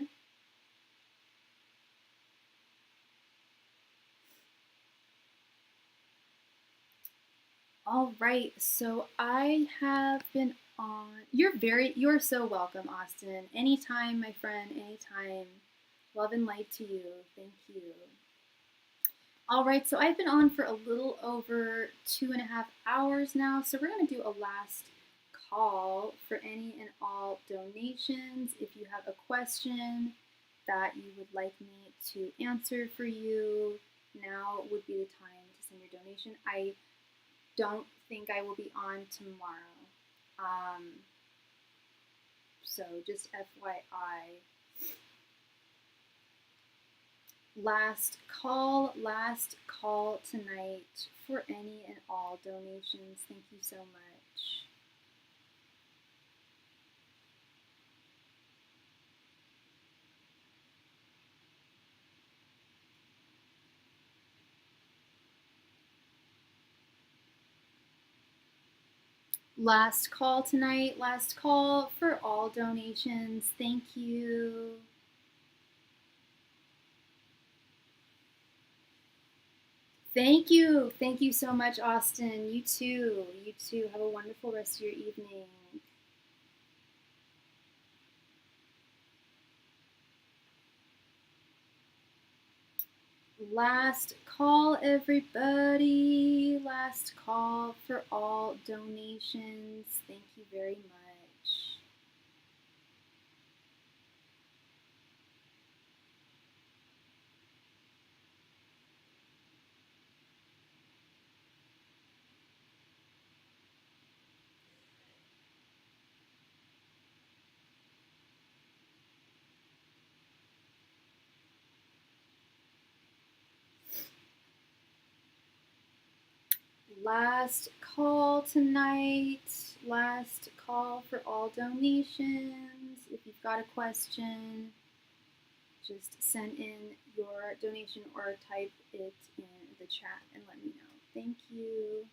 All right, so I have been on. You're so welcome, Austin. Anytime, my friend, anytime. Love and light to you. Thank you. All right, so I've been on for a little over 2.5 hours now, so we're going to do a last call for any and all donations. If you have a question that you would like me to answer for you, now would be the time to send your donation. I don't think I will be on tomorrow, so just FYI. Last call tonight for any and all donations. Thank you so much. Last call tonight, last call for all donations. Thank you. Thank you. Thank you so much, Austin. You too. You too. Have a wonderful rest of your evening. Last call, everybody. Last call for all donations. Thank you very much. Last call tonight. Last call for all donations. If you've got a question, just send in your donation or type it in the chat and let me know. Thank you.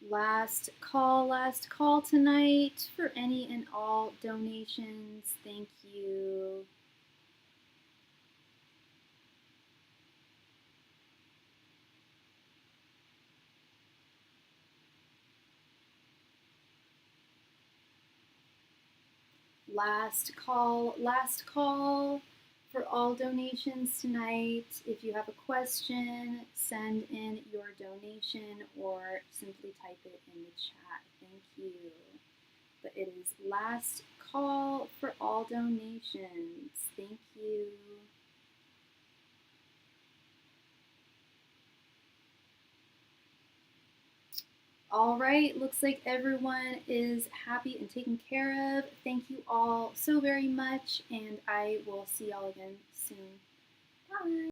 Last call tonight for any and all donations. Thank you. Last call for all donations tonight. If you have a question, send in your donation or simply type it in the chat. Thank you. But it is last call for all donations. Thank you. All right, looks like everyone is happy and taken care of. Thank you all so very much, and I will see y'all again soon. Bye.